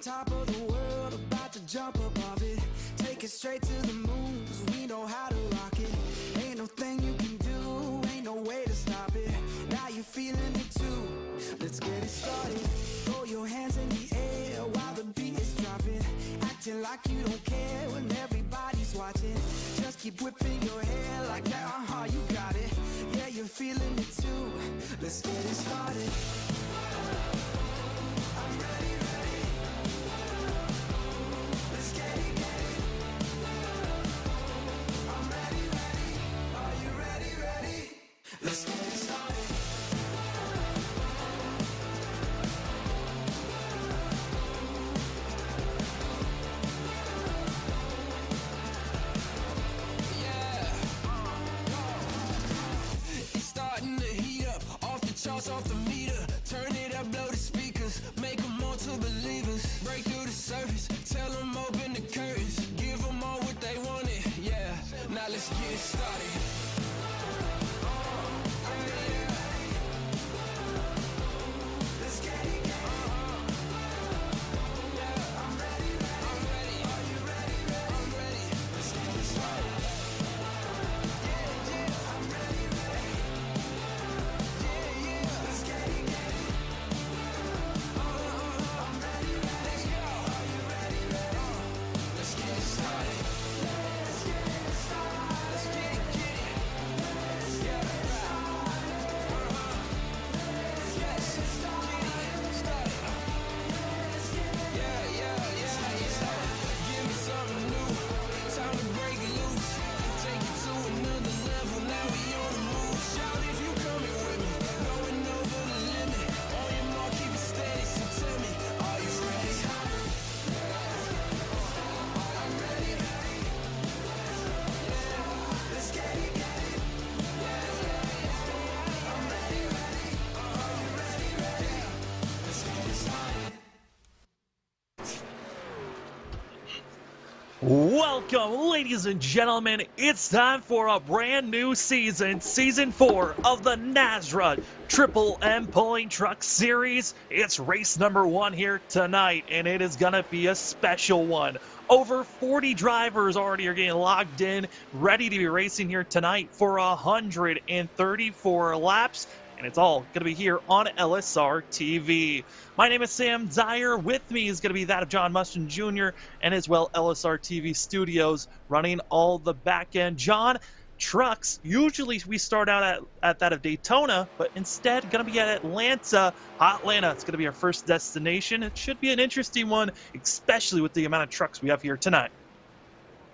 top of the world, about to jump above it. Take it straight to the moon, 'cause we know how to rock it. Ain't no thing you can do, ain't no way to stop it. Now you're feeling it too, let's get it started. Throw your hands in the air while the beat is dropping. Acting like you don't care when everybody's watching. Just keep whipping your hair like that, you got it. Yeah, you're feeling it too, let's get it started. I'm ready, ready. Let's get it, get it. I'm ready, ready. Are you ready, ready? Let's get it started. Off the meter, turn it up, blow the speakers, make them all to believers, break through the surface, tell them open the curtains, give them all what they wanted, yeah, now let's get it started. Let's get it, get it. I'm ready, ready. I'm ready. Are you ready, ready? I'm ready. Let's get it started. Yeah, yeah. I'm ready, ready. Let's get it, get it. I'm ready, ready. Let's go. Are you ready, ready? Let's get it started. Let's get it started. Let's get it, get it. Let's get it started. Let's get it started. Let's get it. Yeah, yeah, yeah, yeah. Give me something new. Time to break it loose. Take it to another level. Now we on the move. Shout if you coming with me. Going over the limit. On your mark, keep it steady. So tell me, are you ready? I'm ready, ready. Let's get it, get it. I'm ready, ready. Are you ready, ready? Let's get it started. Welcome, ladies and gentlemen. It's time for a brand new season, Season 4 of the NASRA Triple M Pulling Truck Series. It's race number 1 here tonight, and it is going to be a special one. Over 40 drivers already are getting logged in, ready to be racing here tonight for 134 laps. And it's all going to be here on LSRTV. My name is Sam Dyer. With me is going to be that of John Mustin Jr. and as well LSRTV Studios running all the back end. John, trucks, usually we start out at that of Daytona, but instead going to be at Atlanta. Atlanta, it's going to be our first destination. It should be an interesting one, especially with the amount of trucks we have here tonight.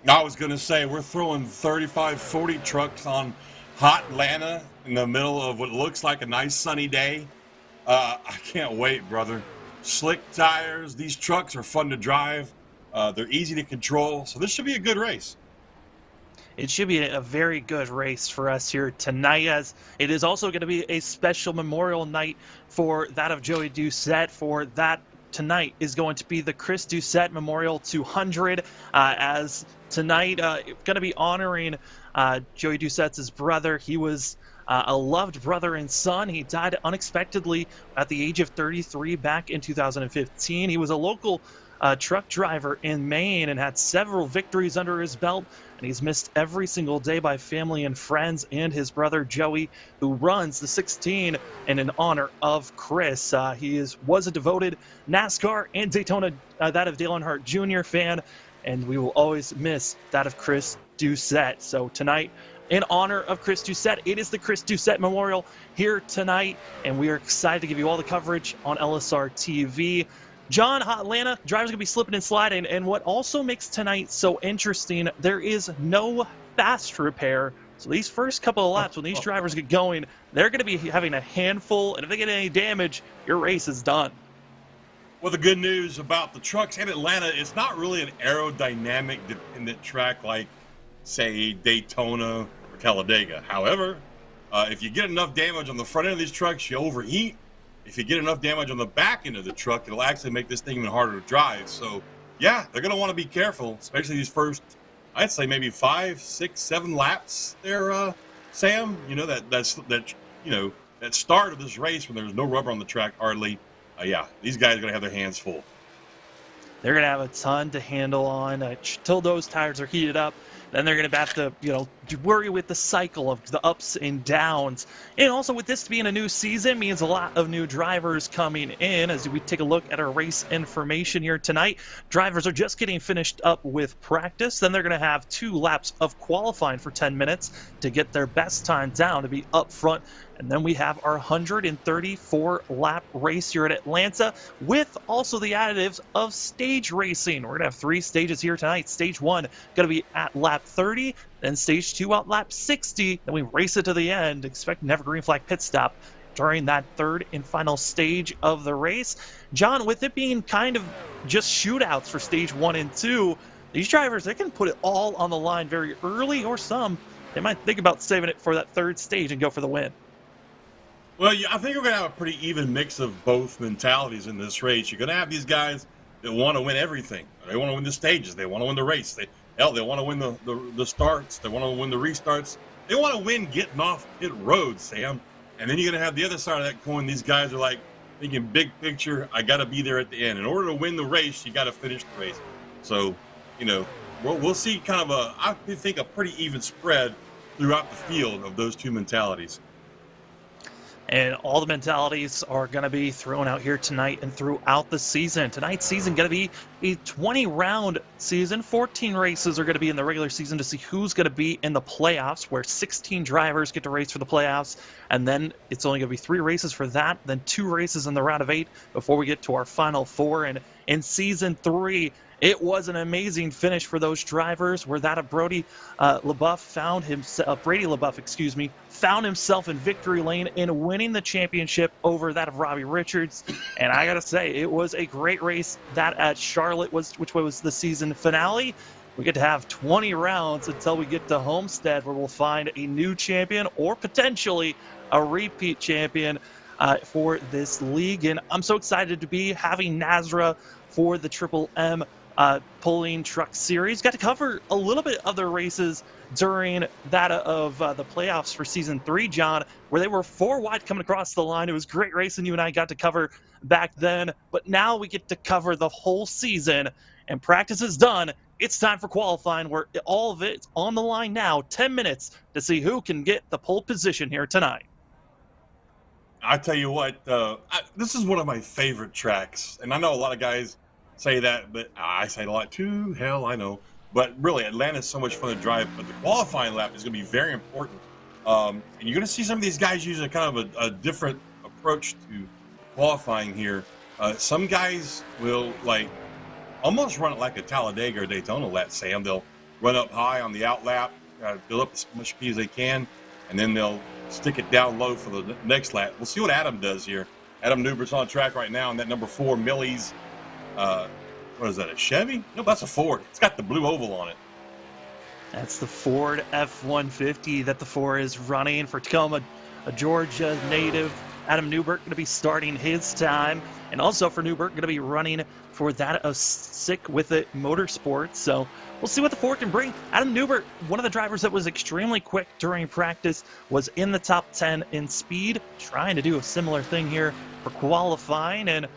I was going to say, we're throwing 35, 40 trucks on hot Atlanta in the middle of what looks like a nice sunny day. I can't wait, brother. Slick tires. These trucks are fun to drive. They're easy to control. So this should be a good race. It should be a very good race for us here tonight, as it is also going to be a special memorial night for that of Joey Doucette. For that tonight is going to be the Chris Doucette Memorial 200, as tonight going to be honoring Joey Doucette's brother. He was a loved brother and son. He died unexpectedly at the age of 33 back in 2015. He was a local truck driver in Maine and had several victories under his belt, and he's missed every single day by family and friends and his brother Joey, who runs the 16 in honor of Chris. He was a devoted NASCAR and Daytona, that of Dale Earnhardt Jr. fan, and we will always miss that of Chris Doucette. So tonight, in honor of Chris Doucette, it is the Chris Doucette Memorial here tonight, and we are excited to give you all the coverage on LSR TV. John, hot Atlanta, drivers going to be slipping and sliding, and what also makes tonight so interesting, there is no fast repair. So these first couple of laps, when these drivers get going, they're going to be having a handful, and if they get any damage, your race is done. Well, the good news about the trucks in Atlanta, it's not really an aerodynamic dependent track like, say, Daytona or Talladega. However, if you get enough damage on the front end of these trucks, you overheat. If you get enough damage on the back end of the truck, it'll actually make this thing even harder to drive. So, yeah, they're going to want to be careful, especially these first, I'd say maybe 5, 6, 7 laps there, Sam. You know, that start of this race when there's no rubber on the track hardly. Yeah, these guys are going to have their hands full. They're going to have a ton to handle on till those tires are heated up. Then they're going to have to, worry with the cycle of the ups and downs. And also with this being a new season means a lot of new drivers coming in. As we take a look at our race information here tonight, drivers are just getting finished up with practice. Then they're going to have 2 laps of qualifying for 10 minutes to get their best time down to be up front. And then we have our 134 lap race here at Atlanta with also the additives of stage racing. We're going to have 3 stages here tonight. Stage 1 going to be at lap 30, then stage 2 at lap 60. Then we race it to the end. Expect an evergreen flag pit stop during that 3rd and final stage of the race. John, with it being kind of just shootouts for stage 1 and 2, these drivers, they can put it all on the line very early, or some, they might think about saving it for that 3rd stage and go for the win. Well, yeah, I think we're going to have a pretty even mix of both mentalities in this race. You're going to have these guys that want to win everything. They want to win the stages. They want to win the race. They want to win the starts. They want to win the restarts. They want to win getting off pit road, Sam. And then you're going to have the other side of that coin. These guys are like thinking big picture. I got to be there at the end. In order to win the race, you got to finish the race. So, we'll see kind of I think a pretty even spread throughout the field of those two mentalities. And all the mentalities are going to be thrown out here tonight and throughout the season. Tonight's season going to be a 20-round season. 14 races are going to be in the regular season to see who's going to be in the playoffs, where 16 drivers get to race for the playoffs. And then it's only going to be 3 races for that, then 2 races in the round of 8 before we get to our final 4. And in season 3, it was an amazing finish for those drivers, where that of Brady LaBeouf found himself in victory lane and winning the championship over that of Robbie Richards. And I gotta say, it was a great race. That at Charlotte which was the season finale. We get to have 20 rounds until we get to Homestead, where we'll find a new champion or potentially a repeat champion for this league. And I'm so excited to be having NASRA for the Triple M pulling truck series. Got to cover a little bit of the races during that of the playoffs for season 3, John, where they were 4 wide coming across the line. It was great racing you and I got to cover back then, but now we get to cover the whole season, and practice is done. It's time for qualifying, where all of it's on the line now. 10 minutes to see who can get the pole position here tonight. I tell you what, this is one of my favorite tracks, and I know a lot of guys say that, but I say it a lot too. Hell, I know. But really, Atlanta's so much fun to drive. But the qualifying lap is going to be very important. And you're going to see some of these guys use a kind of a different approach to qualifying here. Some guys will almost run it like a Talladega or Daytona lap, Sam. They'll run up high on the out lap, build up as much speed as they can, and then they'll stick it down low for the next lap. We'll see what Adam does here. Adam Newbert's on track right now in that number 4 Millie's. What is that, a Chevy? No, that's a Ford. It's got the blue oval on it. That's the Ford F-150 that the Ford is running for Tacoma, a Georgia native. Adam Newbert going to be starting his time. And also for Newbert, going to be running for that of Sick With It Motorsports. So we'll see what the Ford can bring. Adam Newbert, one of the drivers that was extremely quick during practice, was in the top 10 in speed, trying to do a similar thing here for qualifying. And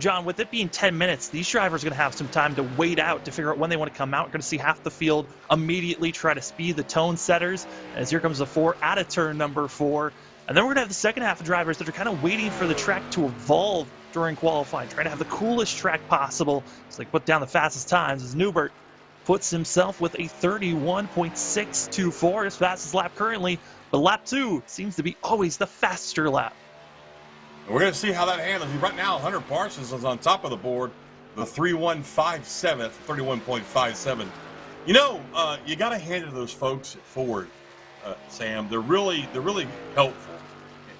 John, with it being 10 minutes, these drivers are going to have some time to wait out to figure out when they want to come out. We're going to see half the field immediately try to speed the tone setters, as here comes the 4 out of turn number 4. And then we're going to have the second half of drivers that are kind of waiting for the track to evolve during qualifying, trying to have the coolest track possible. So they put down the fastest times as Newbert puts himself with a 31.624, his fastest lap currently. But lap 2 seems to be always the faster lap. We're going to see how that handles. Right now, Hunter Parsons is on top of the board, the 31.57, 31.57. You got to hand it to those folks at Ford, Sam. They're really helpful.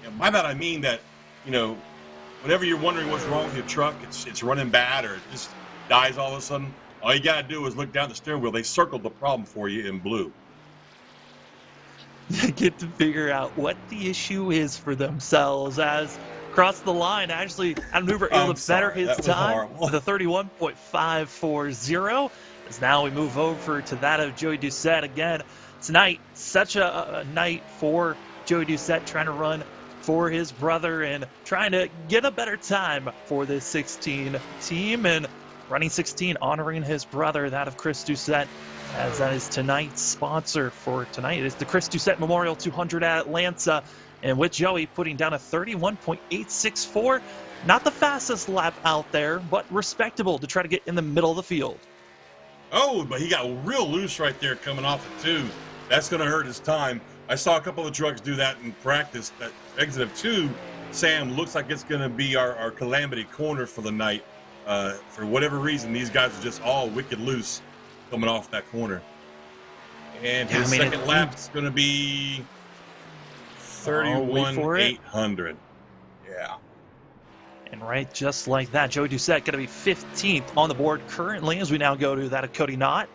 And by that I mean that, whenever you're wondering what's wrong with your truck, it's running bad or it just dies all of a sudden, all you got to do is look down the steering wheel. They circled the problem for you in blue. They get to figure out what the issue is for themselves as across the line. Actually, Adam Newbert able to better his time with a 31.540. As now we move over to that of Joey Doucette again. Tonight, such a night for Joey Doucette, trying to run for his brother and trying to get a better time for this 16 team. And running 16, honoring his brother, that of Chris Doucette, as that is tonight's sponsor for tonight. It is the Chris Doucette Memorial 200 at Atlanta, and with Joey putting down a 31.864. Not the fastest lap out there, but respectable to try to get in the middle of the field. Oh, but he got real loose right there coming off of 2. That's going to hurt his time. I saw a couple of trucks do that in practice. That exit of 2, Sam, looks like it's going to be our calamity corner for the night. For whatever reason, these guys are just all wicked loose coming off that corner. And his second lap is going to be 31,800. Yeah. And right just like that, Joey Doucette going to be 15th on the board currently as we now go to that of Cody Knott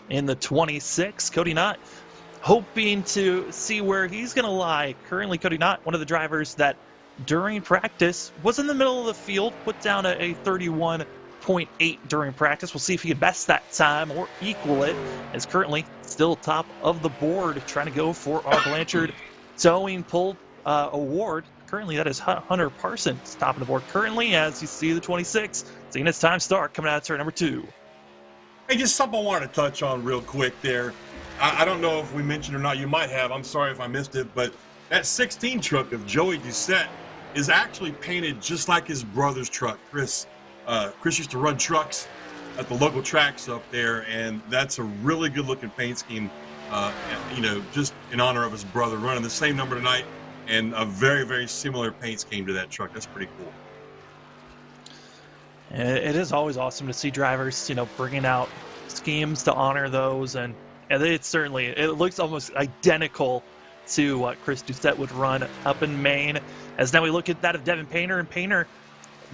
in the 26. Cody Knott hoping to see where he's going to lie. Currently, Cody Knott, one of the drivers that during practice was in the middle of the field, put down a 31.8 during practice. We'll see if he can best that time or equal it, as currently still top of the board, trying to go for our Blanchard Towing Pole Award. Currently, that is Hunter Parsons top of the board currently, as you see the 26, seeing its time start coming out of turn number 2. Hey, just something I wanted to touch on real quick there. I don't know if we mentioned or not. You might have. I'm sorry if I missed it, but that 16 truck of Joey Doucette is actually painted just like his brother's truck, Chris. Chris used to run trucks at the local tracks up there, and that's a really good-looking paint scheme, just in honor of his brother, running the same number tonight, and a very, very similar paint scheme to that truck. That's pretty cool. It is always awesome to see drivers, bringing out schemes to honor those, and it looks almost identical to what Chris Doucette would run up in Maine. As now we look at that of Devin Painter, and Painter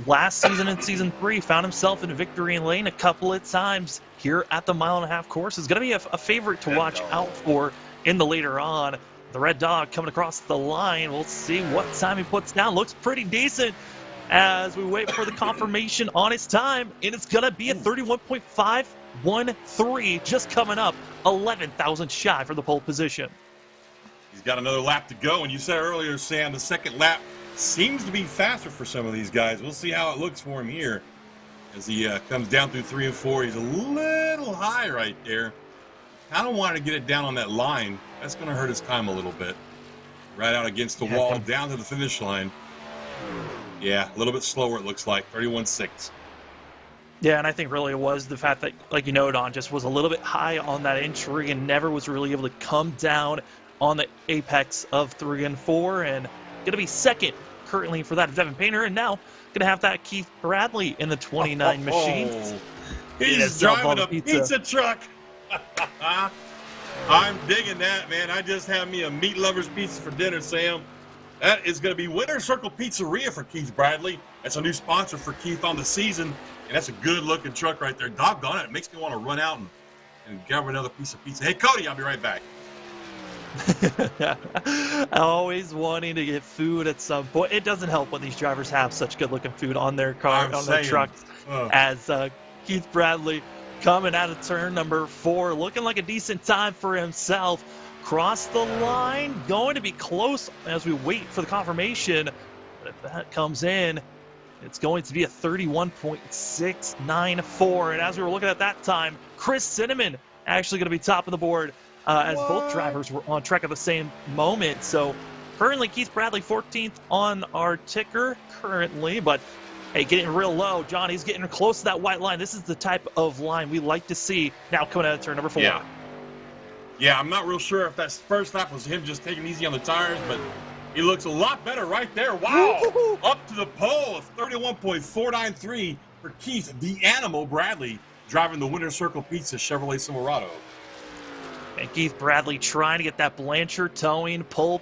last season in season 3 found himself in victory lane a couple of times here at the mile-and-a-half course. Is going to be a favorite to watch out for in the later on. The Red Dog coming across the line. We'll see what time he puts down. Looks pretty decent as we wait for the confirmation on his time, and it's going to be a 31.513, just coming up 11,000 shy for the pole position. He's got another lap to go, and you said earlier, Sam, the second lap seems to be faster for some of these guys. We'll see how it looks for him here as he comes down through 3 and 4. He's a little high right there. I don't want to get it down on that line. That's going to hurt his time a little bit. Right out against the wall, down to the finish line. Yeah, a little bit slower it looks like, 31.6. Yeah, and I think really it was the fact that, like you noted on, just was a little bit high on that entry and never was really able to come down on the apex of 3 and 4, and going to be second currently for that Devin Painter, and now going to have that Keith Bradley in the 29 machine. He's driving a pizza truck. I'm digging that, man. I just had me a Meat Lover's Pizza for dinner, Sam. That is going to be Winter Circle Pizzeria for Keith Bradley. That's a new sponsor for Keith on the season, and that's a good-looking truck right there. Doggone it. It makes me want to run out and grab another piece of pizza. Hey, Cody, I'll be right back. Always wanting to get food at some point. It doesn't help when these drivers have such good-looking food on their car, their trucks, as Keith Bradley coming out of turn number 4, looking like a decent time for himself. Cross the line, going to be close as we wait for the confirmation. But if that comes in, it's going to be a 31.694. And as we were looking at that time, Chris Cinnamon actually going to be top of the board as both drivers were on track at the same moment. So currently Keith Bradley 14th on our ticker currently, but hey, getting real low. Johnny's getting close to that white line. This is the type of line we like to see now coming out of turn number 4. Yeah, I'm not real sure if that first lap was him just taking easy on the tires, but he looks a lot better right there. Wow. Up to the pole of 31.493 for Keith, the Animal Bradley, driving the Winter Circle Pizza Chevrolet Silverado. And Keith Bradley trying to get that Blanchard Towing Pole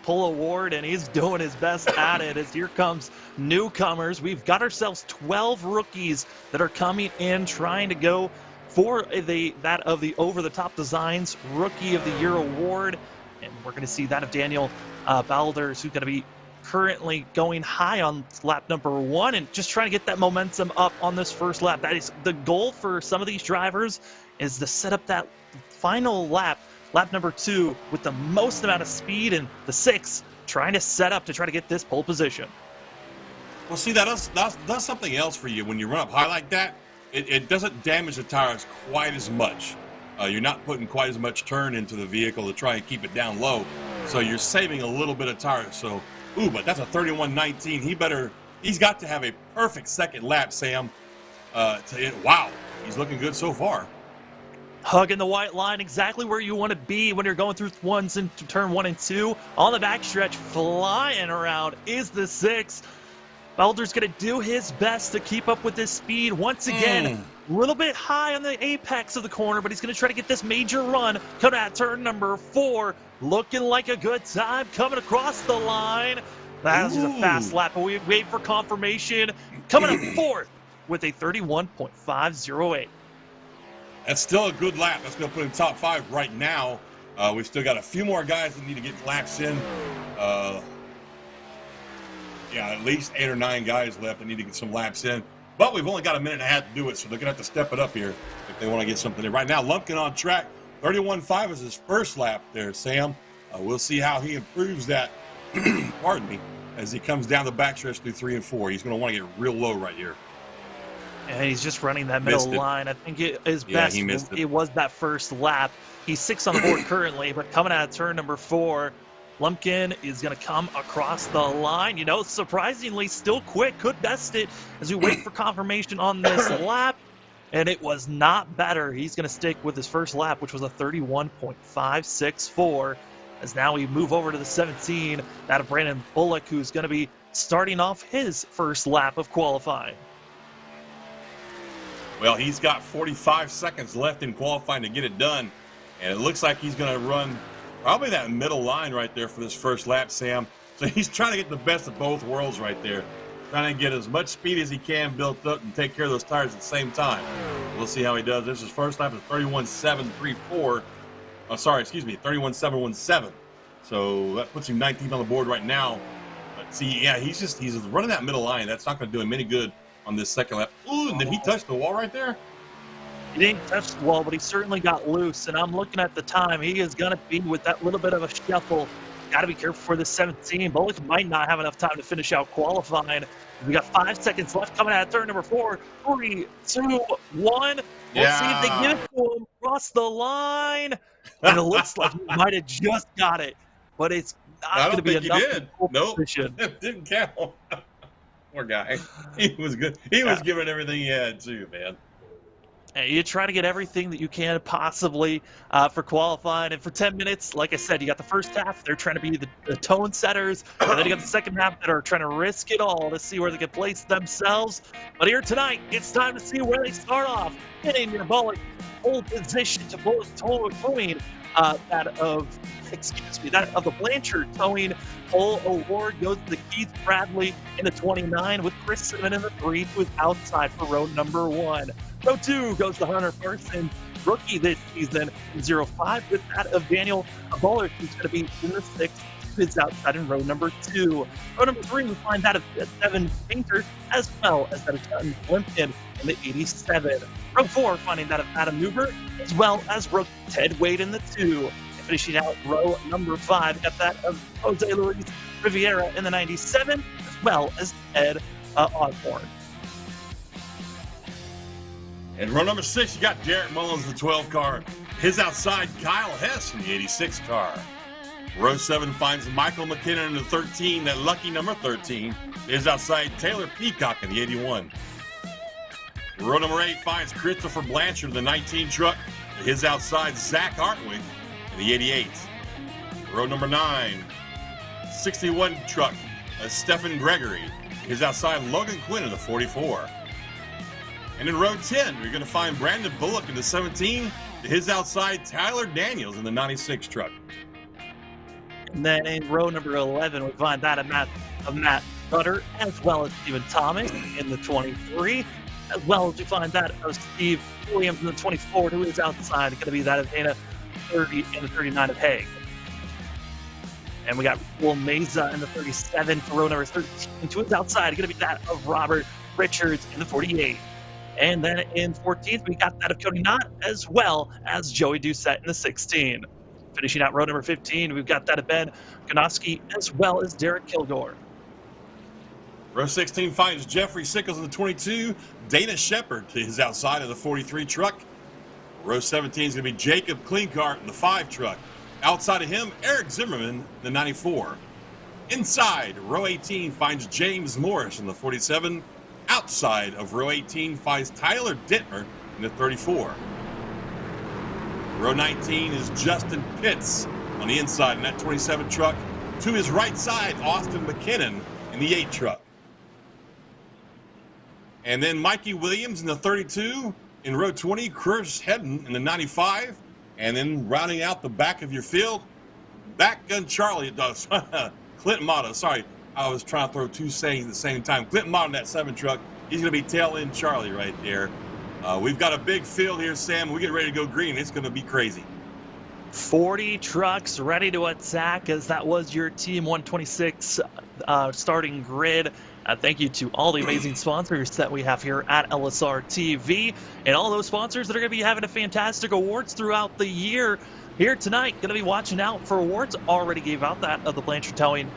Award, and he's doing his best at it as here comes newcomers. We've got ourselves 12 rookies that are coming in trying to go for that of the Over the Top Designs Rookie of the Year award. And we're going to see that of Daniel Balders, who's going to be currently going high on lap number 1 and just trying to get that momentum up on this first lap. That is the goal for some of these drivers, is to set up that final lap number 2, with the most amount of speed, and the 6 trying to set up to try to get this pole position. Well, see, that does something else for you when you run up high like that. it doesn't damage the tires quite as much. You're not putting quite as much turn into the vehicle to try and keep it down low. So you're saving a little bit of tires. So, but that's a 31.19. He's got to have a perfect second lap, Sam. Wow, he's looking good so far. Hugging the white line, exactly where you want to be when you're going through ones and turn 1 and 2. On the backstretch, flying around is the 6. Felder's going to do his best to keep up with this speed. Once again, a little bit high on the apex of the corner, but he's going to try to get this major run. Coming at turn number 4, looking like a good time coming across the line. That was a fast lap, but we wait for confirmation. Coming up 4th with a 31.508. That's still a good lap. That's going to put him top 5 right now. We've still got a few more guys that need to get laps in. At least 8 or 9 guys left that need to get some laps in. But we've only got a minute and a half to do it, so they're going to have to step it up here if they want to get something in. Right now, Lumpkin on track. 31.5 is his first lap there, Sam. We'll see how he improves that, pardon me, as he comes down the backstretch through 3 and 4. He's going to want to get real low right here. And he's just running that middle line. I think it is best. He missed it. It was that first lap. He's 6 on the board currently, but coming out of turn number 4, Lumpkin is going to come across the line. Surprisingly, still quick. Could best it as we wait for confirmation on this lap. And it was not better. He's going to stick with his first lap, which was a 31.564. As now we move over to the 17, that of Brandon Bullock, who's going to be starting off his first lap of qualifying. Well, he's got 45 seconds left in qualifying to get it done. And it looks like he's going to run probably that middle line right there for this first lap, Sam. So he's trying to get the best of both worlds right there. Trying to get as much speed as he can built up and take care of those tires at the same time. We'll see how he does. This is first lap is 31.734. Oh, sorry, excuse me, 31.717. So that puts him 19th on the board right now. But see, yeah, he's running that middle line. That's not going to do him any good on this second lap. Ooh, and did he touch the wall right there? He didn't touch the wall, but he certainly got loose. And I'm looking at the time. He is going to be with that little bit of a shuffle. Got to be careful for the 17. Bullock might not have enough time to finish out qualifying. We got 5 seconds left coming out of turn number 4. 3, 2, 1. We'll see if they give it to him across the line. And it looks like he might have just got it, but it's not going to be enough. Nope, it didn't count. Poor guy. He was good. He was giving everything he had too, man. And you try to get everything that you can possibly for qualifying. And for 10 minutes, like I said, you got the first half. They're trying to be the tone setters. And then you got the second half that are trying to risk it all to see where they can place themselves. But here tonight, it's time to see where they start off. Getting your Bullock pole position to Bullock towing that of the Blanchard towing pole award goes to Keith Bradley in the 29 with Chris Simon in the 3 who is outside for row number 1. Row 2 goes to Hunter Parsons, rookie this season, in 05 with that of Daniel Bullard, who's going to be in the 6th, who is outside in row number 2. Row number 3, we find that of Devin Painter, as well as that of John Plimpton in the 87. Row 4, finding that of Adam Newbert, as well as rookie Ted Wade in the 2. Finishing out row number 5, got that of Jose Luis Riviera in the 97, as well as Ed Osborne. And row number 6, you got Derek Mullins in the 12 car. His outside, Kyle Hess in the 86 car. Row 7 finds Michael McKinnon in the 13, that lucky number 13. His outside, Taylor Peacock in the 81. Row number 8 finds Christopher Blanchard in the 19 truck. His outside, Zach Hartwig in the 88. Row number 9, 61 truck, Stephen Gregory. His outside, Logan Quinn in the 44. And in row 10, you're going to find Brandon Bullock in the 17. His outside, Tyler Daniels in the 96 truck. And then in row number 11, we find that of Matt Rutter, as well as Stephen Thomas in the 23, as well as we find that of Steve Williams in the 24, who is outside. It's going to be that of Dana 30 and the 39 of Haig. And we got Will Meza in the 37 for row number 13, to his outside. It's going to be that of Robert Richards in the 48. And then in 14th, we got that of Cody Knott, as well as Joey Doucette in the 16. Finishing out row number 15, we've got that of Ben Konoski, as well as Derek Kilgore. Row 16 finds Jeffrey Sickles in the 22. Dana Shepard is outside of the 43 truck. Row 17 is going to be Jacob Klingart in the 5 truck. Outside of him, Eric Zimmerman in the 94. Inside, row 18 finds James Morris in the 47. Outside of row 18 finds Tyler Dittmer in the 34. Row 19 is Justin Pitts on the inside in that 27 truck. To his right side, Austin McKinnon in the 8 truck. And then Mikey Williams in the 32. In row 20, Chris Hedden in the 95. And then rounding out the back of your field, Backgun Charlie does. Clint Motto. Sorry, I was trying to throw two sayings at the same time. Clint Motto in that 7 truck. He's going to be tail end Charlie right there. We've got a big field here, Sam. We get ready to go green. It's going to be crazy. 40 trucks ready to attack, as that was your Team 126 starting grid. Thank you to all the amazing sponsors that we have here at LSRTV, and all those sponsors that are going to be having a fantastic awards throughout the year. Here tonight, going to be watching out for awards. Already gave out that of the Blanchard Towing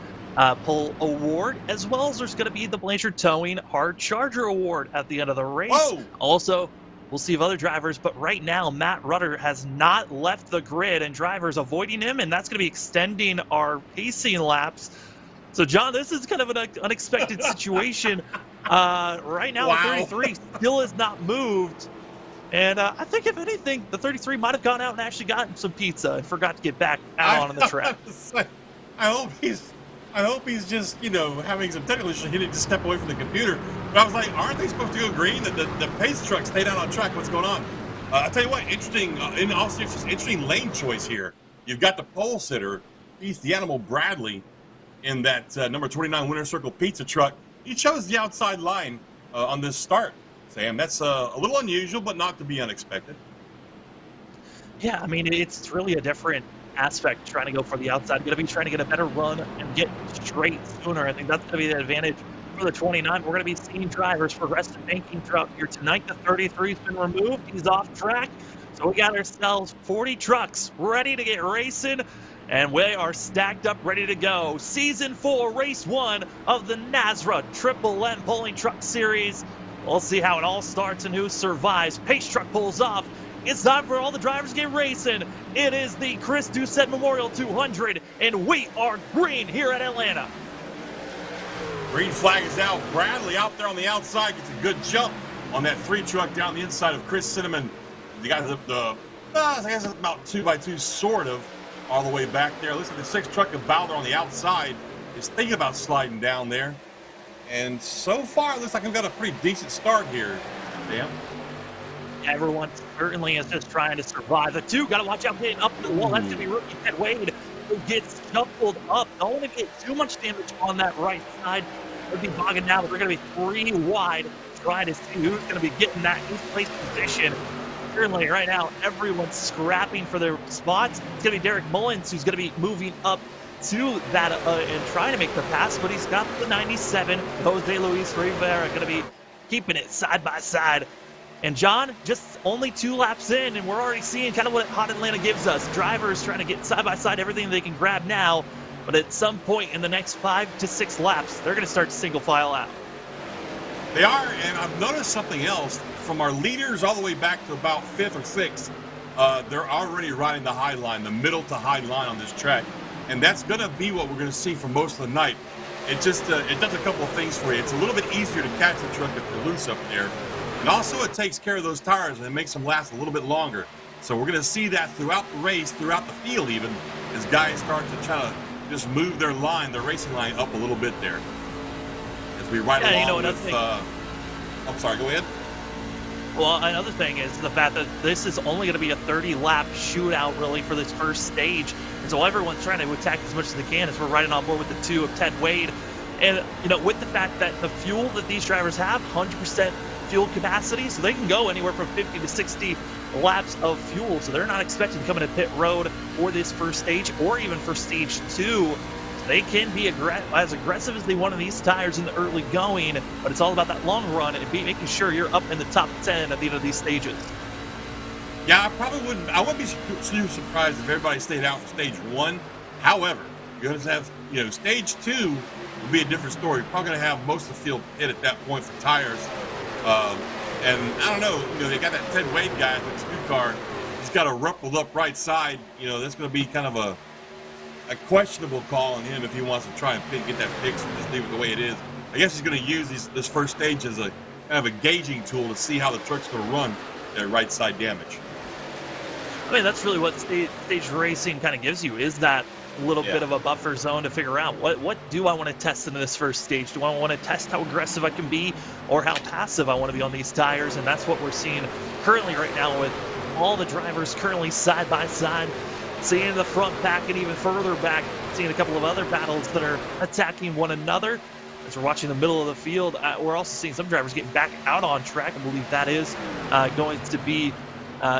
Pull Award, as well as there's going to be the Blanchard Towing Hard Charger Award at the end of the race. Whoa! Also, we'll see if other drivers, but right now, Matt Rutter has not left the grid, and drivers avoiding him, and that's going to be extending our pacing laps. So, John, this is kind of an unexpected situation. Right now, Wow. the 33 still has not moved. And I think, if anything, the 33 might have gone out and actually gotten some pizza and forgot to get back out on the track. I hope he's just, having some technical issues. He didn't just step away from the computer. But I was like, aren't they supposed to go green? The pace truck stayed out on track. What's going on? I'll tell you what, interesting, in all seriousness, interesting lane choice here. You've got the pole sitter, Heath the Animal Bradley, in that number 29 Winter Circle pizza truck. He chose the outside line on this start, Sam. That's a little unusual, but not to be unexpected. Yeah, I mean, it's really a different aspect trying to go for the outside. Going to be trying to get a better run and get straight sooner. I think that's going to be the advantage for the 29. We're going to be seeing drivers progressive banking throughout here tonight. The 33's been removed. He's off track. So we got ourselves 40 trucks ready to get racing, and we are stacked up, ready to go. Season 4, Race 1 of the NASRA Triple M Pulling Truck Series. We'll see how it all starts and who survives. Pace truck pulls off. It's time for all the drivers to get racing. It is the Chris Doucette Memorial 200, and we are green here at Atlanta. Green flag is out. Bradley out there on the outside gets a good jump on that 3 truck down the inside of Chris Cinnamon. The guy I guess it's about 2x2 sort of all the way back there. Looks like the 6 truck of Bowler on the outside is thinking about sliding down there. And so far, it looks like we've got a pretty decent start here, Dan. Everyone certainly is just trying to survive. The 2 got to watch out getting up the wall. That's going to be rookie Ted Wade, who gets shuffled up. Don't want to get too much damage on that right side. Would be bogging down, but we're going to be 3 wide, trying to see who's going to be getting that place position. Certainly, right now, everyone's scrapping for their spots. It's going to be Derek Mullins who's going to be moving up to that and trying to make the pass, but he's got the 97. Jose Luis Rivera going to be keeping it side by side. And John, just only 2 laps in, and we're already seeing kind of what Hot Atlanta gives us. Drivers trying to get side by side everything they can grab now, but at some point in the next 5 to 6 laps, they're going to start to single file out. They are, and I've noticed something else. From our leaders all the way back to about 5th or 6th, they're already riding the high line, the middle to high line on this track. And that's going to be what we're going to see for most of the night. It just it does a couple of things for you. It's a little bit easier to catch the truck if they're loose up there. And also it takes care of those tires and it makes them last a little bit longer. So we're going to see that throughout the race, throughout the field even, as guys start to try to just move their line, their racing line up a little bit there. As we ride along with... I'm sorry, go ahead. Well, another thing is the fact that this is only going to be a 30-lap shootout, really, for this first stage. And so everyone's trying to attack as much as they can as we're riding on board with the 2 of Ted Wade. And, with the fact that the fuel that these drivers have, 100% fuel capacity, so they can go anywhere from 50 to 60 laps of fuel. So they're not expected to come into pit road for this first stage or even for stage 2. They can be as aggressive as they want on these tires in the early going, but it's all about that long run and making sure you're up in the top 10 at the end of these stages. Yeah, I wouldn't be too surprised if everybody stayed out for stage 1. However, you're going to have, stage 2 will will be a different story. Probably going to have most of the field hit at that point for tires. And I don't know, they got that Ted Wade guy with his new car. He's got a ruffled up right side. That's going to be kind of a questionable call on him if he wants to try and get that fixed and just leave it the way it is. I guess he's going to use this first stage as a kind of a gauging tool to see how the truck's going to run that right side damage. I mean, that's really what stage racing kind of gives you, is that little bit of a buffer zone to figure out what do I want to test in this first stage. Do I want to test how aggressive I can be or how passive I want to be on these tires? And that's what we're seeing currently right now with all the drivers currently side by side, seeing the front, back, and even further back, seeing a couple of other battles that are attacking one another. As we're watching the middle of the field, we're also seeing some drivers getting back out on track. I believe that is going to be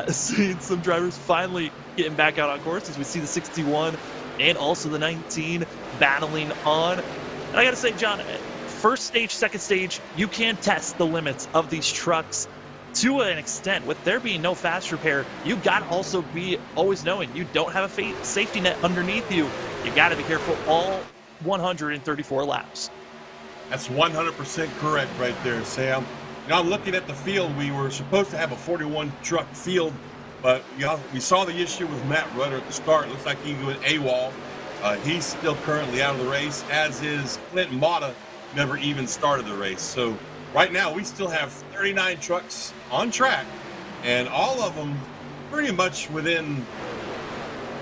seeing some drivers finally getting back out on course, as we see the 61 and also the 19 battling on. And I gotta say, John, first stage, second stage, you can test the limits of these trucks to an extent. With there being no fast repair, you gotta also be always knowing you don't have a safety net underneath you. You gotta be careful all 134 laps. That's 100% correct right there, Sam. Now, I'm looking at the field. We were supposed to have a 41 truck field, but we saw the issue with Matt Rudder at the start. Looks like he went AWOL. He's still currently out of the race, as is Clint Motta, never even started the race. So right now we still have 39 trucks on track, and all of them pretty much within,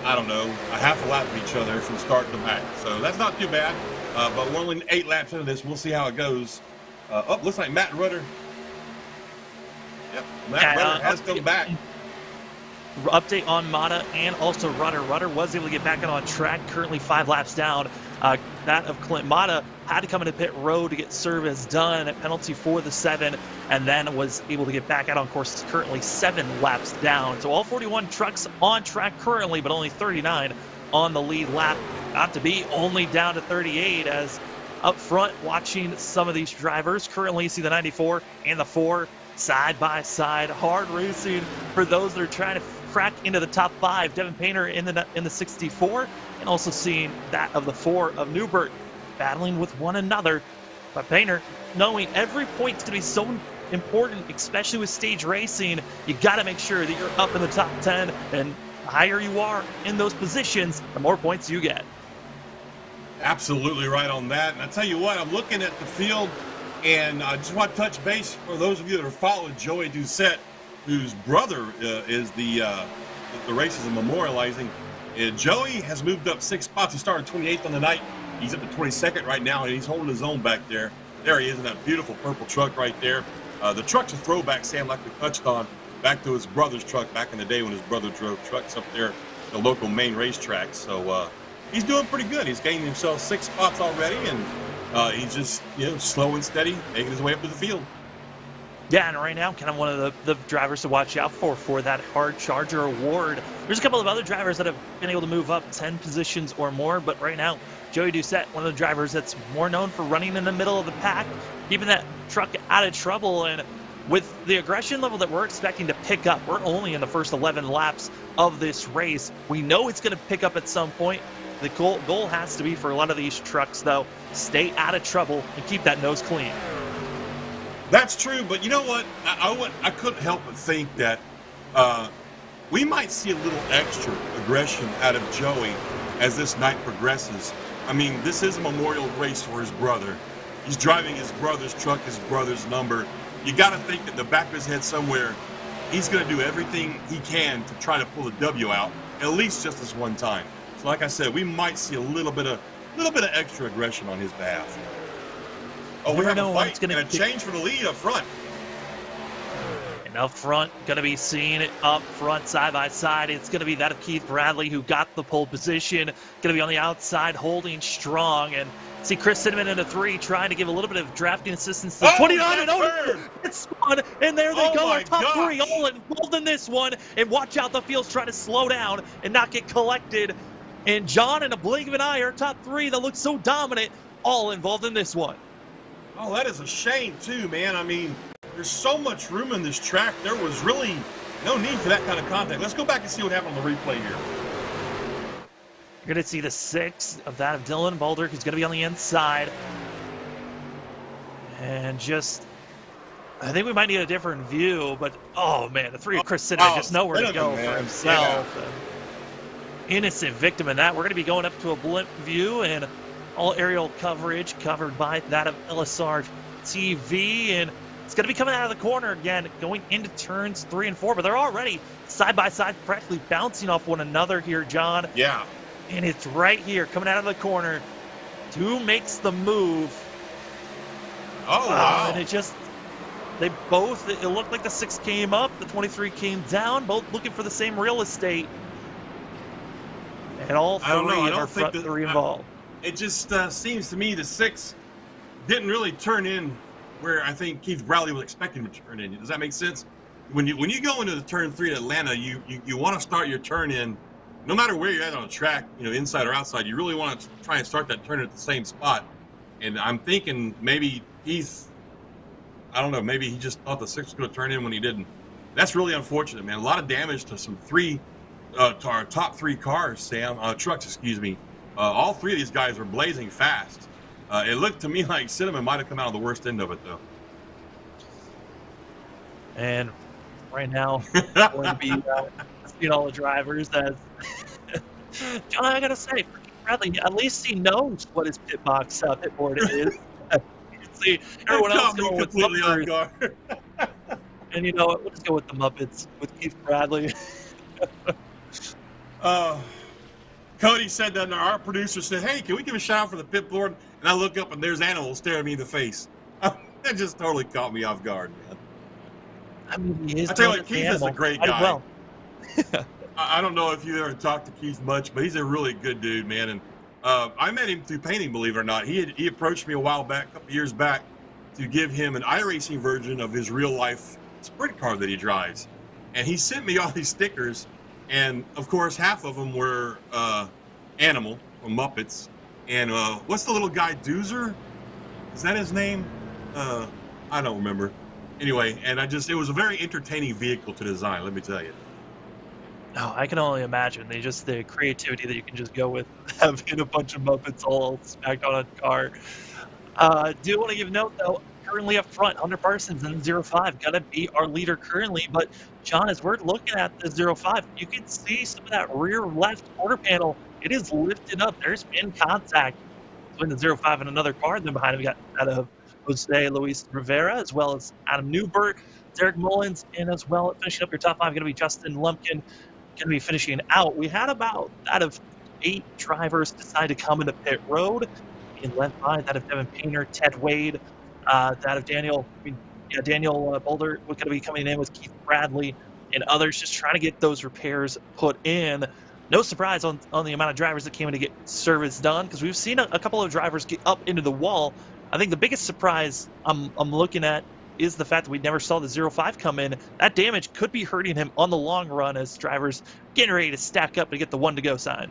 I don't know, a half a lap of each other from start to back. So that's not too bad, but we're only 8 laps into this. We'll see how it goes. Looks like Matt Rudder. Yep, Matt Rudder has come back. Update on Motta and also Rudder. Rudder was able to get back on track, currently 5 laps down. That of Clint Motta had to come into pit road to get service done at penalty for the 7, and then was able to get back out on course, currently 7 laps down. So all 41 trucks on track currently, but only 39 on the lead lap. Not to be only down to 38, as up front watching some of these drivers. Currently you see the 94 and the 4 side by side. Hard racing for those that are trying to crack into the top 5. Devin Painter in the 64, and also seeing that of the 4 of Newbert battling with one another. But Painter, knowing every point's going to be so important, especially with stage racing, you got to make sure that you're up in the top 10, and the higher you are in those positions, the more points you get. Absolutely right on that. And I tell you what, I'm looking at the field, and I just want to touch base for those of you that are following Joey Doucette, whose brother is the races and memorializing. Joey has moved up 6 spots. He started 28th on the night. He's up to 22nd right now, and he's holding his own back there. There he is in that beautiful purple truck right there. The truck's a throwback, Sam, like we touched on, back to his brother's truck back in the day when his brother drove trucks up there, the local main racetrack. So he's doing pretty good. He's gained himself 6 spots already, and he's just slow and steady, making his way up to the field. Yeah, and right now, kind of one of the drivers to watch out for that hard charger award. There's a couple of other drivers that have been able to move up 10 positions or more, but right now, Joey Doucette, one of the drivers that's more known for running in the middle of the pack, keeping that truck out of trouble. And with the aggression level that we're expecting to pick up, we're only in the first 11 laps of this race. We know it's going to pick up at some point. The goal has to be for a lot of these trucks, though, stay out of trouble and keep that nose clean. That's true, but you know what? I couldn't help but think that we might see a little extra aggression out of Joey as this night progresses. I mean, this is a memorial race for his brother. He's driving his brother's truck, his brother's number. You got to think that in the back of his head somewhere, he's going to do everything he can to try to pull the W out, at least just this one time. So like I said, we might see a little bit of extra aggression on his behalf. Oh, we have a fight and a change for the lead up front. And up front, going to be seen up front side by side. It's going to be that of Keith Bradley, who got the pole position. Going to be on the outside holding strong. And see Chris Cinnamon in the 3 trying to give a little bit of drafting assistance to 29 and over. It's spun, and there they go. Our top 3 all involved in this one. And watch out, the field's trying to slow down and not get collected. And John, in a blink of an eye, our top 3 that look so dominant, all involved in this one. Oh, that is a shame, too, man. I mean, there's so much room in this track. There was really no need for that kind of contact. Let's go back and see what happened on the replay here. You're going to see the 6 of that of Dylan Boulder, who's going to be on the inside. And just, I think we might need a different view, but oh man, the 3 of Chris Cinnamon just nowhere to go for himself. Yeah. Innocent victim in that. We're going to be going up to a blimp view and all aerial coverage covered by that of LSRTV. And it's going to be coming out of the corner again, going into turns 3 and 4, but they're already side by side, practically bouncing off one another here, John. Yeah. And it's right here, coming out of the corner. 2 makes the move. Oh, wow. And it just, they both, it looked like the 6 came up, the 23 came down, both looking for the same real estate. And all 3 are front 3 involved. It just seems to me the 6 didn't really turn in where I think Keith Bradley was expecting him to turn in. Does that make sense? When you go into the turn 3 at Atlanta, you want to start your turn in, no matter where you're at on the track, inside or outside, you really want to try and start that turn at the same spot. And I'm thinking maybe I don't know, maybe he just thought the 6 was going to turn in when he didn't. That's really unfortunate, man. A lot of damage to some to our top 3 cars, trucks, excuse me. All 3 of these guys were blazing fast. It looked to me like Cinnamon might have come out of the worst end of it, though. And right now, I'm going to be seeing all the drivers as John, I gotta say, Bradley, at least he knows what his pit board is. You can see everyone else going with completely on guard. And you know what? We'll just go with the Muppets with Keith Bradley. Cody said that, and our producer said, "Hey, can we give a shout out for the pit board?" And I look up, and there's Animal staring me in the face. That just totally caught me off guard, man. I mean, he is. I tell you what, Keith is a great guy. Well. I don't know if you ever talked to Keith much, but he's a really good dude, man. And I met him through painting, believe it or not. He approached me a while back, a couple years back, to give him an iRacing version of his real life sprint car that he drives. And he sent me all these stickers, and of course, half of them were Animal from Muppets. And what's the little guy, Doozer? Is that his name? I don't remember. Anyway, and it was a very entertaining vehicle to design, let me tell you. Oh, I can only imagine. The creativity that you can just go with having a bunch of Muppets all smacked on a car. Do want to give a note, though, currently up front, Hunter Parsons in 05, gonna be our leader currently. But, John, as we're looking at the 05, you can see some of that rear left quarter panel. It is lifted up. There's been contact between the 05 and another car. Then behind him, we got out of Jose Luis Rivera, as well as Adam Newbert, Derek Mullins, and as well, finishing up your top 5, going to be Justin Lumpkin. Going to be finishing out. We had about out of 8 drivers decide to come into pit road, being led by that of Devin Painter, Ted Wade, that of Daniel Boulder was going to be coming in with Keith Bradley and others, just trying to get those repairs put in. No surprise on the amount of drivers that came in to get service done, because we've seen a couple of drivers get up into the wall. I think the biggest surprise I'm looking at is the fact that we never saw the 05 come in. That damage could be hurting him on the long run as drivers getting ready to stack up to get the 1 to go sign.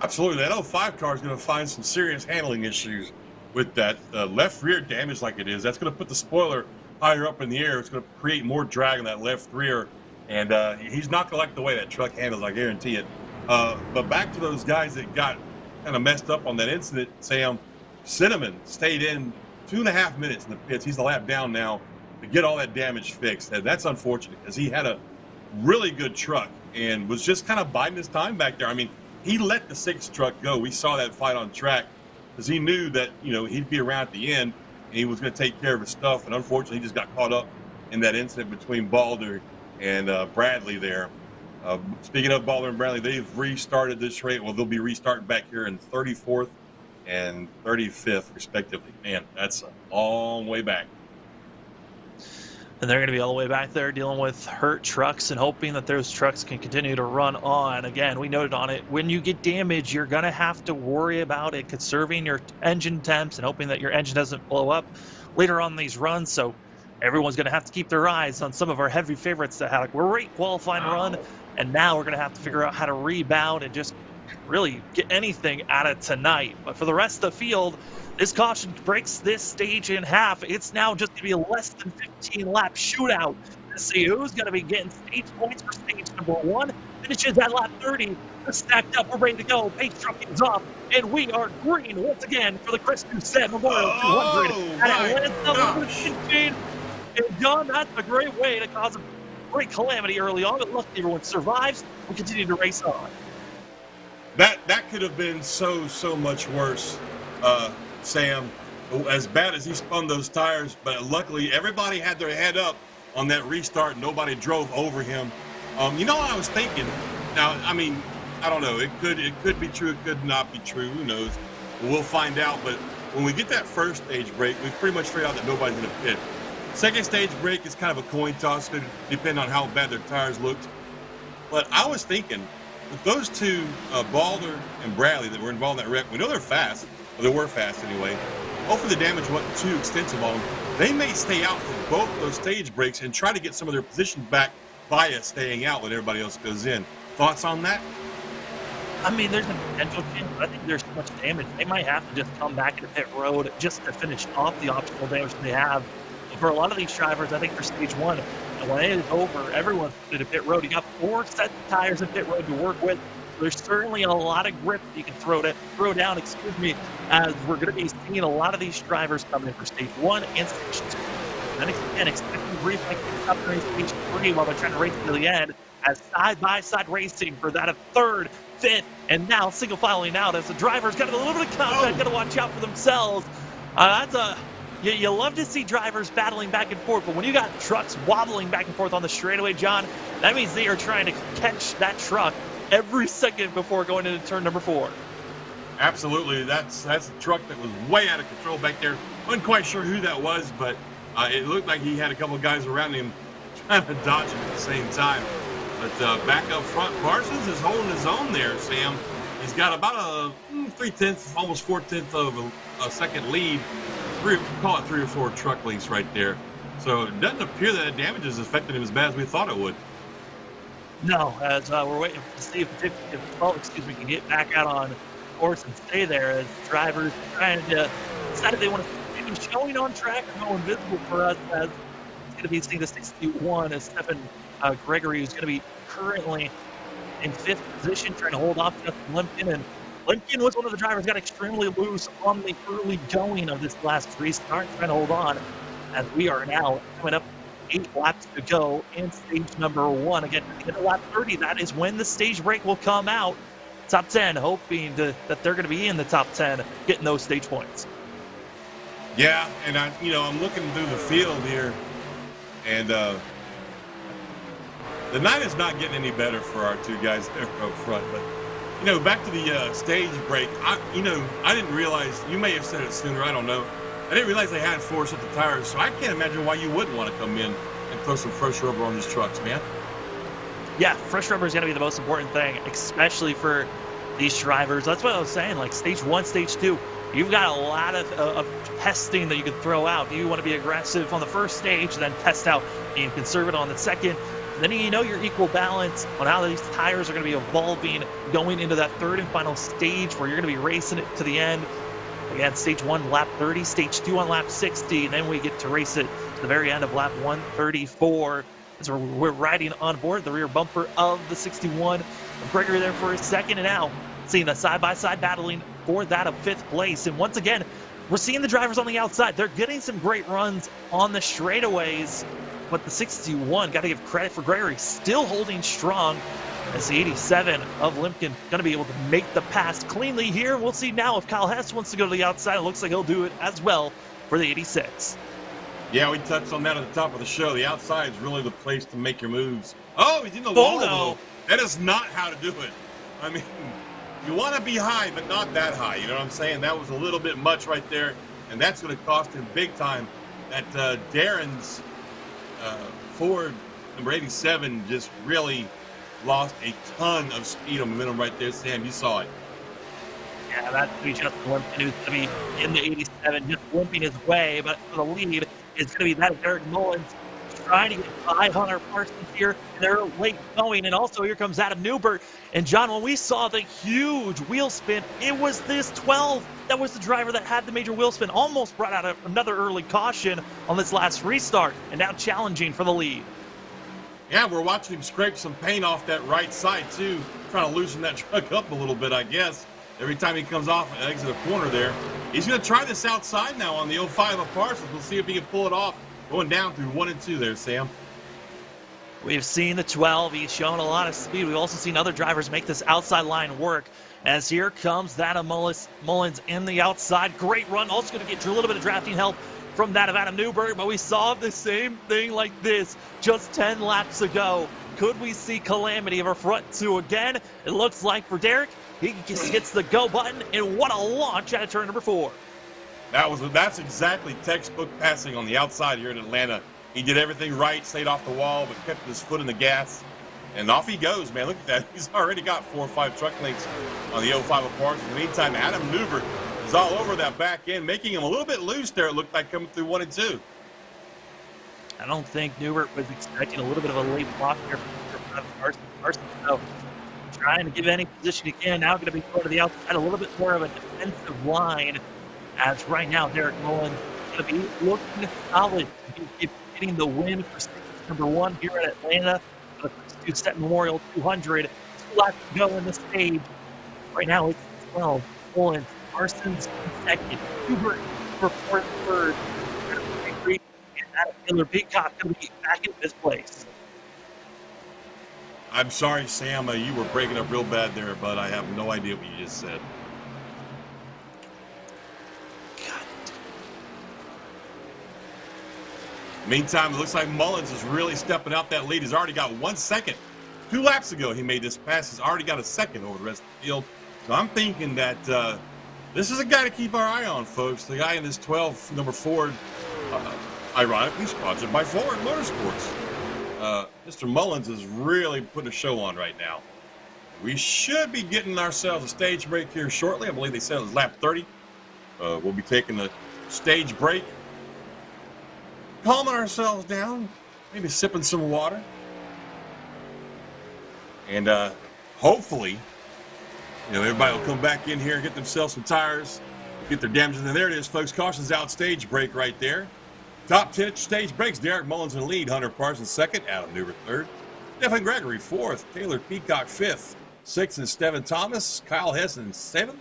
Absolutely. That 05 car is going to find some serious handling issues with that left rear damage like it is. That's going to put the spoiler higher up in the air. It's going to create more drag on that left rear. And he's not going to like the way that truck handles, I guarantee it. But back to those guys that got kind of messed up on that incident, Sam. Cinnamon stayed in 2.5 minutes in the pits. He's a lap down now to get all that damage fixed. And that's unfortunate because he had a really good truck and was just kind of biding his time back there. I mean, he let the 6 truck go. We saw that fight on track because he knew that, he'd be around at the end and he was going to take care of his stuff. And unfortunately, he just got caught up in that incident between Balder and Bradley there. Speaking of Balder and Bradley, they've restarted this race. Well, they'll be restarting back here in 34th and 35th, respectively. Man, that's a long way back. And they're going to be all the way back there dealing with hurt trucks and hoping that those trucks can continue to run on. Again, we noted on it, when you get damage, you're going to have to worry about it conserving your engine temps and hoping that your engine doesn't blow up later on these runs. So everyone's going to have to keep their eyes on some of our heavy favorites that had a great qualifying run. And now we're going to have to figure out how to rebound and just really get anything out of tonight. But for the rest of the field, this caution breaks this stage in half. It's now just going to be a less than 15 lap shootout to see who's going to be getting stage points for stage number 1 finishes at lap 30. We're stacked up. We're ready to go. Pace trucking is off. And we are green once again for the Chris Doucette Memorial 200 Oh, at my Atlanta gosh. 15. And John, that's a great way to cause a great calamity early on, but luckily everyone survives. We continue to race on. That could have been so much worse, Sam. As bad as he spun those tires, but luckily everybody had their head up on that restart. Nobody drove over him. You know what I was thinking? Now, I mean, I don't know. It could be true. It could not be true. Who knows? We'll find out. But when we get that first stage break, we've pretty much figured out that nobody's going to pit. Second stage break is kind of a coin toss. Could depend on how bad their tires looked. But I was thinking, with those two, Balder and Bradley, that were involved in that wreck, we know they're fast. Or they were fast anyway. Hopefully the damage wasn't too extensive on them. They may stay out for both those stage breaks and try to get some of their positions back via staying out when everybody else goes in. Thoughts on that? I mean, there's a potential chance, but I think there's so much damage. They might have to just come back into pit road just to finish off the optional damage they have. For a lot of these drivers, I think for stage one, when it is over, everyone's into pit road. You got 4 sets of tires in pit road to work with. There's certainly a lot of grip you can throw down, as we're going to be seeing a lot of these drivers come in for stage 1 and stage 2. Then again, expecting brief like up during stage 3 while they're trying to race to the end, as side-by-side racing for that of 3rd, 5th, and now single filing out as the drivers got a little bit of contact, got to watch out for themselves. You love to see drivers battling back and forth, but when you got trucks wobbling back and forth on the straightaway, John, that means they are trying to catch that truck every second before going into turn number 4. Absolutely. That's a truck that was way out of control back there. Wasn't quite sure who that was, but it looked like he had a couple of guys around him trying to dodge him at the same time. But back up front, Parsons is holding his own there, Sam. He's got about a 3/10, almost 4/10 of a second lead. Call it 3 or 4 truck lengths right there. So it doesn't appear that damage is affecting him as bad as we thought it would. No, as we're waiting to see if can get back out on course and stay there, as drivers trying to decide if they want to continue showing on track or go invisible for us, as it's going to be seeing the 61 as Stephen Gregory, who's going to be currently in 5th position, trying to hold off Justin Limpkin. And Limpkin was one of the drivers got extremely loose on the early going of this last restart, trying to hold on, as we are now coming up 8 laps to go in stage number 1. Again, at the end of lap 30, that is when the stage break will come out. Top 10, hoping that they're going to be in the top 10, getting those stage points. Yeah, and I'm looking through the field here, and the night is not getting any better for our two guys there up front. But back to the stage break. I didn't realize. You may have said it sooner. I don't know. I didn't realize they had 4 sets of tires, so I can't imagine why you wouldn't want to come in and throw some fresh rubber on these trucks, man. Yeah, fresh rubber is going to be the most important thing, especially for these drivers. That's what I was saying, like stage 1, stage 2. You've got a lot of testing that you can throw out. Do you want to be aggressive on the first stage, then test out being conservative on the second? Then your equal balance on how these tires are going to be evolving going into that 3rd and final stage where you're going to be racing it to the end. Again, stage 1, lap 30, stage 2 on lap 60, and then we get to race it to the very end of lap 134. So we're riding on board the rear bumper of the 61. Gregory there for his second, and now seeing the side-by-side battling for that of 5th place. And once again, we're seeing the drivers on the outside. They're getting some great runs on the straightaways, but the 61, got to give credit for Gregory, still holding strong, as the 87 of Limpkin going to be able to make the pass cleanly here. We'll see now if Kyle Hess wants to go to the outside. It looks like he'll do it as well for the 86. Yeah, we touched on that at the top of the show. The outside is really the place to make your moves. Oh, he's in the wall, though. That is not how to do it. I mean, you want to be high, but not that high. You know what I'm saying? That was a little bit much right there, and that's going to cost him big time. That Darren's Ford number 87 just really lost a ton of speed and momentum right there. Sam, you saw it. Yeah, that's going to be Justin Limpkin, who's going to be in the 87, just limping his way. But for the lead, it's going to be that of Derek Mullins trying to get by Hunter Parsons here. They're late going, and also here comes Adam Newbert. And John, when we saw the huge wheel spin, it was this 12 that was the driver that had the major wheel spin, almost brought out another early caution on this last restart, and now challenging for the lead. Yeah, we're watching him scrape some paint off that right side too, trying to loosen that truck up a little bit, I guess. Every time he comes off and exit a corner there. He's going to try this outside now on the 05 of Parsons. We'll see if he can pull it off going down through 1 and 2 there, Sam. We've seen the 12. He's shown a lot of speed. We've also seen other drivers make this outside line work. As here comes that of Mullins in the outside. Great run. Also going to get a little bit of drafting help from that of Adam Newberg, but we saw the same thing like this just 10 laps ago. Could we see calamity of our front two again? It looks like for Derek, he just hits the go button, and what a launch out of turn number 4. That's exactly textbook passing on the outside here in Atlanta. He did everything right, stayed off the wall, but kept his foot in the gas. And off he goes, man. Look at that. He's already got 4 or 5 truck lengths on the 05 of Parsons. In the meantime, Adam Newberg is all over that back end, making him a little bit loose there, it looked like, coming through 1 and 2. I don't think Newberg was expecting a little bit of a late block here from Parsons. So trying to give any position he can. Now going to be going to the outside, a little bit more of a defensive line. As right now, Derek Mullins is going to be looking solid. He's getting the win for number 1 here at Atlanta. The first 2-step Memorial 200. 2 laps to go in the stage. Right now it's 12. Mullins, Parsons in second. Newberg for 4th, 3rd. And that Taylor Peacock going to be back in 5th place. I'm sorry, Sam. You were breaking up real bad there, but I have no idea what you just said. Meantime, it looks like Mullins is really stepping out that lead. He's already got 1 second. 2 laps ago, he made this pass. He's already got a second over the rest of the field. So I'm thinking that this is a guy to keep our eye on, folks. The guy in this 12, number Ford, ironically sponsored by Ford Motorsports. Mr. Mullins is really putting a show on right now. We should be getting ourselves a stage break here shortly. I believe they said it was lap 30. We'll be taking a stage break, calming ourselves down, maybe sipping some water. And hopefully, everybody will come back in here and get themselves some tires, get their damages. And there it is, folks. Caution's out, stage break right there. Top 10 stage breaks. Derek Mullins in the lead. Hunter Parsons second. Adam Newberg third. Stephen Gregory fourth. Taylor Peacock fifth. Sixth is Steven Thomas. Kyle Hessen seventh.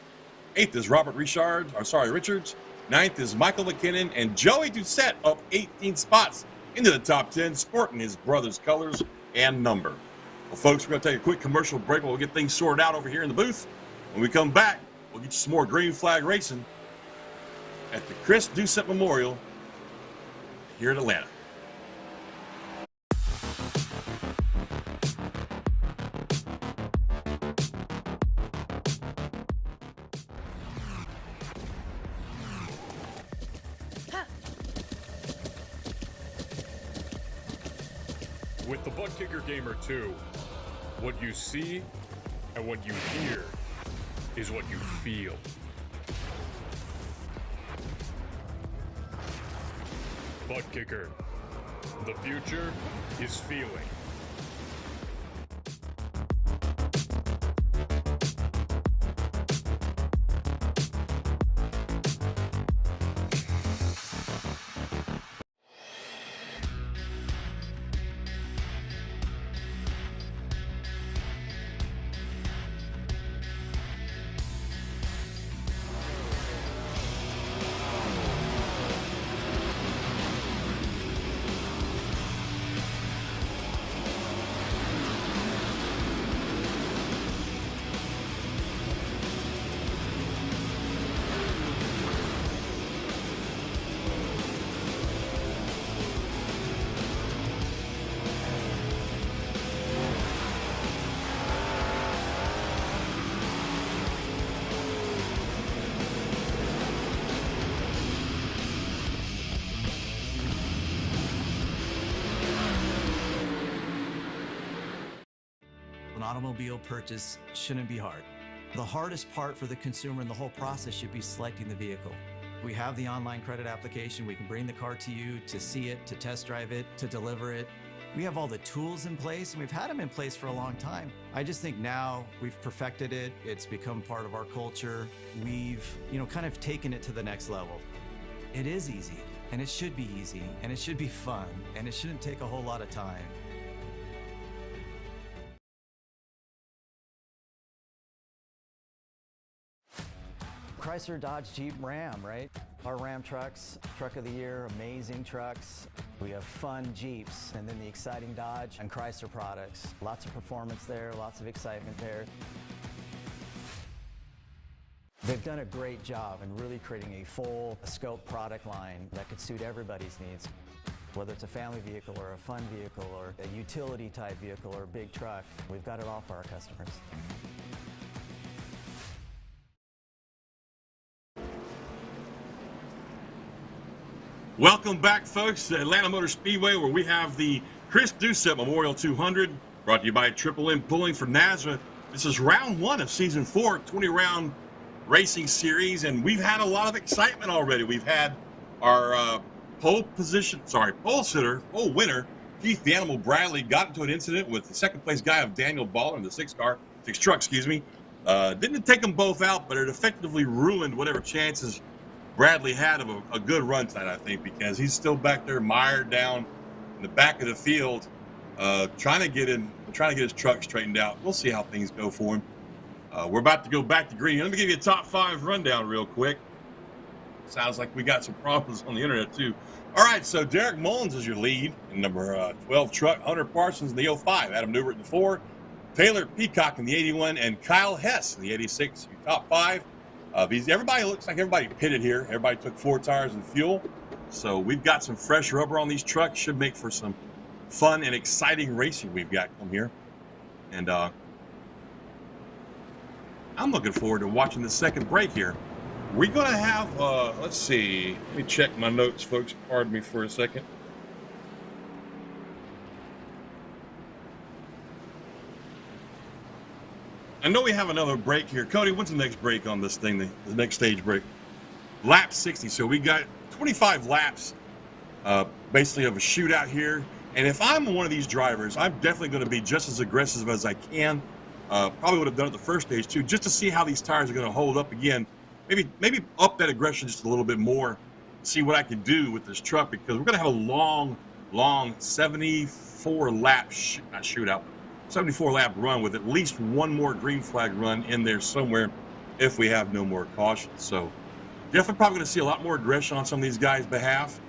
Eighth is Robert Richards. Ninth is Michael McKinnon. And Joey Doucette up 18 spots into the top 10, sporting his brother's colors and number. Well, folks, we're going to take a quick commercial break while we get things sorted out over here in the booth. When we come back, we'll get you some more green flag racing at the Chris Doucette Memorial here in Atlanta. With the Butt Kicker Gamer 2, what you see and what you hear is what you feel. Butt Kicker. The future is feeling. An automobile purchase shouldn't be hard. The hardest part for the consumer in the whole process should be selecting the vehicle. We have the online credit application. We can bring the car to you to see it, to test drive it, to deliver it. We have all the tools in place, and we've had them in place for a long time. I just think now we've perfected it. It's become part of our culture. We've, kind of taken it to the next level. It is easy, and it should be easy, and it should be fun, and it shouldn't take a whole lot of time. Chrysler, Dodge, Jeep, Ram, right? Our Ram trucks, truck of the year, amazing trucks. We have fun Jeeps, and then the exciting Dodge and Chrysler products. Lots of performance there, lots of excitement there. They've done a great job in really creating a full scope product line that could suit everybody's needs. Whether it's a family vehicle or a fun vehicle or a utility type vehicle or a big truck, we've got it all for our customers. Welcome back, folks, to Atlanta Motor Speedway, where we have the Chris Doucette Memorial 200, brought to you by Triple M Pulling for NASRA. This is round 1 of season 4, 20-round racing series, and we've had a lot of excitement already. We've had our pole winner, Keith the Animal Bradley, got into an incident with the second place guy of Daniel Baller in the six truck, Didn't take them both out, but it effectively ruined whatever chances Bradley had of a good run tonight, I think, because he's still back there mired down in the back of the field, trying to get his truck straightened out. We'll see how things go for him. We're about to go back to green. Let me give you a top 5 rundown real quick. Sounds like we got some problems on the internet too. All right, so Derek Mullins is your lead in number 12 truck, Hunter Parsons in the 05, Adam Newbert in the 4, Taylor Peacock in the 81, and Kyle Hess in the 86. Your top 5. Everybody looks like everybody pitted here. Everybody took 4 tires and fuel. So we've got some fresh rubber on these trucks. Should make for some fun and exciting racing we've got come here. And I'm looking forward to watching the second break here. We're going to have, let's see. Let me check my notes, folks. Pardon me for a second. I know we have another break here. Cody, when's the next break on this thing, the next stage break? Lap 60. So we got 25 laps, basically, of a shootout here. And if I'm one of these drivers, I'm definitely going to be just as aggressive as I can. Probably would have done it the first stage, too, just to see how these tires are going to hold up again. Maybe up that aggression just a little bit more, see what I can do with this truck, because we're going to have a long 74 lap, not shootout, 74 lap run with at least one more green flag run in there somewhere if we have no more cautions. So definitely probably going to see a lot more aggression on some of these guys' behalf,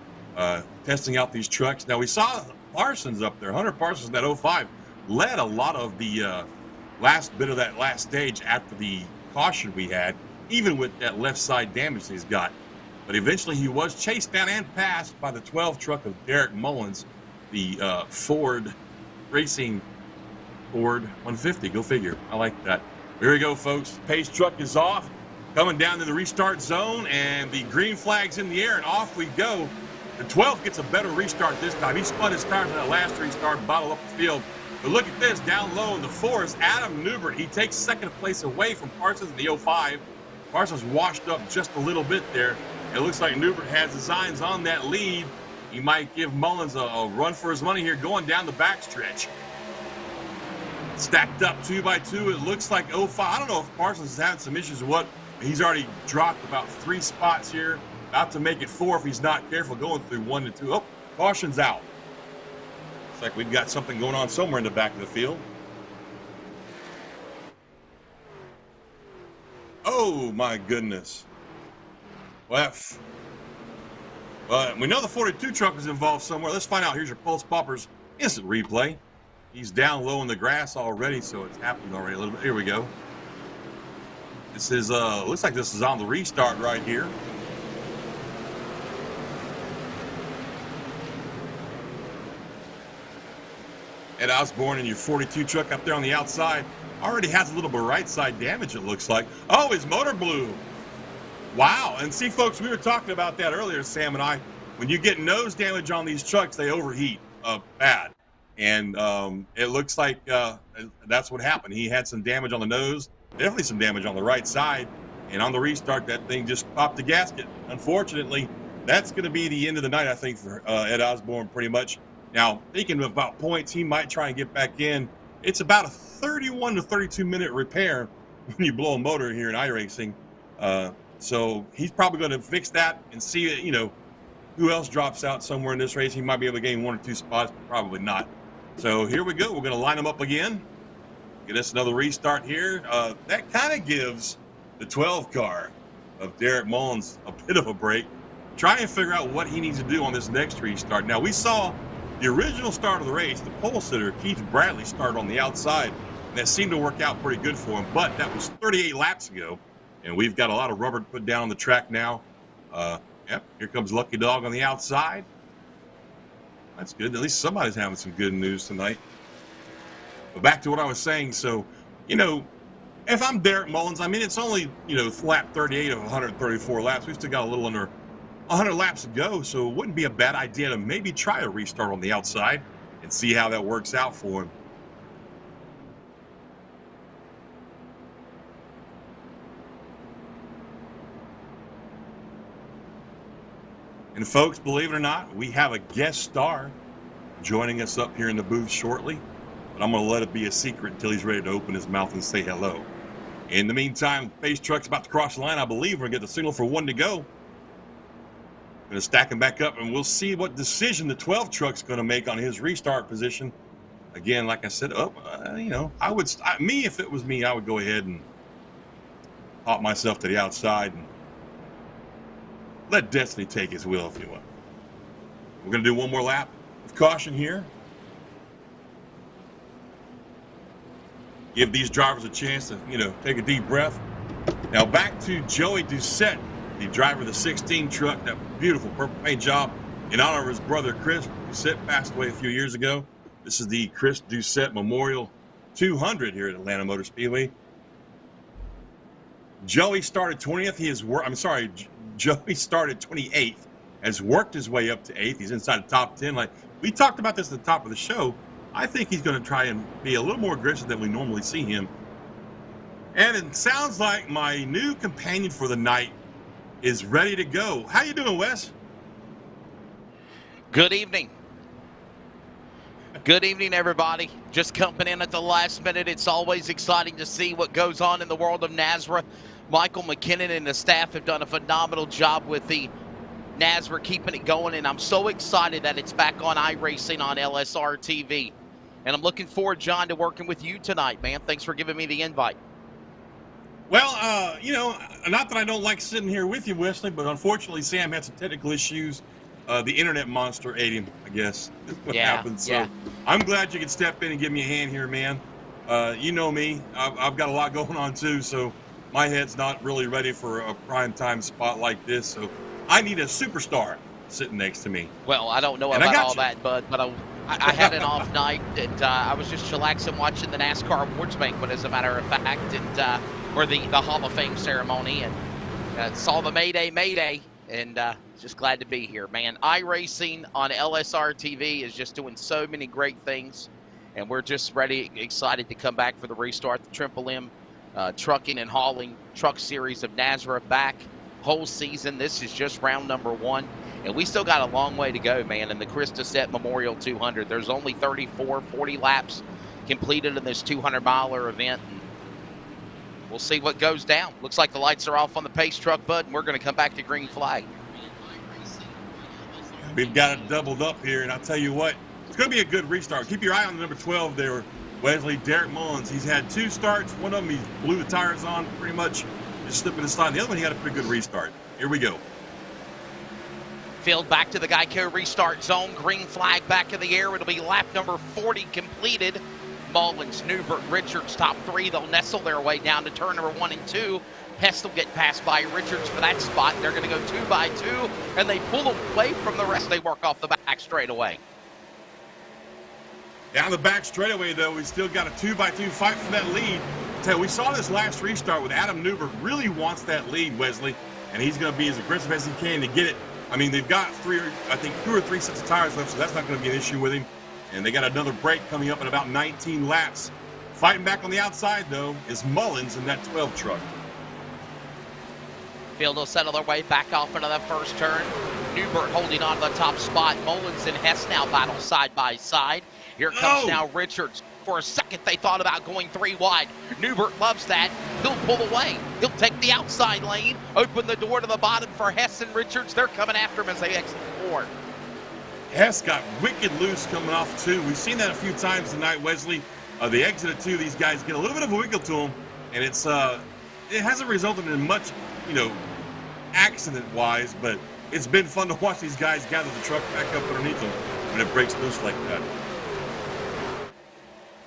testing out these trucks. Now we saw Parsons up there, Hunter Parsons in that 05, led a lot of the last bit of that last stage after the caution we had, even with that left side damage he's got. But eventually he was chased down and passed by the 12 truck of Derek Mullins, the Ford Racing Ford 150. Go figure. I like that. Here we go, folks. Pace truck is off, coming down to the restart zone, and the green flag's in the air, and off we go. The 12 gets a better restart this time. He spun his tires in that last restart and bottled up the field. But look at this, down low in the forest, Adam Newbert, he takes second place away from Parsons in the 05. Parsons washed up just a little bit there. It looks like Newbert has designs on that lead. He might give Mullins a run for his money here going down the backstretch. Stacked up 2 by 2. It looks like 05. I don't know if Parsons is having some issues or what. He's already dropped about 3 spots here. About to make it 4 if he's not careful, going through 1 to 2. Oh, caution's out. Looks like we've got something going on somewhere in the back of the field. Oh, my goodness. Well, we know the 42 truck is involved somewhere. Let's find out. Here's your Pulse Poppers instant replay. He's down low in the grass already, so it's happened already a little bit. Here we go. This is, looks like this is on the restart right here. Ed Osborne in your 42 truck up there on the outside already has a little bit of right side damage, it looks like. Oh, his motor blew. Wow. And see, folks, we were talking about that earlier, Sam and I. When you get nose damage on these trucks, they overheat bad. And it looks like that's what happened. He had some damage on the nose, definitely some damage on the right side. And on the restart, that thing just popped the gasket. Unfortunately, that's going to be the end of the night, I think, for Ed Osborne, pretty much. Now, thinking about points, he might try and get back in. It's about a 31 to 32-minute repair when you blow a motor here in iRacing. So he's probably going to fix that and see, you know, who else drops out somewhere in this race. He might be able to gain 1 or 2 spots, but probably not. So here we go. We're going to line them up again. Get us another restart here. That kind of gives the 12 car of Derek Mullins a bit of a break, try and figure out what he needs to do on this next restart. Now, we saw the original start of the race, the pole sitter, Keith Bradley, started on the outside, and that seemed to work out pretty good for him, but that was 38 laps ago, and we've got a lot of rubber to put down on the track now. Yep, here comes Lucky Dog on the outside. That's good. At least somebody's having some good news tonight. But back to what I was saying, so, you know, if I'm Derek Mullins, I mean, it's only, you know, lap 38 of 134 laps. We've still got a little under 100 laps to go, so it wouldn't be a bad idea to maybe try a restart on the outside and see how that works out for him. And folks, believe it or not, we have a guest star joining us up here in the booth shortly, but I'm going to let it be a secret until he's ready to open his mouth and say hello. In the meantime, Pace Truck's about to cross the line. I believe we're going to get the signal for 1 to go. Going to stack him back up, and we'll see what decision the 12 truck's going to make on his restart position. Again, like I said, you know, if it was me, I would go ahead and hop myself to the outside and let Destiny take his will, if you will. We're going to do one more lap of caution here. Give these drivers a chance to, you know, take a deep breath. Now back to Joey Doucette, the driver of the 16 truck, that beautiful purple paint job in honor of his brother Chris Doucette, passed away a few years ago. This is the Chris Doucette Memorial 200 here at Atlanta Motor Speedway. Joey started 20th. Joey started 28th, has worked his way up to 8th. He's inside the top 10. Like we talked about this at the top of the show, I think he's going to try and be a little more aggressive than we normally see him. And it sounds like my new companion for the night is ready to go. How you doing, Wes? Good evening. Good evening, everybody. Just coming in at the last minute. It's always exciting to see what goes on in the world of NASRA. Michael McKinnon and the staff have done a phenomenal job with the NASRA, keeping it going, and I'm so excited that it's back on iRacing on LSRTV. And I'm looking forward, John, to working with you tonight, man. Thanks for giving me the invite. Well, you know, not that I don't like sitting here with you, Wesley, but unfortunately Sam had some technical issues. The internet monster ate him, I guess. That's what happened. So I'm glad you could step in and give me a hand here, man. You know me. I've got a lot going on, too, so my head's not really ready for a primetime spot like this. So I need a superstar sitting next to me. Well, I don't know about all that, bud, but I had an off night, and I was just chillaxing watching the NASCAR awards banquet, as a matter of fact, and or the Hall of Fame ceremony, and saw the Mayday, and just glad to be here, man. iRacing on LSRTV is just doing so many great things, and we're just excited to come back for the restart. The Triple M Trucking and Hauling Truck Series of NASRA back whole season. This is just round number 1. And we still got a long way to go, man, in the Chris Doucette Memorial 200. There's only 40 laps completed in this 200-miler event. And we'll see what goes down. Looks like the lights are off on the Pace Truck, bud, and we're going to come back to green flag. We've got it doubled up here, and I'll tell you what, it's going to be a good restart. Keep your eye on the number 12 there, Wesley, Derek Mullins. He's had 2 starts. One of them, he blew the tires on pretty much, just slipping the slide. The other one, he had a pretty good restart. Here we go. Field back to the Geico restart zone. Green flag back in the air. It'll be lap number 40 completed. Mullins, Newbert, Richards, top 3. They'll nestle their way down to turn number 1 and 2. Hess will get passed by Richards for that spot. They're going to go 2 by 2, and they pull away from the rest. They work off the back straightaway. Down the back straightaway, though, we still got a 2 by 2 fight for that lead. We saw this last restart with Adam Newbert really wants that lead, Wesley, and he's going to be as aggressive as he can to get it. I mean, they've got 2 or 3 sets of tires left, so that's not going to be an issue with him. And they got another break coming up in about 19 laps. Fighting back on the outside, though, is Mullins in that 12 truck. Field will settle their way back off into the first turn. Newbert holding on to the top spot. Mullins and Hess now battle side by side. Here comes now Richards. For a second, they thought about going 3 wide. Newbert loves that. He'll pull away. He'll take the outside lane, open the door to the bottom for Hess and Richards. They're coming after him as they exit the board. Hess got wicked loose coming off 2. We've seen that a few times tonight, Wesley. They exited 2. These guys get a little bit of a wiggle to them, and it hasn't resulted in much, accident-wise, but it's been fun to watch these guys gather the truck back up underneath them when it breaks loose like that.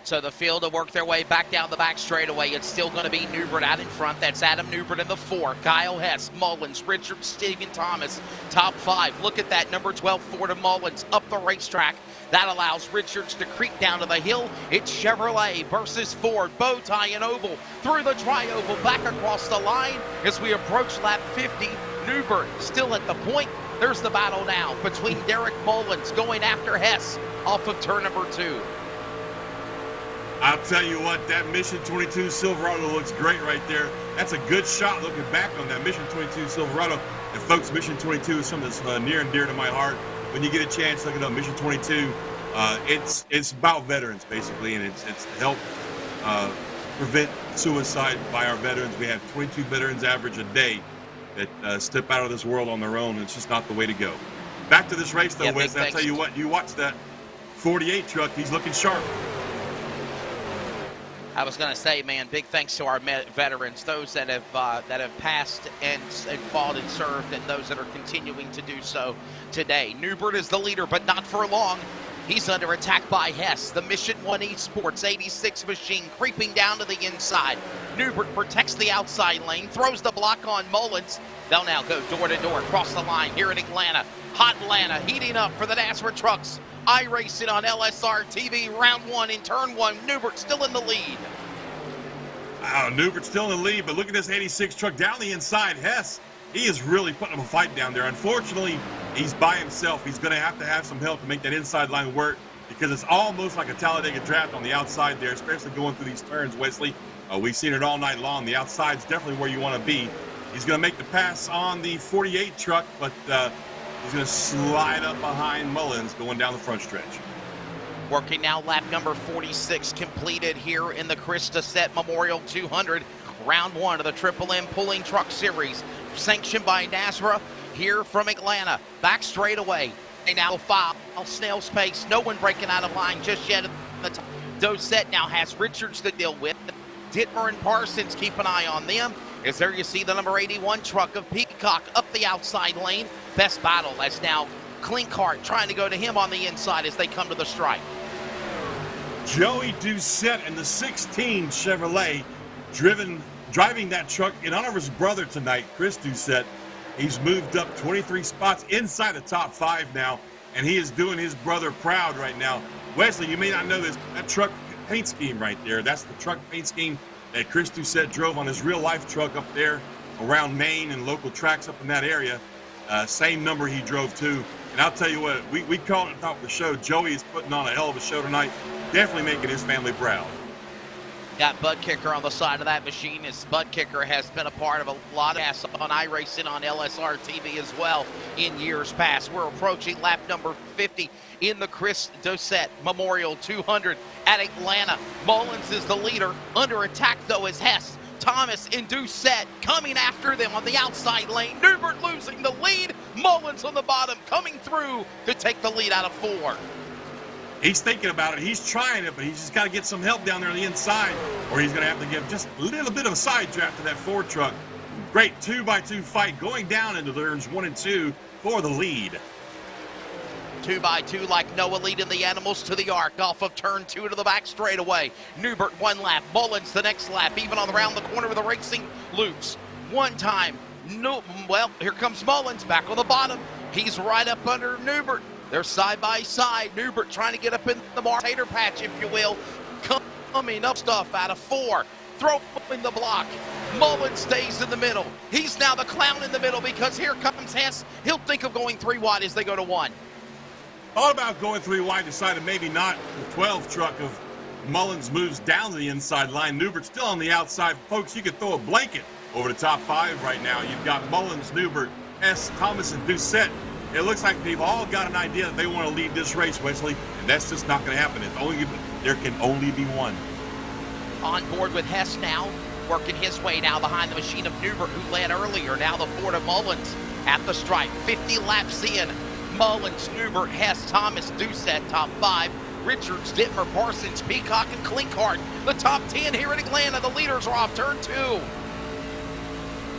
So the field will work their way back down the back straightaway. It's still going to be Newbert out in front. That's Adam Newbert in the 4. Kyle Hess, Mullins, Richard, Stephen Thomas, top 5. Look at that, number 12 Ford of Mullins up the racetrack. That allows Richards to creep down to the hill. It's Chevrolet versus Ford, bow tie and oval, through the tri-oval, back across the line as we approach lap 50. Newbert still at the point. There's the battle now between Derek Mullins going after Hess off of turn number 2. I'll tell you what, that Mission 22 Silverado looks great right there. That's a good shot looking back on that Mission 22 Silverado. And folks, Mission 22 is something that's near and dear to my heart. When you get a chance, look it up. Mission 22, it's about veterans basically, and it's to help prevent suicide by our veterans. We have 22 veterans average a day that step out of this world on their own. It's just not the way to go. Back to this race though, Wes. I'll tell you what, you watch that 48 truck, he's looking sharp. I was going to say, man, big thanks to our veterans, those that have passed and fought and served, and those that are continuing to do so today. Newbert is the leader, but not for long. He's under attack by Hess, the Mission 1 Esports 86 machine, creeping down to the inside. Newbert protects the outside lane, throws the block on Mullins. They'll now go door to door across the line here in Atlanta. Hot Atlanta heating up for the NASRA trucks. iRacing on LSRTV, round 1 in turn 1. Newbert still in the lead. Newbert's still in the lead, but look at this 86 truck down the inside. Hess, he is really putting up a fight down there. Unfortunately, he's by himself. He's going to have some help to make that inside line work because it's almost like a Talladega draft on the outside there, especially going through these turns, Wesley. We've seen it all night long. The outside's definitely where you want to be. He's going to make the pass on the 48 truck, but he's going to slide up behind Mullins going down the front stretch. Working now lap number 46 completed here in the Chris Doucette Memorial 200, round 1 of the Triple M Pulling Truck Series, sanctioned by NASRA here from Atlanta. Back straightaway. They now file snail's pace. No one breaking out of line just yet. Doucette now has Richards to deal with. Dittmer and Parsons, keep an eye on them. As there you see the number 81 truck of Peacock up the outside lane. Best battle as now Klinkhardt trying to go to him on the inside as they come to the stripe. Joey Doucette in the 16 Chevrolet driving that truck in honor of his brother tonight, Chris Doucette. He's moved up 23 spots inside the top 5 now, and he is doing his brother proud right now. Wesley, you may not know this, that truck paint scheme right there, that's the truck paint scheme that Chris Doucette drove on his real-life truck up there around Maine and local tracks up in that area. Same number he drove to. And I'll tell you what, we called it at the top of the show. Joey is putting on a hell of a show tonight. Definitely making his family proud. Got Bud Kicker on the side of that machine. His Bud Kicker has been a part of a lot of gas on iRacing on LSRTV as well in years past. We're approaching lap number 50 in the Chris Doucette Memorial 200 at Atlanta. Mullins is the leader. Under attack, though, is Hess. Thomas and Doucette coming after them on the outside lane. Newbert losing the lead. Mullins on the bottom coming through to take the lead out of 4. He's thinking about it. He's trying it, but he's just got to get some help down there on the inside, or he's going to have to give just a little bit of a side draft to that Ford truck. Great 2x2 fight going down into turns 1 and 2 for the lead. 2x2 like Noah leading the animals to the arc off of turn 2 to the back straightaway. Newbert 1 lap, Mullins the next lap, even on around the corner of the racing loops. 1 time, no, well, here comes Mullins back on the bottom. He's right up under Newbert. They're side by side. Newbert trying to get up in the tater patch, if you will. Coming up stuff out of 4. Throwing the block. Mullins stays in the middle. He's now the clown in the middle because here comes Hess. He'll think of going 3 wide as they go to 1. Thought about going 3 wide, decided maybe not. The 12 truck of Mullins moves down to the inside line. Newbert still on the outside. Folks, you could throw a blanket over the top 5 right now. You've got Mullins, Newbert, Hess, Thomas, and Doucette. It looks like they've all got an idea that they want to lead this race, Wesley, and that's just not going to happen. There can only be one. On board with Hess now, working his way now behind the machine of Newbert, who led earlier. Now the Ford of Mullins at the stripe. 50 laps in. Mullins, Newbert, Hess, Thomas, Doucette, top 5. Richards, Dittmer, Parsons, Peacock, and Klinkhardt. The top 10 here in Atlanta. The leaders are off turn 2.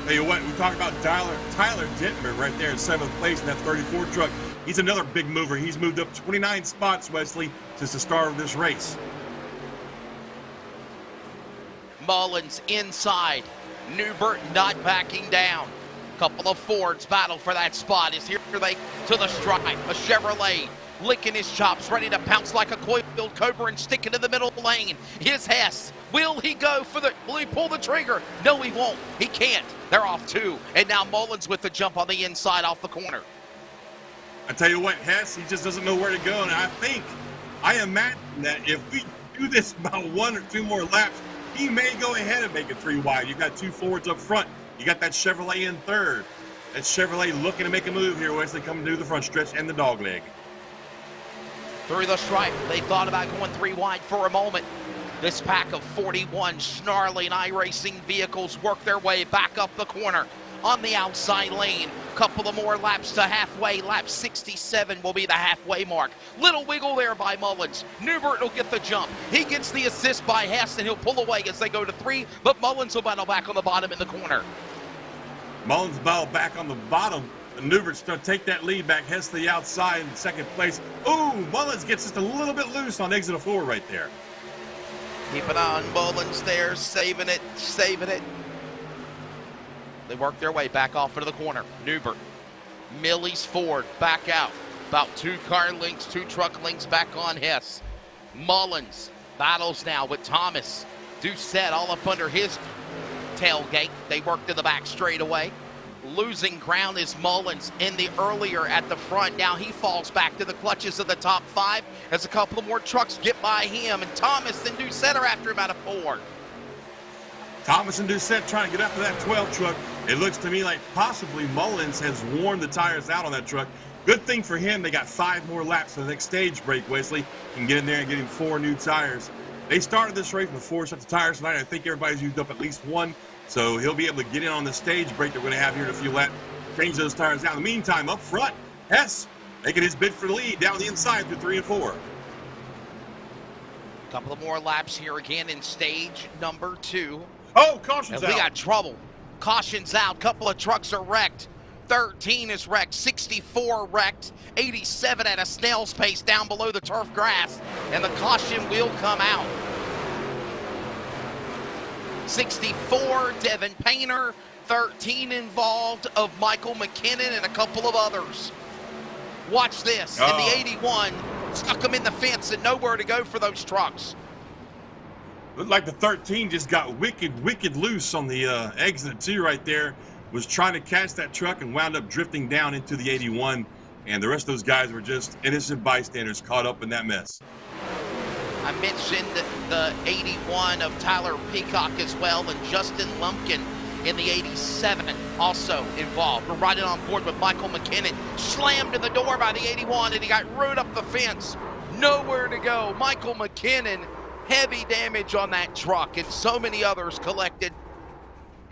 Tell you what, we talked about Tyler Dittmer right there in 7th place in that 34 truck. He's another big mover. He's moved up 29 spots, Wesley, since the start of this race. Mullins inside. Newbert not backing down. Couple of Fords battle for that spot. Is here they to the stripe. A Chevrolet licking his chops, ready to pounce like a coiled cobra and stick into the middle lane. Here's Hess. Will he go for the, will he pull the trigger? No, he won't. He can't. They're off 2. And now Mullins with the jump on the inside off the corner. I tell you what, Hess, he just doesn't know where to go. And I imagine that if we do this about 1 or 2 more laps, he may go ahead and make it 3 wide. You've got 2 Fords up front. You got that Chevrolet in 3rd. That Chevrolet looking to make a move here, Wesley, coming to the front stretch and the dog leg. Through the stripe, they thought about going 3 wide for a moment. This pack of 41 snarling iRacing vehicles work their way back up the corner on the outside lane. Couple of more laps to halfway. Lap 67 will be the halfway mark. Little wiggle there by Mullins. Newbert will get the jump. He gets the assist by Hess, and he'll pull away as they go to 3, but Mullins will battle back on the bottom in the corner. Mullins battle back on the bottom. And Newbert's going to take that lead back. Hess to the outside in 2nd place. Ooh, Mullins gets just a little bit loose on exit of 4 right there. Keep an eye on Mullins there, saving it, saving it. They work their way back off into the corner. Newbert, Millie's Ford, back out. About 2 car lengths, 2 truck lengths back on Hess. Mullins battles now with Thomas. Doucette all up under his tailgate. They work to the back straightaway. Losing ground is Mullins in the earlier at the front. Now he falls back to the clutches of the top 5 as a couple of more trucks get by him. And Thomas and Doucette are after him out of 4. Thomas and Doucette trying to get after that 12 truck. It looks to me like possibly Mullins has worn the tires out on that truck. Good thing for him, they got 5 more laps for the next stage break, Wesley. Can get in there and get him 4 new tires. They started this race with 4 sets of tires tonight. I think everybody's used up at least 1. So he'll be able to get in on the stage break that we're going to have here in a few laps. Change those tires out. In the meantime, up front, Hess making his bid for the lead down the inside through 3 and 4. A couple of more laps here again in stage number 2. Oh, caution's out. We got trouble. Caution's out. Couple of trucks are wrecked. 13 is wrecked. 64 wrecked. 87 at a snail's pace down below the turf grass. And the caution will come out. 64, Devin Painter. 13 involved of Michael McKinnon and a couple of others. Watch this. In the 81, stuck them in the fence and nowhere to go for those trucks. Looked like the 13 just got wicked loose on the exit 2 right there. Was trying to catch that truck and wound up drifting down into the 81. And the rest of those guys were just innocent bystanders caught up in that mess. I mentioned the 81 of Tyler Peacock as well, and Justin Lumpkin in the 87 also involved. We're riding on board with Michael McKinnon. Slammed in the door by the 81, and he got rode up the fence. Nowhere to go. Michael McKinnon, heavy damage on that truck, and so many others collected.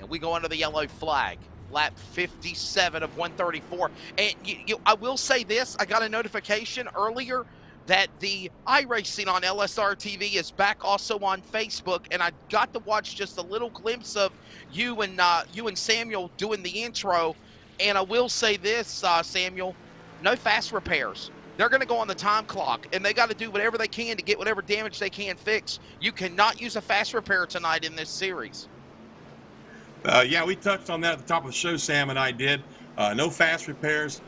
And we go under the yellow flag. Lap 57 of 134. And I will say this, I got a notification earlier that the iRacing on LSRTV is back also on Facebook, and I got to watch just a little glimpse of you and Samuel doing the intro. And I will say this, Samuel, no fast repairs. They're going to go on the time clock, and they got to do whatever they can to get whatever damage they can fix. You cannot use a fast repair tonight in this series. Yeah, we touched on that at the top of the show, Sam and I did. No fast repairs.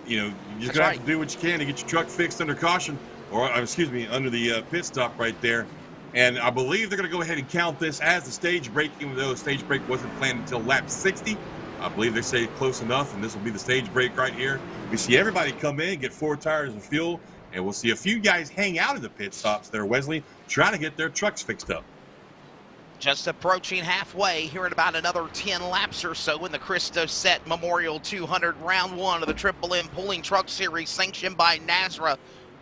You just have to do what you can to get your truck fixed under caution, or excuse me, under the pit stop right there. And I believe they're going to go ahead and count this as the stage break, even though the stage break wasn't planned until lap 60. I believe they say close enough, and this will be the stage break right here. We see everybody come in, get 4 tires of fuel, and we'll see a few guys hang out in the pit stops there, Wesley, trying to get their trucks fixed up. Just approaching halfway here in about another 10 laps or so in the Christo Set Memorial 200 Round 1 of the Triple M Pulling Truck Series, sanctioned by NASRA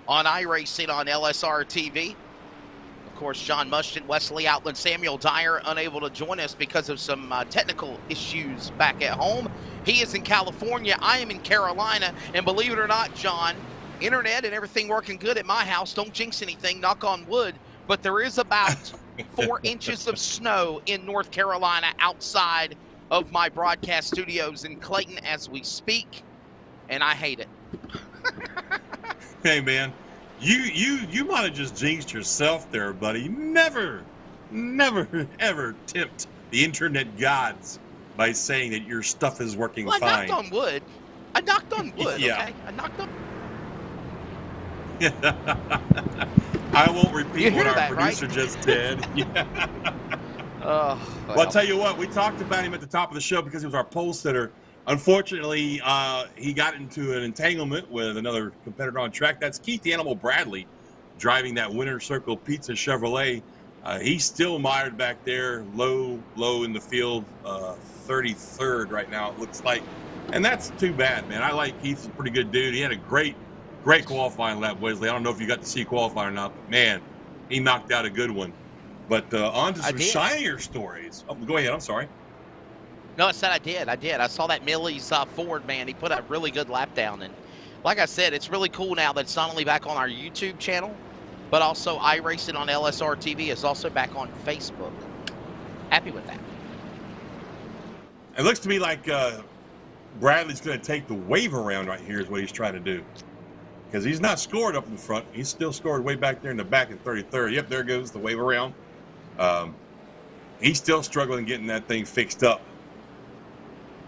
on iRacing on LSRTV. Of course, John Mushton, Wesley Outland, Samuel Dyer unable to join us because of some technical issues back at home. He is in California. I am in Carolina. And believe it or not, John, internet and everything working good at my house. Don't jinx anything, knock on wood. But there is about 4 inches of snow in North Carolina outside of my broadcast studios in Clayton as we speak, and I hate it. Hey, man, you might have just jinxed yourself there, buddy. Never, ever tempt the internet gods by saying that your stuff is working Well, I fine. knocked on wood. I knocked on wood, Yeah. okay? I knocked on... I won't repeat You what hear our that, right? producer just did. Yeah. Well, Well, I'll tell you what, we talked about him at the top of the show because he was our pole sitter. Unfortunately, he got into an entanglement with another competitor on track. That's Keith the Animal Bradley, driving that Winter Circle Pizza Chevrolet. He's still mired back there, low in the field, 33rd right now, it looks like. And that's too bad, man. I like Keith. He's a pretty good dude. He had a great qualifying lap, Wesley. I don't know if you got to see qualifying or not, but man, he knocked out a good one. But on to some shinier stories. Oh, go ahead. I'm sorry. No, I said I did. I saw that Millie's Ford, man. He put a really good lap down. And like I said, it's really cool now that it's not only back on our YouTube channel, but also iRacing on LSRTV is also back on Facebook. Happy with that. It looks to me like Bradley's going to take the wave around right here is what he's trying to do. Because he's not scored up in the front. He's still scored way back there in the back at 33rd. Yep, there goes the wave around. He's still struggling getting that thing fixed up.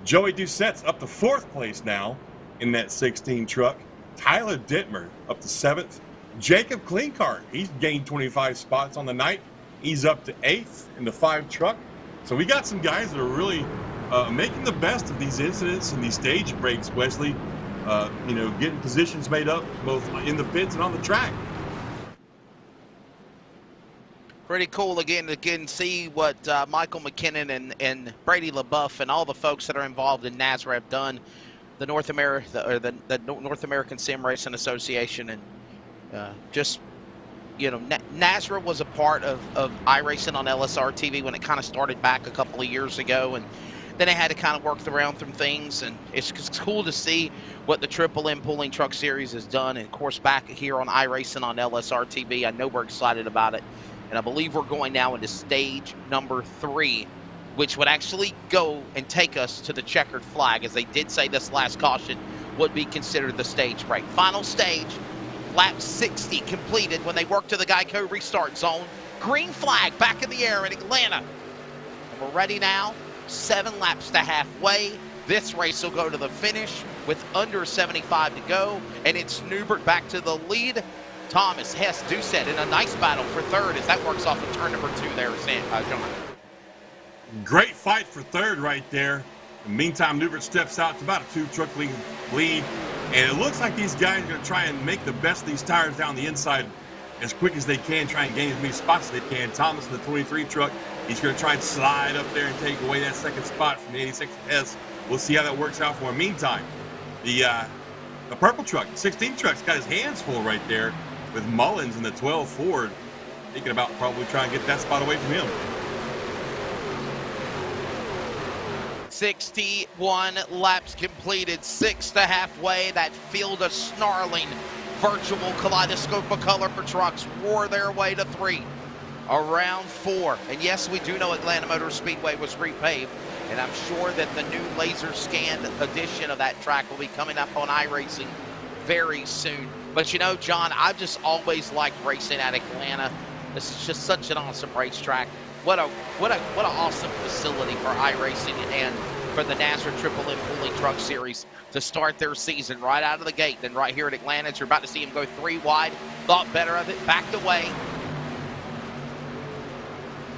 Joey Doucette's up to 4th place now in that 16 truck. Tyler Dittmer up to 7th. Jacob Klingkart, he's gained 25 spots on the night. He's up to 8th in the 5 truck. So we got some guys that are really making the best of these incidents and these stage breaks, Wesley. Getting positions made up both in the pits and on the track. Pretty cool again to see what Michael McKinnon and Brady LaBeouf and all the folks that are involved in NASRA have done. The North American Sim Racing Association, and NASRA was a part of iRacing on LSRTV when it kind of started back a couple of years ago, and then they had to kind of work around some things, and it's cool to see what the Triple M Pulling Truck Series has done. And of course, back here on iRacing on LSRTV, I know we're excited about it. And I believe we're going now into stage number 3, which would actually go and take us to the checkered flag, as they did say this last caution would be considered the stage break. Final stage, lap 60 completed when they work to the Geico restart zone. Green flag back in the air in Atlanta. And we're ready now. 7 laps to halfway. This race will go to the finish with under 75 to go. And it's Newbert back to the lead. Thomas, Hess, Doucette in a nice battle for 3rd as that works off of turn number 2 there, John. Great fight for 3rd right there. In the meantime, Newbert steps out to about a 2-truck lead. And it looks like these guys are going to try and make the best of these tires down the inside as quick as they can, try and gain as many spots as they can. Thomas in the 23 truck, he's going to try and slide up there and take away that 2nd spot from the 86S. We'll see how that works out for him. Meantime, the purple truck, 16 truck's got his hands full right there with Mullins in the 12 Ford, thinking about probably trying to get that spot away from him. 61 laps completed, 6 to halfway. That field of snarling virtual kaleidoscope of color trucks roar their way to 3. Around 4. And yes, we do know Atlanta Motor Speedway was repaved, and I'm sure that the new laser scanned edition of that track will be coming up on iRacing very soon. But John, I've just always liked racing at Atlanta. This is just such an awesome racetrack. What an awesome facility for iRacing and for the NASRA Triple M Pulling Truck Series to start their season right out of the gate. Then right here at Atlanta, you're about to see him go 3 wide. Thought better of it, backed away.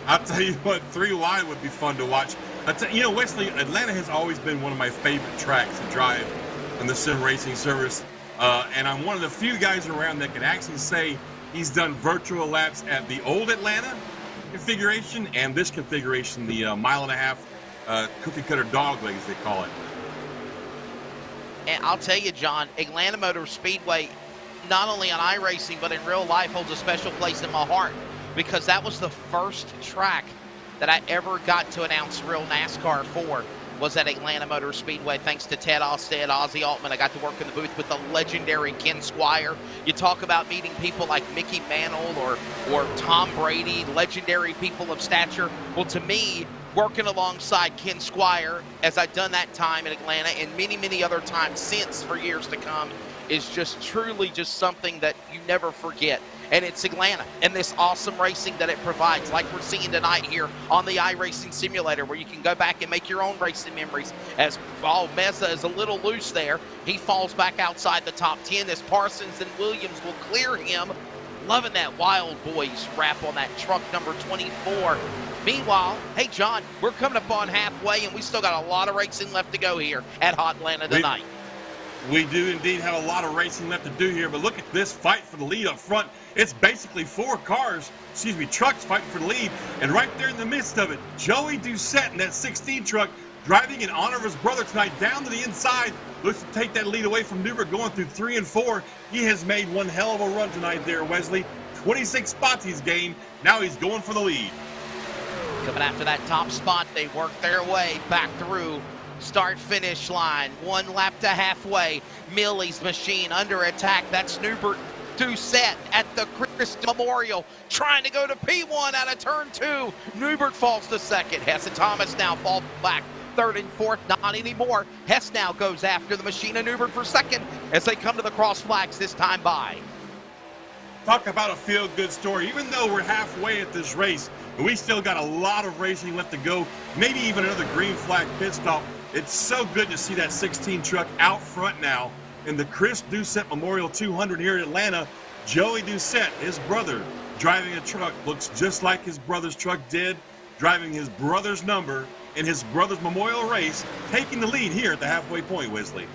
I'll tell you what, 3 wide would be fun to watch. Wesley, Atlanta has always been one of my favorite tracks to drive in the sim racing service. And I'm one of the few guys around that can actually say he's done virtual laps at the old Atlanta configuration and this configuration, the 1.5 mile cookie cutter dog legs, they call it. And I'll tell you, John, Atlanta Motor Speedway, not only on iRacing, but in real life, holds a special place in my heart, because that was the first track that I ever got to announce real NASCAR for. was at Atlanta Motor Speedway. Thanks to Ted Alstead, Ozzy Altman. I got to work in the booth with the legendary Ken Squire. You talk about meeting people like Mickey Mantle or Tom Brady, legendary people of stature. Well, to me, working alongside Ken Squire, as I've done that time in Atlanta and many, many other times since for years to come, is just truly just something that you never forget. And it's Atlanta and this awesome racing that it provides, like we're seeing tonight here on the iRacing Simulator, where you can go back and make your own racing memories. As Meza is a little loose there, he falls back outside the top 10 as Parsons and Williams will clear him. Loving that Wild Boys wrap on that truck number 24. Meanwhile, hey John, we're coming up on halfway and we still got a lot of racing left to go here at Hot Atlanta tonight. We do indeed have a lot of racing left to do here, but look at this fight for the lead up front. It's basically trucks fighting for the lead, and right there in the midst of it, Joey Doucette in that 16 truck, driving in honor of his brother tonight, down to the inside, looks to take that lead away from Newbert, going through 3 and 4. He has made one hell of a run tonight there, Wesley. 26 spots he's gained. Now he's going for the lead. Coming after that top spot, they work their way back through start-finish line. 1 lap to halfway. Millie's machine under attack. That's Newbert Doucette at the Chris Memorial, trying to go to P1 out of turn 2. Newbert falls to second. Hess and Thomas now fall back. 3rd and 4th, not anymore. Hess now goes after the machine of Newbert for second as they come to the cross flags this time by. Talk about a feel-good story. Even though we're halfway at this race, and we still got a lot of racing left to go, maybe even another green flag pit stop, it's so good to see that 16 truck out front now in the Chris Doucette Memorial 200 here in Atlanta. Joey Doucette, his brother, driving a truck, looks just like his brother's truck did, driving his brother's number in his brother's memorial race, taking the lead here at the halfway point, Wesley.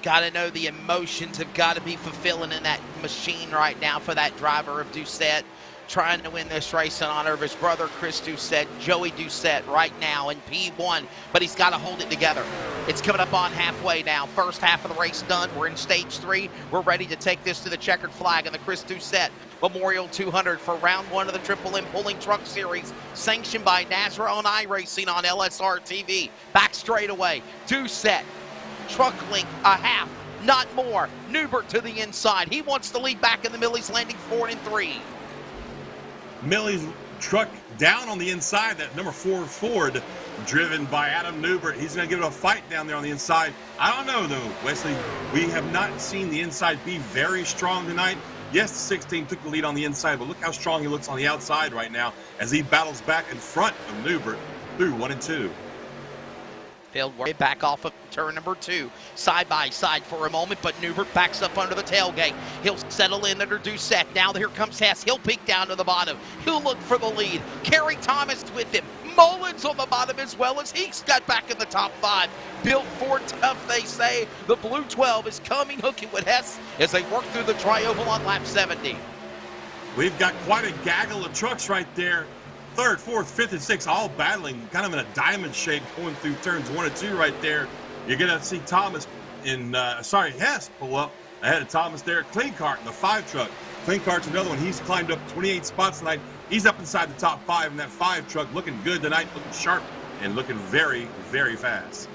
Got to know the emotions have got to be fulfilling in that machine right now for that driver of Doucette, trying to win this race in honor of his brother, Chris Doucette. Joey Doucette right now in P1, but he's got to hold it together. It's coming up on halfway now. First half of the race done. We're in stage 3. We're ready to take this to the checkered flag in the Chris Doucette Memorial 200 for round 1 of the Triple M Pulling Truck Series, sanctioned by NASRA on iRacing on LSRTV. Back straightaway. Doucette, truck length a half, not more. Newbert to the inside. He wants to lead back in the Millie's Landing 4 and 3. Millie's truck down on the inside, that number 4 Ford, driven by Adam Newbert. He's going to give it a fight down there on the inside. I don't know, though, Wesley. We have not seen the inside be very strong tonight. Yes, the 16 took the lead on the inside, but look how strong he looks on the outside right now as he battles back in front of Newbert through 1 and 2. Field work back off of turn number 2, side by side for a moment, but Newbert backs up under the tailgate. He'll settle in under Doucette. Now here comes Hess. He'll peek down to the bottom. He'll look for the lead. Kerry Thomas with him. Mullins on the bottom as well as he's got back in the top 5. Built for tough, they say. The Blue 12 is coming hooking with Hess as they work through the tri-oval on lap 70. We've got quite a gaggle of trucks right there. 3rd, 4th, 5th, and 6th all battling kind of in a diamond shape going through turns 1 and 2 right there. You're going to see Hess pull up ahead of Thomas there. Klinkart in the 5 truck. Klinkart's another one. He's climbed up 28 spots tonight. He's up inside the top 5 in that 5 truck, looking good tonight, looking sharp, and looking very, very fast.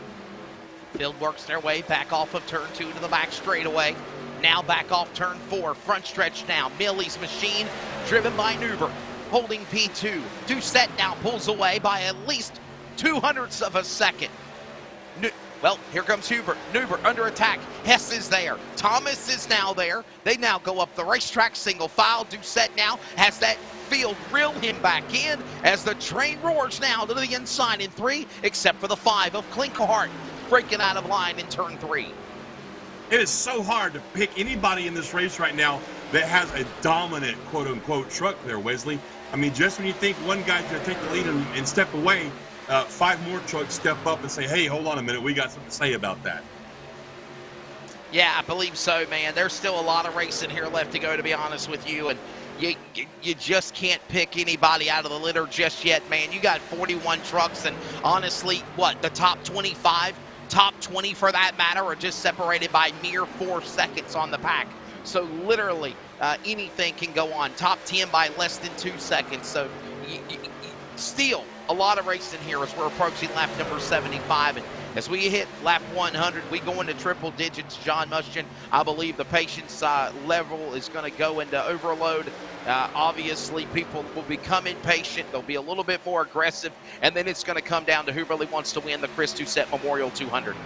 Field works their way back off of turn 2 to the back straightaway. Now back off turn 4. Front stretch now. Millie's machine driven by Newbert, holding P2. Doucette now pulls away by at least 200ths of a second. Well, here comes Hubert. Newbert under attack. Hess is there. Thomas is now there. They now go up the racetrack single file. Doucette now has that field reel him back in as the train roars now to the inside in 3, except for the 5 of Klinkart breaking out of line in turn 3. It is so hard to pick anybody in this race right now that has a dominant, quote-unquote, truck there, Wesley. I mean, just when you think one guy's going to take the lead and step away, 5 more trucks step up and say, hey, hold on a minute, we got something to say about that. Yeah, I believe so, man. There's still a lot of racing here left to go, to be honest with you, and you just can't pick anybody out of the litter just yet, man. You got 41 trucks, and honestly, the top 25, top 20 for that matter, are just separated by mere 4 seconds on the pack. So literally, anything can go on. Top 10 by less than 2 seconds. So still, a lot of racing here as we're approaching lap number 75. And as we hit lap 100, we go into triple digits. John Mustian, I believe the patience level is going to go into overload. Obviously, people will become impatient. They'll be a little bit more aggressive. And then it's going to come down to who really wants to win the Chris Doucette Memorial 200.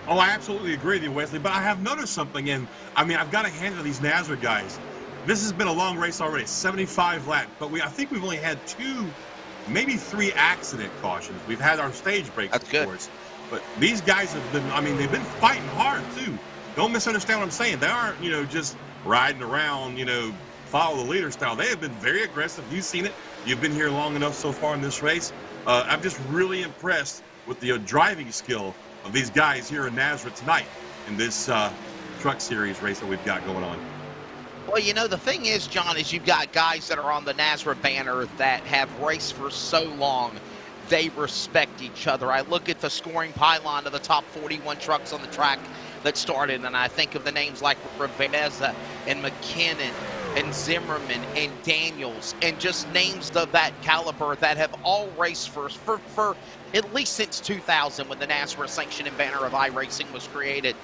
Oh, I absolutely agree with you, Wesley. But I have noticed something, and I mean, I've got to hand it to these NASRA guys. This has been a long race already, 75 laps, but I think we've only had 2, maybe 3 accident cautions. We've had our stage breaks, That's of good. course. But these guys have been, I mean, they've been fighting hard, too. Don't misunderstand what I'm saying. They aren't, you know, just riding around, you know, follow the leader style. They have been very aggressive. You've seen it. You've been here long enough so far in this race. I'm just really impressed with the driving skill of these guys here in NASRA tonight in this truck series race that we've got going on. Well, you know, the thing is, John, is you've got guys that are on the NASRA banner that have raced for so long, they respect each other. I look at the scoring pylon of the top 41 trucks on the track that started, and I think of the names like Riveza and McKinnon and Zimmerman and Daniels, and just names of that caliber that have all raced for at least since 2000 when the NASRA sanctioned and banner of iRacing was created.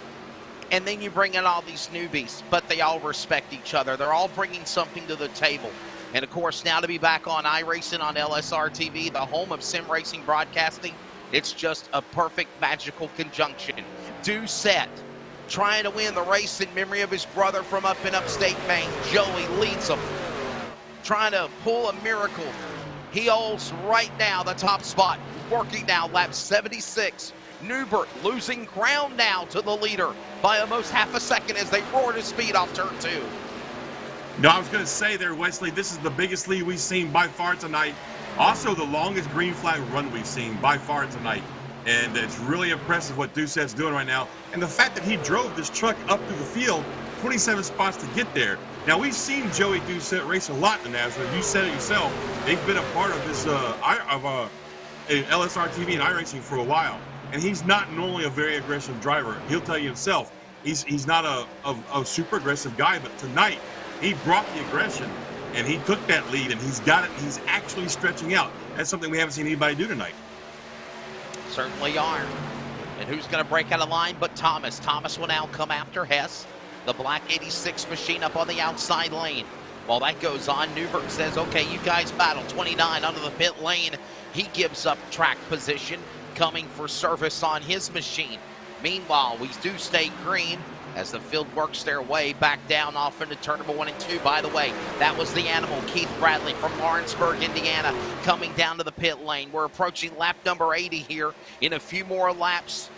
And then you bring in all these newbies, but they all respect each other. They're all bringing something to the table. And of course, now to be back on iRacing on LSRTV, the home of sim racing broadcasting, it's just a perfect magical conjunction. Doucette trying to win the race in memory of his brother from up in upstate Maine. Joey leads him, trying to pull a miracle. He holds right now the top spot, working now lap 76. Newbert losing ground now to the leader by almost half a second as they roar to speed off turn 2. No, I was going to say there, Wesley, this is the biggest lead we've seen by far tonight. Also, the longest green flag run we've seen by far tonight. And it's really impressive what Doucette's doing right now. And the fact that he drove this truck up through the field, 27 spots to get there. Now, we've seen Joey Doucette race a lot in NASRA. You said it yourself. They've been a part of this LSRTV and iRacing for a while. And he's not normally a very aggressive driver. He'll tell you himself. He's not a super aggressive guy, but tonight he brought the aggression and he took that lead and he's got it. He's actually stretching out. That's something we haven't seen anybody do tonight. Certainly are. And who's going to break out of line but Thomas? Thomas will now come after Hess. The black 86 machine up on the outside lane. While that goes on, Newbert says, okay, you guys battle. 29 onto the pit lane. He gives up track position, coming for service on his machine. Meanwhile, we do stay green as the field works their way back down off into turn number 1 and 2. By the way, that was the animal, Keith Bradley from Lawrenceburg, Indiana, coming down to the pit lane. We're approaching lap number 80 here. In a few more laps,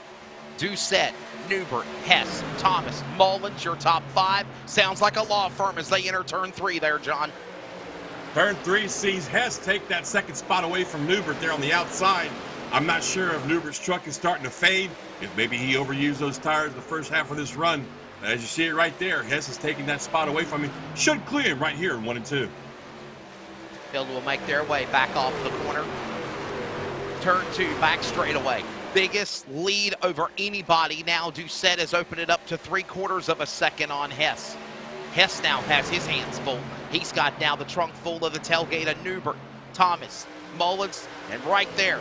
Doucette, Newbert, Hess, Thomas, Mullins, your top 5. Sounds like a law firm as they enter turn 3 there, John. Turn 3 sees Hess take that second spot away from Newbert there on the outside. I'm not sure if Newbert's truck is starting to fade, if maybe he overused those tires the first half of this run. As you see it right there, Hess is taking that spot away from him. Should clear him right here in 1 and 2. Field will make their way back off the corner. Turn 2, back straightaway. Biggest lead over anybody now. Doucette has opened it up to 3/4 of a second on Hess. Hess now has his hands full. He's got now the trunk full of the tailgate of Newbert, Thomas, Mullins, and right there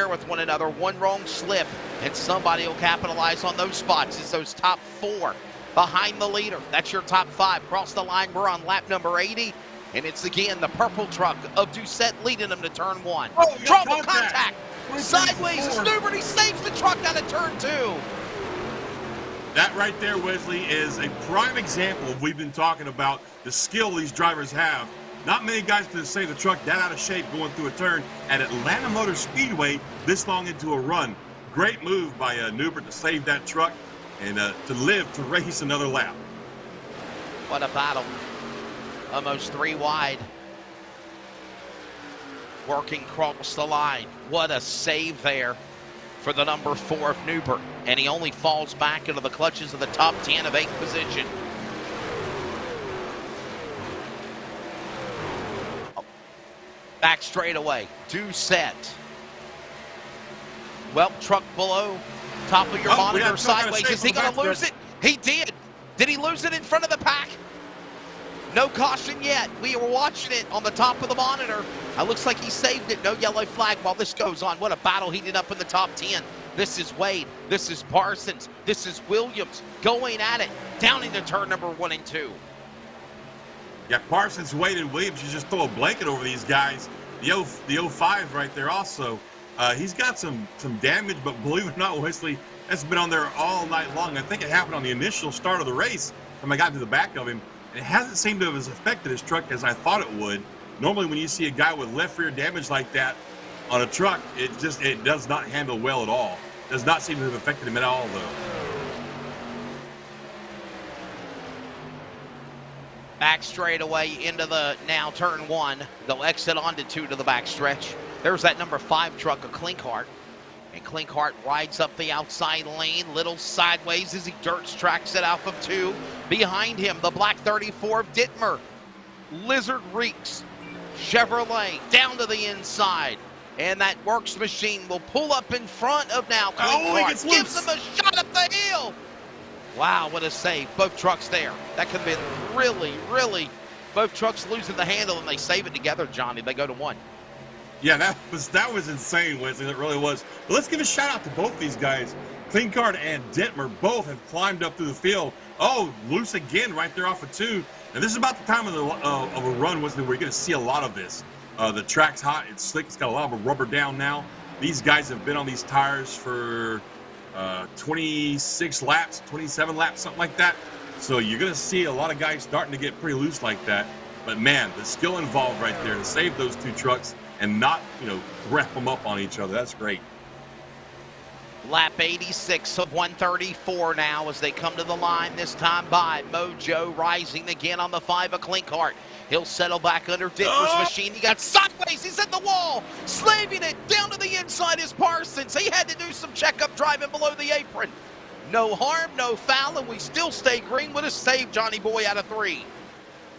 with one another. One wrong slip, and somebody will capitalize on those spots. It's those top 4 behind the leader. That's your top 5. Cross the line, we're on lap number 80, and it's again the purple truck of Doucette leading them to turn 1. Oh, trouble contact! Sideways is Newbert, he saves the truck out of turn 2. That right there, Wesley, is a prime example of we've been talking about the skill these drivers have. Not many guys can save the truck that out of shape going through a turn at Atlanta Motor Speedway this long into a run. Great move by Newbert to save that truck and to live to race another lap. What a battle. Almost 3 wide. Working across the line. What a save there for the number 4 of Newbert. And he only falls back into the clutches of the top 10 of 8th position. Back straightaway, Doucette. Well, truck below, top of your monitor sideways. Is he going to lose it? He did. Did he lose it in front of the pack? No caution yet. We were watching it on the top of the monitor. Looks like he saved it. No yellow flag while this goes on. What a battle heated up in the top 10. This is Wade. This is Parsons. This is Williams going at it down into turn number 1 and 2. Yeah, Parsons, Wade, and Williams, you just throw a blanket over these guys. The 05 right there also. He's got some damage, but believe it or not, Wesley, that's been on there all night long. I think it happened on the initial start of the race when I got to the back of him. It hasn't seemed to have affected his truck as I thought it would. Normally when you see a guy with left rear damage like that on a truck, it does not handle well at all. Does not seem to have affected him at all, though. Back straightaway into the now turn 1. They'll exit onto 2 to the back stretch. There's that number 5 truck of Clinkhart. And Clinkhart rides up the outside lane, little sideways as he dirt tracks it off of 2. Behind him, the black 34 of Dittmer. Lizard Reeks. Chevrolet down to the inside. And that Works machine will pull up in front of now Clinkhart. Gives him a shot up the hill. Wow, what a save. Both trucks there. That could have been really, really, both trucks losing the handle, and they save it together, Johnny. They go to 1. Yeah, that was insane, Wesley. That really was. But let's give a shout out to both these guys. Clinkhart and Dittmer both have climbed up through the field. Oh, loose again right there off of 2. And this is about the time of a run, Wesley, where you're going to see a lot of this. The track's hot. It's slick. It's got a lot of rubber down now. These guys have been on these tires for 26 laps, 27 laps, something like that. So you're going to see a lot of guys starting to get pretty loose like that. But, man, the skill involved right there to save those 2 trucks and not, wrap them up on each other. That's great. Lap 86 of 134 now as they come to the line this time by Mojo rising again on the 5 of Clinkhart. He'll settle back under Dittmer's machine. He got sideways. He's in the wall. Slaving it down to the inside is Parsons. He had to do some checkup driving below the apron. No harm, no foul, and we still stay green with a save, Johnny Boy, out of 3.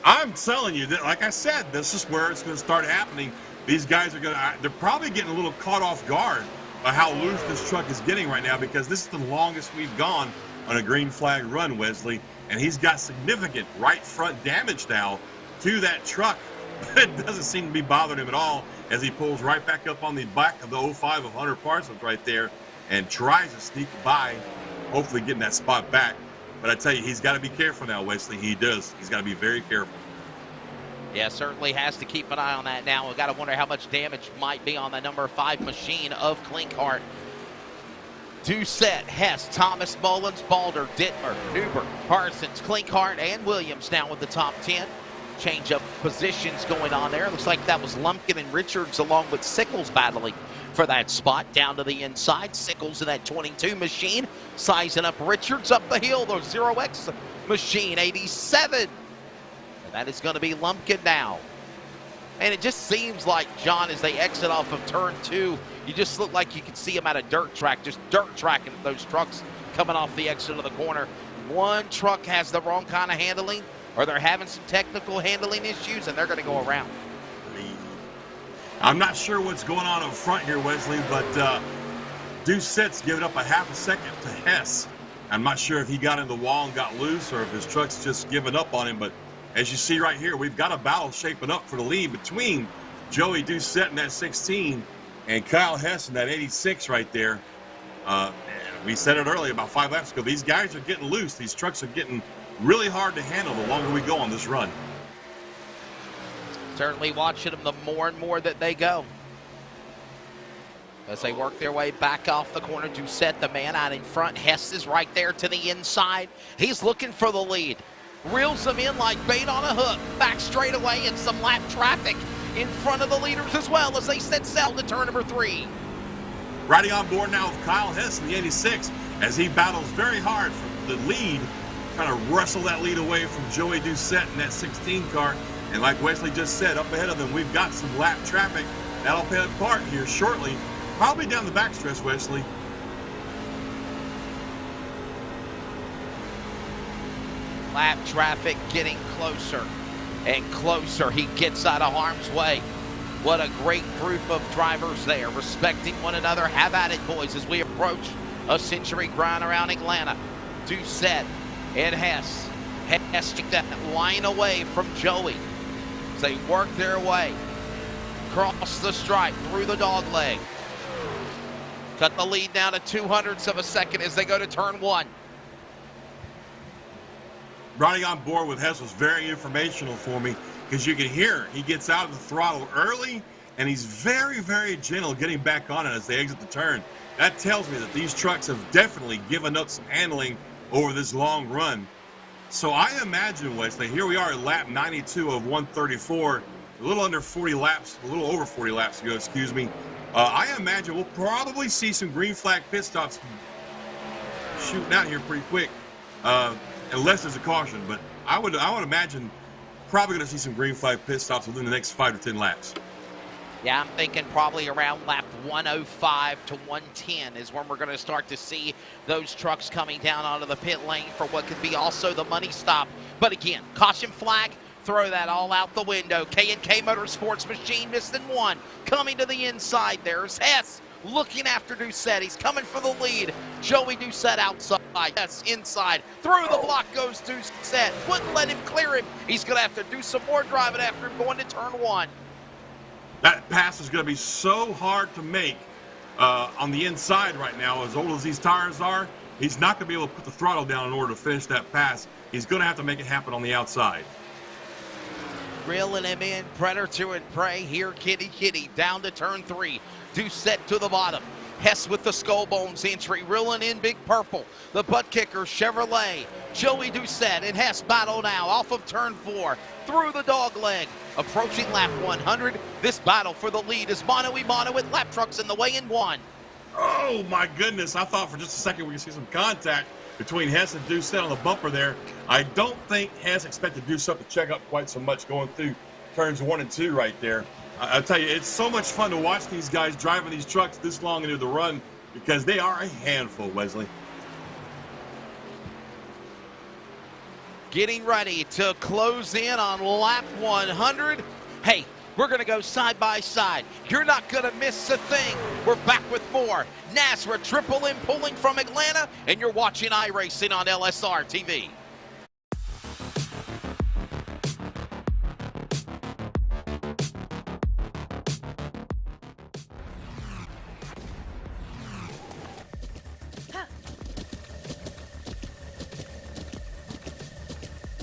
I'm telling you, that, like I said, this is where it's going to start happening. These guys they're probably getting a little caught off guard by how loose this truck is getting right now, because this is the longest we've gone on a green flag run, Wesley, and he's got significant right front damage now to that truck. It doesn't seem to be bothering him at all as he pulls right back up on the back of the 05 of Hunter Parsons right there and tries to sneak by, hopefully getting that spot back. But I tell you, he's got to be careful now, Wesley. He does. He's got to be very careful. Yeah, certainly has to keep an eye on that now. We've got to wonder how much damage might be on the number 5 machine of Clinkhart. Doucette, Hess, Thomas, Mullins, Balder, Dittmer, Newber, Parsons, Clinkhart, and Williams now with the top 10. Change of positions going on there. Looks like that was Lumpkin and Richards along with Sickles battling for that spot. Down to the inside, Sickles in that 22 machine, sizing up Richards up the hill. The 0X machine, 87. That is going to be Lumpkin now. And it just seems like, John, as they exit off of turn 2, you just look like you can see them at a dirt track, just dirt tracking those trucks coming off the exit of the corner. One truck has the wrong kind of handling, or they're having some technical handling issues, and they're going to go around. I'm not sure what's going on up front here, Wesley, but Doucette's giving up a half a second to Hess. I'm not sure if he got in the wall and got loose or if his truck's just giving up on him, but as you see right here, we've got a battle shaping up for the lead between Joey Doucette in that 16 and Kyle Hess in that 86 right there. We said it earlier about 5 laps ago. These guys are getting loose. These trucks are getting really hard to handle the longer we go on this run. Certainly watching them the more and more that they go. As they work their way back off the corner, Doucette, the man out in front. Hess is right there to the inside. He's looking for the lead. Reels them in like bait on a hook. Back straight away and some lap traffic in front of the leaders as well as they set sail to turn number 3. Riding on board now with Kyle Hess in the 86 as he battles very hard for the lead, trying to wrestle that lead away from Joey Doucette in that 16 car. And like Wesley just said, up ahead of them, we've got some lap traffic. That'll play a part here shortly, probably down the backstretch, Wesley. Lap traffic getting closer and closer. He gets out of harm's way. What a great group of drivers there, respecting one another. Have at it, boys, as we approach a century grind around Atlanta. Doucette and Hess. Hess took that line away from Joey as they work their way. across the stripe, through the dog leg. Cut the lead down to 200ths of a second as they go to turn 1. Riding on board with Hess was very informational for me because you can hear he gets out of the throttle early and he's very, very gentle getting back on it as they exit the turn. That tells me that these trucks have definitely given up some handling over this long run. So I imagine, Wesley, here we are at lap 92 of 134, a little under 40 laps, a little over 40 laps to go, excuse me. I imagine we'll probably see some green flag pit stops shooting out here pretty quick, unless there's a caution. But I would imagine probably going to see some green flag pit stops within the next 5 to 10 laps. Yeah, I'm thinking probably around lap 105 to 110 is when we're going to start to see those trucks coming down onto the pit lane for what could be also the money stop. But again, caution flag, throw that all out the window. K&K Motorsports machine missing one. Coming to the inside, there's Hess looking after Doucette. He's coming for the lead. Joey Doucette outside. Hess inside. Through the block goes Doucette. Wouldn't let him clear him. He's going to have to do some more driving after him going to turn 1. That pass is going to be so hard to make on the inside right now. As old as these tires are, he's not going to be able to put the throttle down in order to finish that pass. He's going to have to make it happen on the outside. Reeling him in, predator and prey. Here, kitty, down to turn 3. Doucette to the bottom. Hess with the skull bones entry, reeling in Big Purple. The butt kicker, Chevrolet. Joey Doucette and Hess battle now off of turn 4. Through the dog leg. Approaching lap 100. This battle for the lead is mano-a-mano with lap trucks in the way in 1. Oh my goodness, I thought for just a second we could see some contact between Hess and Doucette on the bumper there. I don't think Hess expected Doucette to check up quite so much going through turns 1 and 2 right there. I'll tell you, it's so much fun to watch these guys driving these trucks this long into the run because they are a handful, Wesley. Getting ready to close in on lap 100. Hey, we're going to go side by side. You're not going to miss a thing. We're back with more NASRA Triple M pulling from Atlanta, and you're watching iRacing on LSRTV.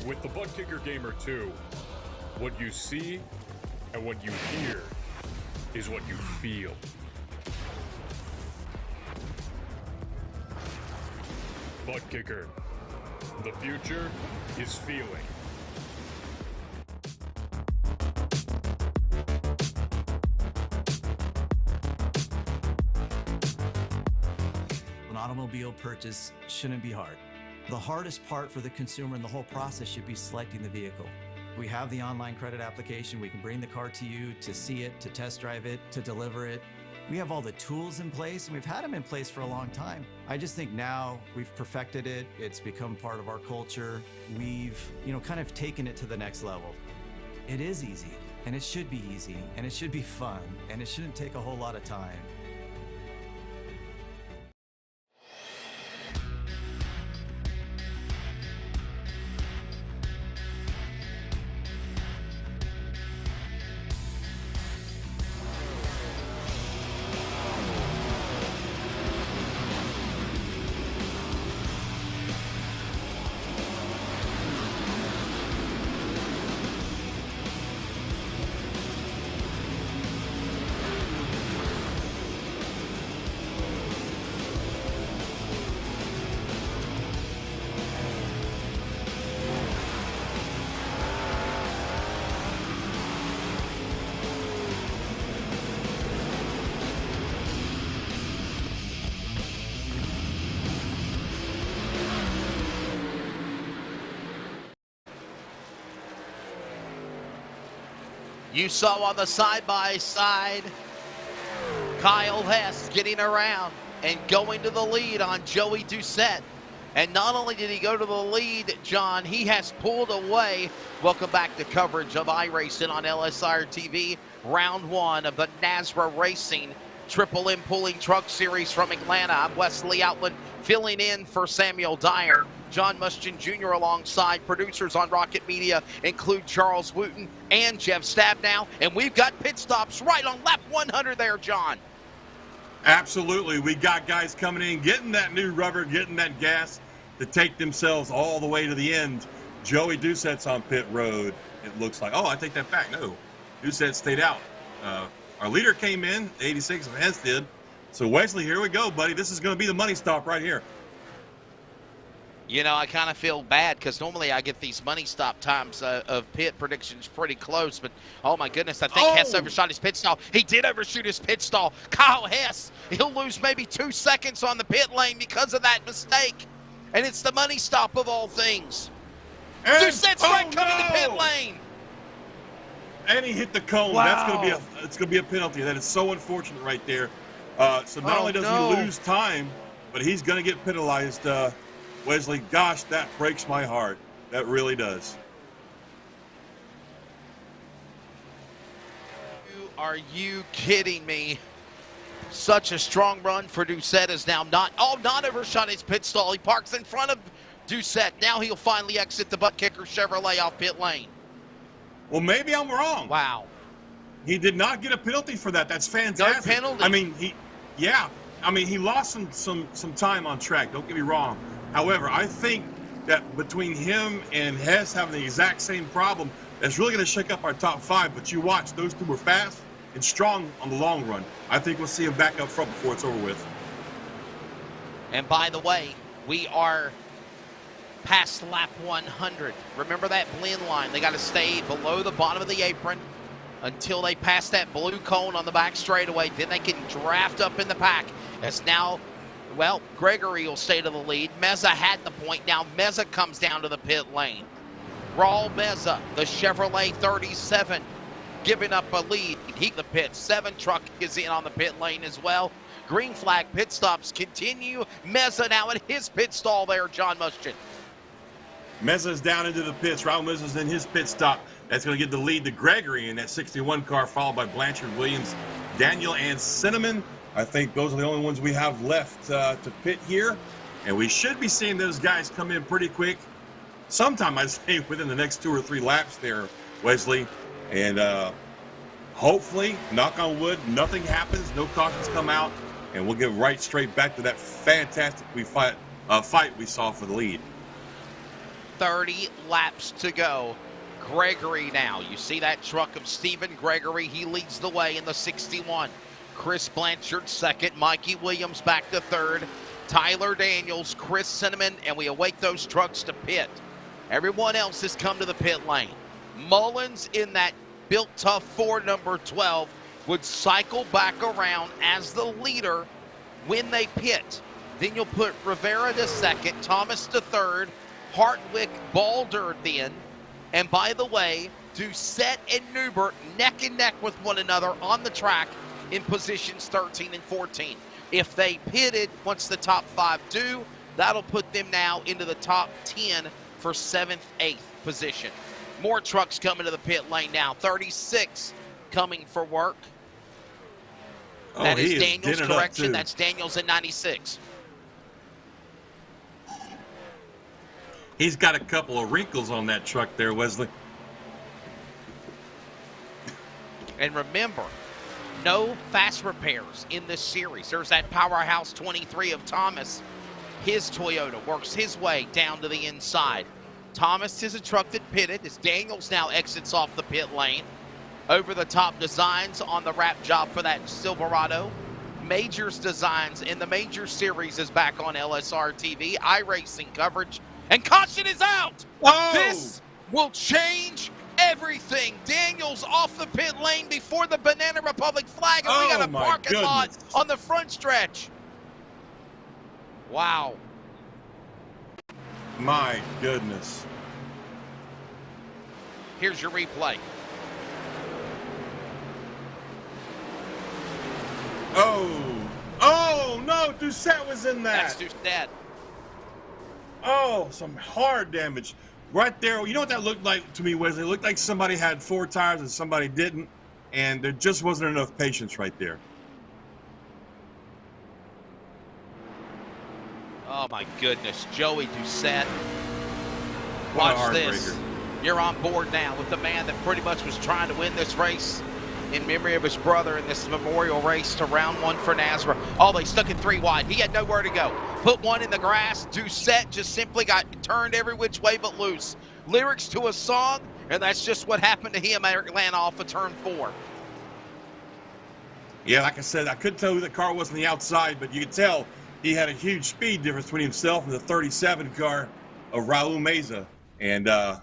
With the Butt Kicker Gamer 2, what you see and what you hear is what you feel. Butt Kicker. The future is feeling. An automobile purchase shouldn't be hard. The hardest part for the consumer in the whole process should be selecting the vehicle. We have the online credit application. We can bring the car to you to see it, to test drive it, to deliver it. We have all the tools in place, and we've had them in place for a long time. I just think now we've perfected it. It's become part of our culture. We've, kind of taken it to the next level. It is easy, and it should be easy, and it should be fun, and it shouldn't take a whole lot of time. You saw on the side-by-side, Kyle Hess getting around and going to the lead on Joey Doucette. And not only did he go to the lead, John, he has pulled away. Welcome back to coverage of iRacing on LSRTV, round 1 of the NASRA Racing Triple M Pulling Truck Series from Atlanta. I'm Wesley Outland, filling in for Samuel Dyer. John Muschin Jr. alongside producers on Rocket Media include Charles Wooten and Jeff Stabnow. And we've got pit stops right on lap 100 there, John. Absolutely. We got guys coming in, getting that new rubber, getting that gas to take themselves all the way to the end. Joey Doucette's on pit road, it looks like. Oh, I take that back. No, Doucette stayed out. Our leader came in, 86 of Hess did. So, Wesley, here we go, buddy. This is going to be the money stop right here. You know, I kind of feel bad because normally I get these money stop times of pit predictions pretty close, but oh my goodness, I think Hess overshot his pit stall. He did overshoot his pit stall. Kyle Hess, he'll lose maybe 2 seconds on the pit lane because of that mistake. And it's the money stop of all things. Doucette's right coming to pit lane. And he hit the cone. Wow. That's gonna be a penalty. That is so unfortunate right there. So not only does he lose time, but he's gonna get penalized. Wesley, gosh, that breaks my heart. That really does. Are you kidding me? Such a strong run for Doucette is now not overshot his pit stall. He parks in front of Doucette. Now he'll finally exit the butt kicker Chevrolet off pit lane. Well, maybe I'm wrong. Wow. He did not get a penalty for that. That's fantastic. No penalty. I mean, he lost some time on track. Don't get me wrong. However, I think that between him and Hess having the exact same problem, that's really going to shake up our top 5. But you watch, those two were fast and strong on the long run. I think we'll see him back up front before it's over with. And by the way, we are past lap 100. Remember that blend line. They got to stay below the bottom of the apron until they pass that blue cone on the back straightaway. Then they can draft up in the pack. As now, well, Gregory will stay to the lead. Meza had the point. Now Meza comes down to the pit lane. Raul Meza, the Chevrolet 37, giving up a lead. He the pit. 7 truck is in on the pit lane as well. Green flag pit stops continue. Meza now at his pit stall there, John Muschin. Meza's down into the pits. Raul Meza's in his pit stop. That's going to give the lead to Gregory in that 61 car, followed by Blanchard, Williams, Daniel, and Cinnamon. I think those are the only ones we have left to pit here. And we should be seeing those guys come in pretty quick. Sometime, I'd say, within the next 2 or 3 laps there, Wesley. And hopefully, knock on wood, nothing happens. No cautions come out. And we'll get right straight back to that fantastic fight we saw for the lead. 30 laps to go. Gregory now. You see that truck of Stephen Gregory. He leads the way in the 61. Chris Blanchard second. Mikey Williams back to third. Tyler Daniels, Chris Cinnamon, and we await those trucks to pit. Everyone else has come to the pit lane. Mullins in that Built Tough 4 number 12 would cycle back around as the leader when they pit. Then you'll put Rivera to second, Thomas to third, Hartwick, Balder then. And by the way, Doucette and Newbert neck and neck with one another on the track in positions 13 and 14. If they pitted, once the top 5 do, that'll put them now into the top 10 for 7th, 8th position. More trucks coming to the pit lane now. 36 coming for work. That is Daniels' correction. That's Daniels in 96. He's got a couple of wrinkles on that truck there, Wesley. And remember, no fast repairs in this series. There's that Powerhouse 23 of Thomas. His Toyota works his way down to the inside. Thomas is a truck that pitted as Daniels now exits off the pit lane. Over the top designs on the wrap job for that Silverado. Majors Designs in the Major Series is back on LSRTV. iRacing coverage. And caution is out. Whoa. This will change everything. Daniels off the pit lane before the Banana Republic flag. And we got a parking lot on the front stretch. Wow. My goodness. Here's your replay. Oh no, Doucette was in that. That's Doucette. Oh, some hard damage. Right there, you know what that looked like to me, Wesley? It looked like somebody had 4 tires and somebody didn't, and there just wasn't enough patience right there. Oh my goodness, Joey Doucette. What a Watch this. heartbreaker. You're on board now with the man that pretty much was trying to win this race in memory of his brother in this memorial race to round 1 for NASRA. Oh, they stuck it 3 wide. He had nowhere to go. Put one in the grass. Doucette just simply got turned every which way but loose. Lyrics to a song, and that's just what happened to him at Atlanta off of turn 4. Yeah, like I said, I couldn't tell who the car was on the outside, but you could tell he had a huge speed difference between himself and the 37 car of Raul Meza. And I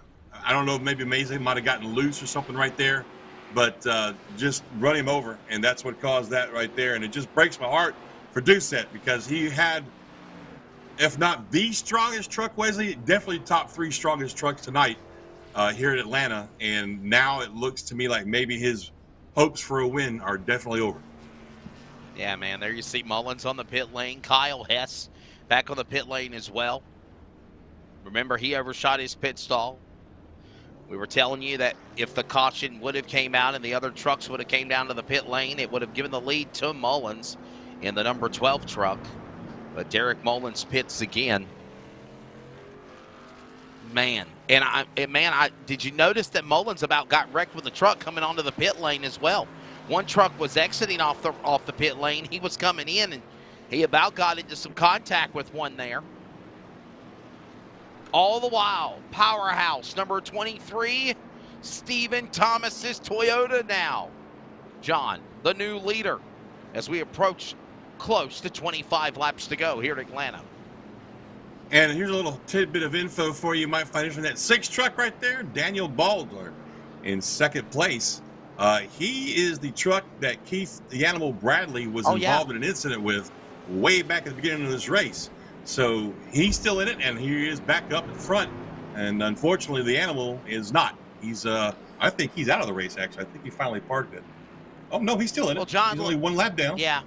don't know, maybe Meza might have gotten loose or something right there, but just run him over, and that's what caused that right there. And it just breaks my heart for Doucette, because he had, if not the strongest truck, Wesley, definitely top 3 strongest trucks tonight here at Atlanta. And now it looks to me like maybe his hopes for a win are definitely over. Yeah, man, there you see Mullins on the pit lane. Kyle Hess back on the pit lane as well. Remember, he overshot his pit stall. We were telling you that if the caution would have came out and the other trucks would have came down to the pit lane, it would have given the lead to Mullins in the number 12 truck. But Derek Mullins pits again. Man, did you notice that Mullins about got wrecked with the truck coming onto the pit lane as well? One truck was exiting off the pit lane. He was coming in, and he about got into some contact with one there. All the while, powerhouse number 23, Stephen Thomas's Toyota now. John, the new leader, as we approach close to 25 laps to go here at Atlanta. And here's a little tidbit of info for you. You might find interesting. That 6 truck right there, Daniel Baldwin in 2nd place. He is the truck that Keith the Animal Bradley was involved in an incident with way back at the beginning of this race. So he's still in it, and he is back up in front. And unfortunately, the Animal is not. He's, I think he's out of the race, actually. I think he finally parked it. Oh, no, he's still in it. John, he's only 1 lap down. Yeah.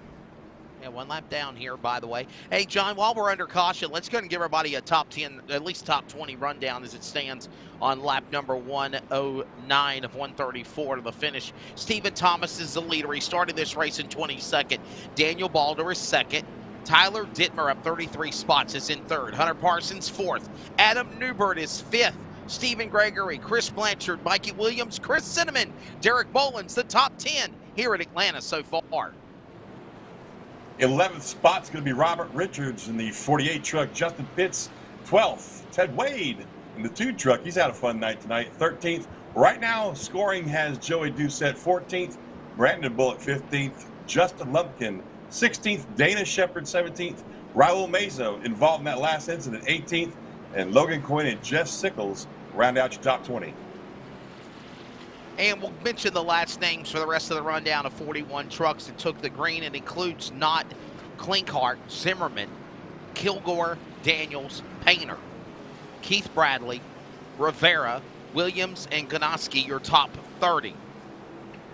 Yeah, 1 lap down here, by the way. Hey, John, while we're under caution, let's go ahead and give everybody a top 10, at least top 20 rundown as it stands on lap number 109 of 134 to the finish. Stephen Thomas is the leader. He started this race in 22nd. Daniel Balder is 2nd. Tyler Dittmer up 33 spots is in 3rd. Hunter Parsons 4th. Adam Newbert is 5th. Stephen Gregory, Chris Blanchard, Mikey Williams, Chris Cinnamon, Derek Mullins, the top 10 here at Atlanta so far. 11th spot's going to be Robert Richards in the 48 truck. Justin Pitts, 12th. Ted Wade in the 2 truck. He's had a fun night tonight. 13th. Right now, scoring has Joey Doucette 14th. Brandon Bullock 15th. Justin Lumpkin 16th. Dana Shepard 17th. Raul Meza involved in that last incident 18th. And Logan Coyne and Jeff Sickles round out your top 20. And we'll mention the last names for the rest of the rundown of 41 trucks that took the green. It includes Knott, Klinkhart, Zimmerman, Kilgore, Daniels, Painter, Keith Bradley, Rivera, Williams, and Ganoski, your top 30.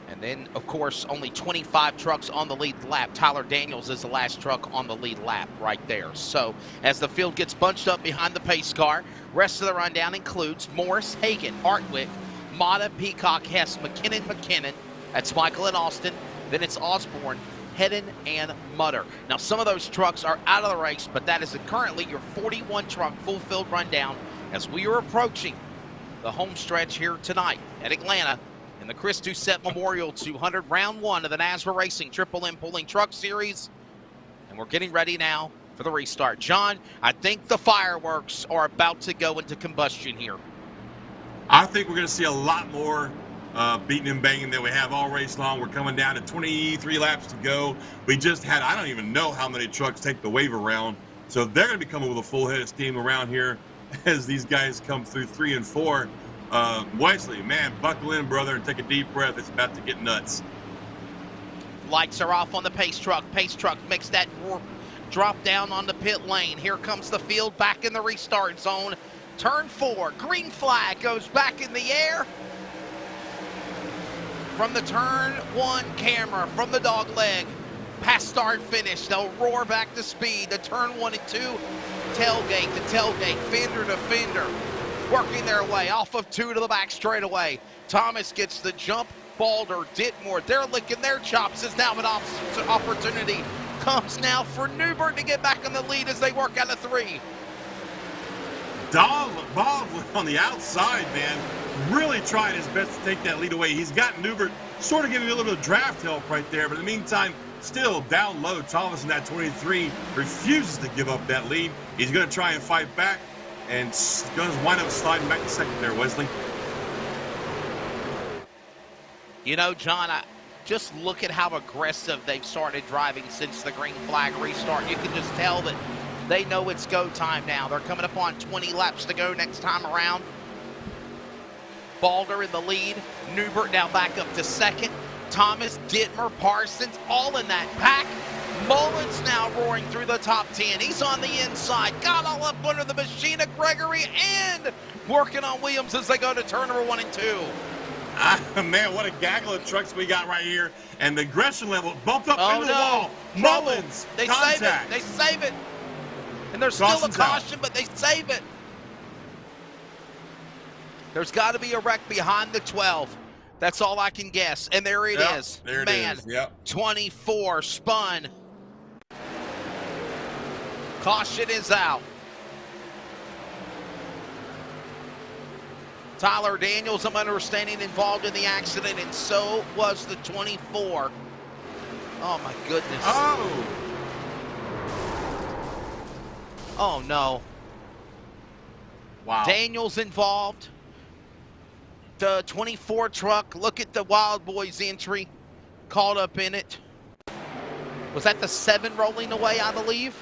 And then, of course, only 25 trucks on the lead lap. Tyler Daniels is the last truck on the lead lap right there. So as the field gets bunched up behind the pace car, rest of the rundown includes Morris, Hagan, Hartwick, Mata, Peacock, Hess, McKinnon. That's Michael and Austin. Then it's Osborne, Hedden, and Mutter. Now, some of those trucks are out of the race, but that is currently your 41 truck full field rundown as we are approaching the home stretch here tonight at Atlanta in the Chris Doucette Memorial 200 round 1 of the NASRA Racing Triple M Pulling Truck Series. And we're getting ready now for the restart. John, I think the fireworks are about to go into combustion here. I think we're going to see a lot more beating and banging than we have all race long. We're coming down to 23 laps to go. We just had, I don't even know how many trucks take the wave around. So they're going to be coming with a full head of steam around here as these guys come through 3 and 4. Wesley, man, buckle in, brother, and take a deep breath. It's about to get nuts. Lights are off on the pace truck. Pace truck makes that drop down on the pit lane. Here comes the field back in the restart zone. Turn 4, green flag goes back in the air. From the turn 1 camera, from the dog leg, past start finish, they'll roar back to speed. The turn 1 and 2, tailgate to tailgate, fender to fender, working their way off of 2 to the back straightaway. Thomas gets the jump. Balder, Dittmore, they're licking their chops. Is now an opportunity. comes now for Newbert to get back in the lead as they work out of 3. Baldwin on the outside, man, really trying his best to take that lead away. He's got Newbert sort of giving you a little bit of draft help right there, but in the meantime, still down low. Thomas in that 23 refuses to give up that lead. He's going to try and fight back, and going to wind up sliding back to second there, Wesley. You know, John, just look at how aggressive they've started driving since the green flag restart. You can just tell that they know it's go time now. They're coming up on 20 laps to go next time around. Balder in the lead. Newbert now back up to second. Thomas, Dittmer, Parsons, all in that pack. Mullins now roaring through the top 10. He's on the inside. Got all up under the machine of Gregory and working on Williams as they go to turn number 1 and 2. Man, what a gaggle of trucks we got right here. And the aggression level bumped up into the wall. Trouble. Mullins, They contact. save it. They save it. And there's Caution's still a caution, but they save it. There's got to be a wreck behind the 12. That's all I can guess. And there it is. There it Man, is. Yep. 24 spun. Caution is out. Tyler Daniels, I'm understanding, involved in the accident, and so was the 24. Oh, my goodness. Oh. Oh, no. Wow. Daniels involved. The 24 truck, look at the Wild Boys entry. Caught up in it. Was that the 7 rolling away, I believe?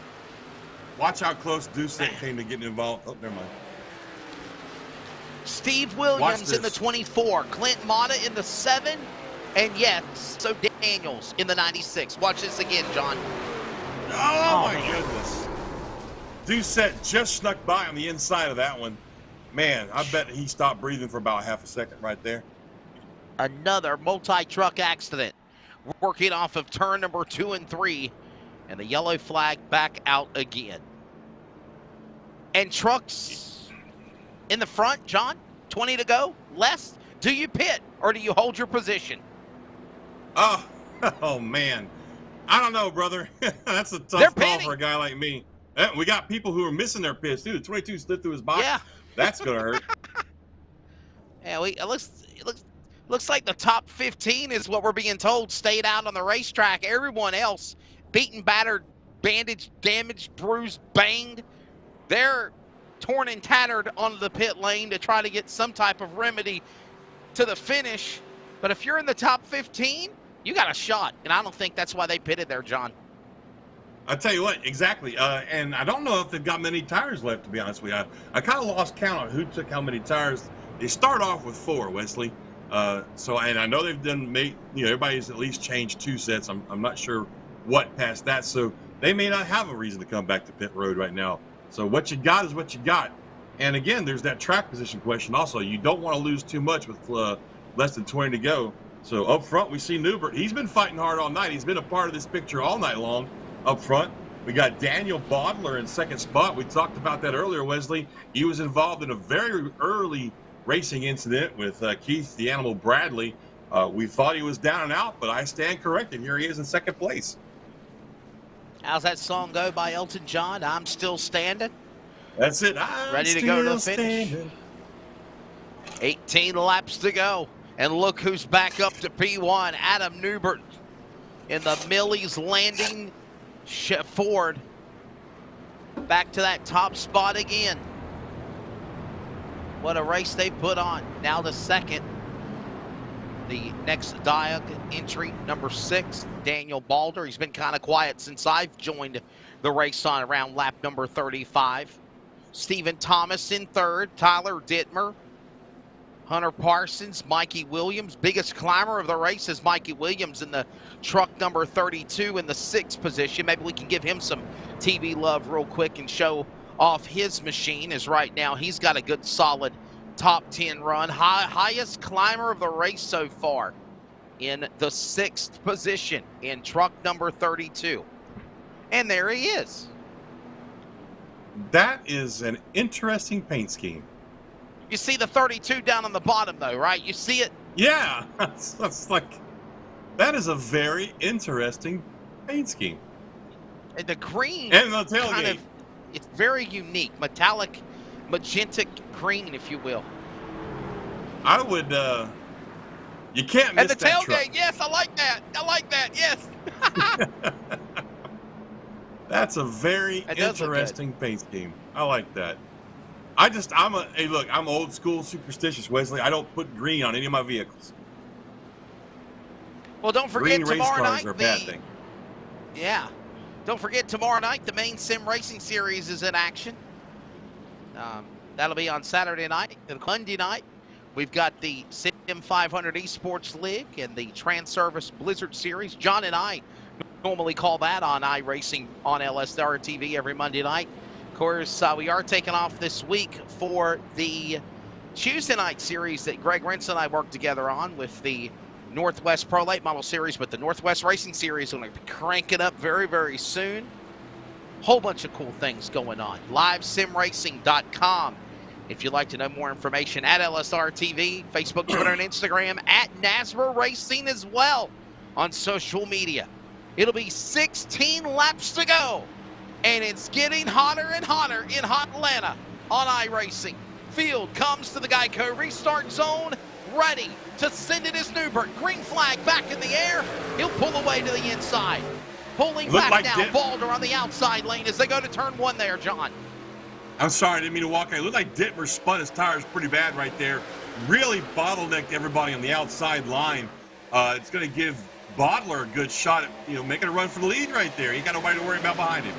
Watch how close Doucette came to getting involved. Oh, never mind. Steve Williams in the 24. Clint Mata in the 7. And yes, so Daniels in the 96. Watch this again, John. Oh my goodness. Doucette just snuck by on the inside of that one. Man, I bet he stopped breathing for about half a second right there. Another multi-truck accident. Working off of turn number 2 and 3. And the yellow flag back out again. And trucks in the front, John, 20 to go, less. Do you pit or do you hold your position? Oh man. I don't know, brother. That's a tough call for a guy like me. We got people who are missing their pits, too. The 22 slid through his box. Yeah. That's going to hurt. Yeah, it looks like the top 15 is what we're being told stayed out on the racetrack. Everyone else, beaten, battered, bandaged, damaged, bruised, banged, they're torn and tattered onto the pit lane to try to get some type of remedy to the finish. But if you're in the top 15, you got a shot. And I don't think that's why they pitted there, John. I'll tell you what, exactly. And I don't know if they've got many tires left, to be honest with you. I kind of lost count on who took how many tires. They start off with 4, Wesley. And I know they've done, everybody's at least changed 2 sets. I'm not sure what past that. So they may not have a reason to come back to pit road right now. So what you got is what you got. And again, there's that track position question also. You don't want to lose too much with less than 20 to go. So up front, we see Newbert. He's been fighting hard all night. He's been a part of this picture all night long. Up front, we got Daniel Bodler in second spot. We talked about that earlier, Wesley. He was involved in a very early racing incident with Keith the Animal Bradley. We thought he was down and out, but I stand corrected. Here he is in second place. How's that song go by Elton John? I'm Still Standing. That's it. Ready to go to the finish. Standing. 18 laps to go. And look who's back up to P1. Adam Newbert in the Millie's Landing Ford. Back to that top spot again. What a race they put on. Now the second. The next diag entry, number 6, Daniel Balder. He's been kind of quiet since I've joined the race on around lap number 35. Stephen Thomas in 3rd. Tyler Dittmer. Hunter Parsons, Mikey Williams. Biggest climber of the race is Mikey Williams in the truck number 32 in the 6th position. Maybe we can give him some TV love real quick and show off his machine, as right now he's got a good solid top 10 run. Highest climber of the race so far in the 6th position in truck number 32. And there he is. That is an interesting paint scheme. You see the 32 down on the bottom, though, right? You see it? Yeah, that's like, that is a very interesting paint scheme. The green And the tailgate. It's very unique, metallic, magenta green, if you will. I would. You can't miss And the that tailgate, truck. yes, I like that. I like that, yes. That's a very interesting paint scheme. I like that. Hey, look, I'm old school superstitious, Wesley. I don't put green on any of my vehicles. Well, don't forget Green race tomorrow cars night. are a bad thing. Yeah. Don't forget tomorrow night, the main sim racing series is in action. That'll be on Saturday night. And Monday night, we've got the Sim 500 Esports League and the Trans-Service Blizzard Series. John and I normally call that on iRacing on LSRTV every Monday night. Of course, we are taking off this week for the Tuesday night series that Greg Rentz and I worked together on with the Northwest Pro Late Model Series, but the Northwest Racing Series is going to be cranking up very, very soon. Whole bunch of cool things going on. LiveSimRacing.com. If you'd like to know more information, at LSRTV, Facebook, Twitter, and Instagram, at NASRA Racing as well on social media. It'll be 16 laps to go, and it's getting hotter and hotter in hot Atlanta on iRacing. Field comes to the Geico restart zone, ready to send it as Newbert. Green flag back in the air. He'll pull away to the inside. Pulling back now, Balder on the outside lane as they go to turn one there, John. I'm sorry, I didn't mean to walk. It looked like Dittmer spun his tires pretty bad right there. Really bottlenecked everybody on the outside line. It's going to give Bottler a good shot at, making a run for the lead right there. He got nobody to worry about behind him.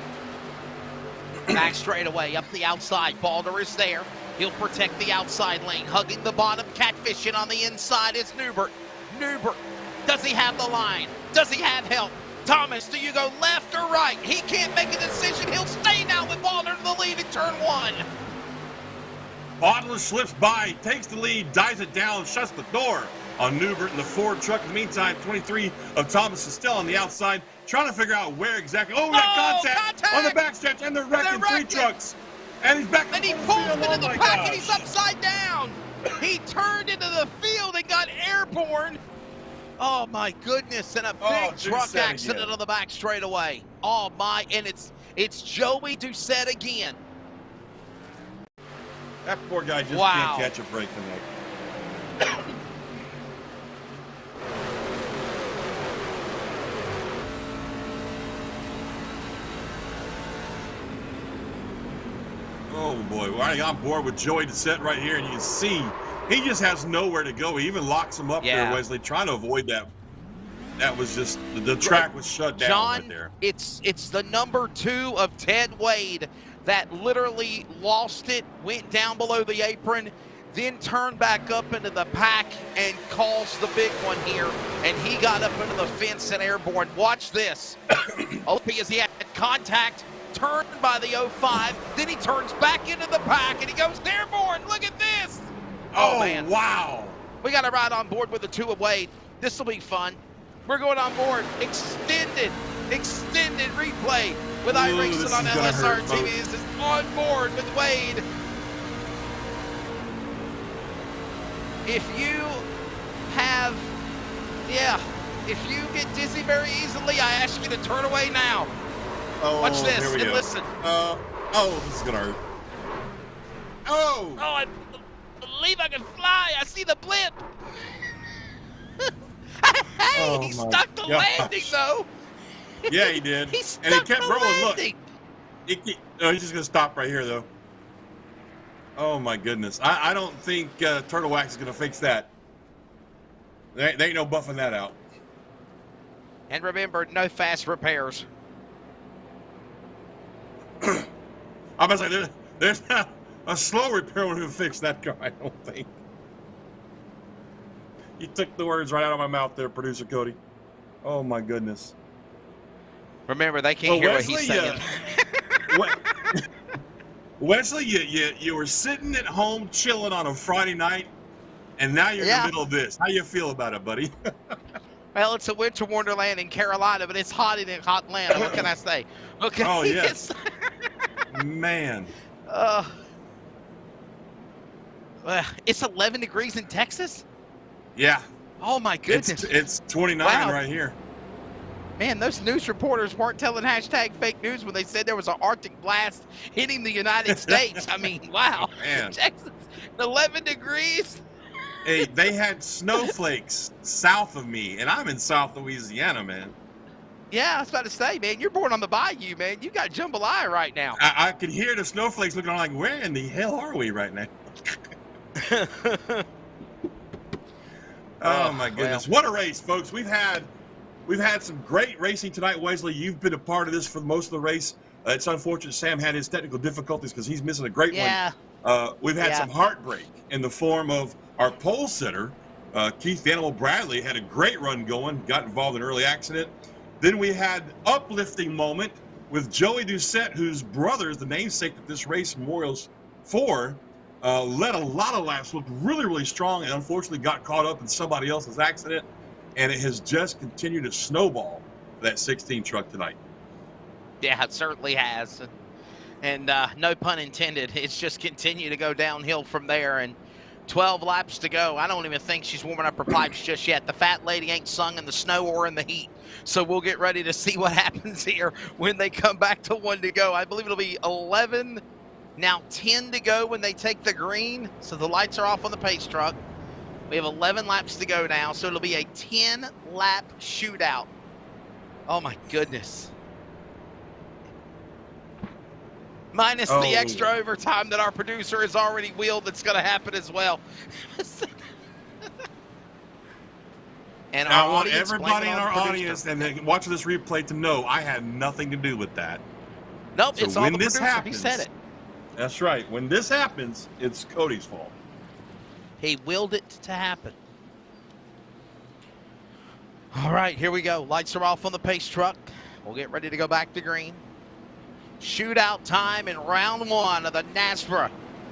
Back straight away, up the outside. Balder is there. He'll protect the outside lane, hugging the bottom, catfishing on the inside is Newbert. Newbert, does he have the line? Does he have help? Thomas, do you go left or right? He can't make a decision. He'll stay now with Balder to the lead in turn one. Bottler slips by, takes the lead, dives it down, shuts the door on Newbert in the Ford truck. In the meantime, 23 of Thomas is still on the outside, trying to figure out where exactly. Oh, we got contact on the backstretch, and they're wrecking three trucks. And he's back. And he pulls into the pack, and he's upside down. He turned into the field and got airborne. Oh my goodness! And a big truck accident on the back straightaway. Oh my! And it's Joey Doucette again. That poor guy just can't catch a break tonight. Oh boy, we're already on board with Joey Doucette right here, and you can see he just has nowhere to go. He even locks him up there, Wesley, trying to avoid that. That was just, the track was shut down right there. It's the number 2 of Ted Wade that literally lost it, went down below the apron, then turned back up into the pack and calls the big one here. And he got up into the fence and airborne. Watch this. OP as he had contact, turned by the 05, then he turns back into the pack and he goes airborne. Look at this. Oh man. Wow. We got to ride on board with the 2 of Wade. This will be fun. We're going on board. Extended replay with iRacing on LSRTV. This is on board with Wade. If you get dizzy very easily, I ask you to turn away now. Oh, watch this here we and go. listen. This is gonna hurt. Oh, I believe I can fly. I see the blip. Hey, he stuck the landing though. Yeah, he did. He stuck and he kept rolling. landing. Look, he's just gonna stop right here though. Oh my goodness! I don't think Turtle Wax is gonna fix that. They ain't no buffing that out. And remember, no fast repairs. I'm about to say there's not a slow repair one who fix that car. I don't think. You took the words right out of my mouth there, producer Cody. Oh my goodness. Remember, they can't hear Wesley, what he's saying. Wesley, you were sitting at home chilling on a Friday night, and now you're in the middle of this. How you feel about it, buddy? Well, it's a winter wonderland in Carolina, but it's hot in hot Atlanta. What can I say? Okay. Oh, yes. Man. It's 11 degrees in Texas? Yeah. Oh, my goodness. It's 29 right here. Man, those news reporters weren't telling hashtag fake news when they said there was an Arctic blast hitting the United States. I mean, wow. Man. Texas, 11 degrees. Hey, they had snowflakes south of me, and I'm in South Louisiana, man. Yeah, I was about to say, man, you're born on the bayou, man. You got jambalaya right now. I could hear the snowflakes looking like, where in the hell are we right now? Oh my goodness. Well. What a race, folks. We've had some great racing tonight, Wesley. You've been a part of this for most of the race. It's unfortunate Sam had his technical difficulties because he's missing a great one. We've had some heartbreak in the form of our pole sitter, Keith the Animal Bradley, had a great run going, got involved in an early accident. Then we had uplifting moment with Joey Doucette, whose brother is the namesake that this race memorials for. Led a lot of laps, looked really, really strong, and unfortunately got caught up in somebody else's accident. And it has just continued to snowball for that 16 truck tonight. Yeah, it certainly has. And no pun intended, it's just continued to go downhill from there. And 12 laps to go. I don't even think she's warming up her pipes just yet. The fat lady ain't sung in the snow or in the heat. So we'll get ready to see what happens here when they come back to 1 to go. I believe it'll be 11, now 10 to go when they take the green. So the lights are off on the pace truck. We have 11 laps to go now, so it'll be a 10-lap shootout. Oh, my goodness. Minus the extra overtime that our producer has already wheeled that's going to happen as well. And I want everybody in our audience and watching this replay to know I had nothing to do with that. Nope, so it's all the producer. He said it. That's right. When this happens, it's Cody's fault. He willed it to happen. All right, here we go. Lights are off on the pace truck. We'll get ready to go back to green. Shootout time in round 1 of the NASRA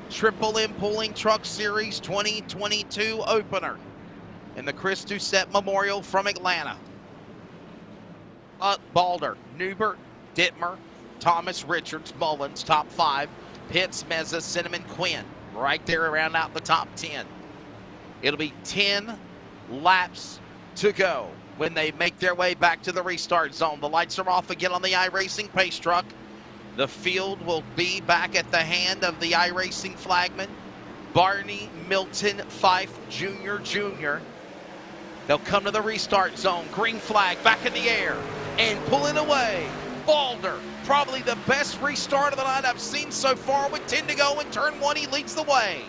Triple M Pulling Truck Series 2022 opener in the Chris Doucette Memorial from Atlanta. Balder, Newbert, Dittmer, Thomas, Richards, Mullins, top 5. Pitts, Meza, Cinnamon, Quinn, right there around out the top 10. It'll be 10 laps to go when they make their way back to the restart zone. The lights are off again on the iRacing pace truck. The field will be back at the hand of the iRacing flagman, Barney Milton Fife Jr. They'll come to the restart zone. Green flag back in the air and pulling away. Balder, probably the best restart of the night I've seen so far with 10 to go in turn 1. He leads the way.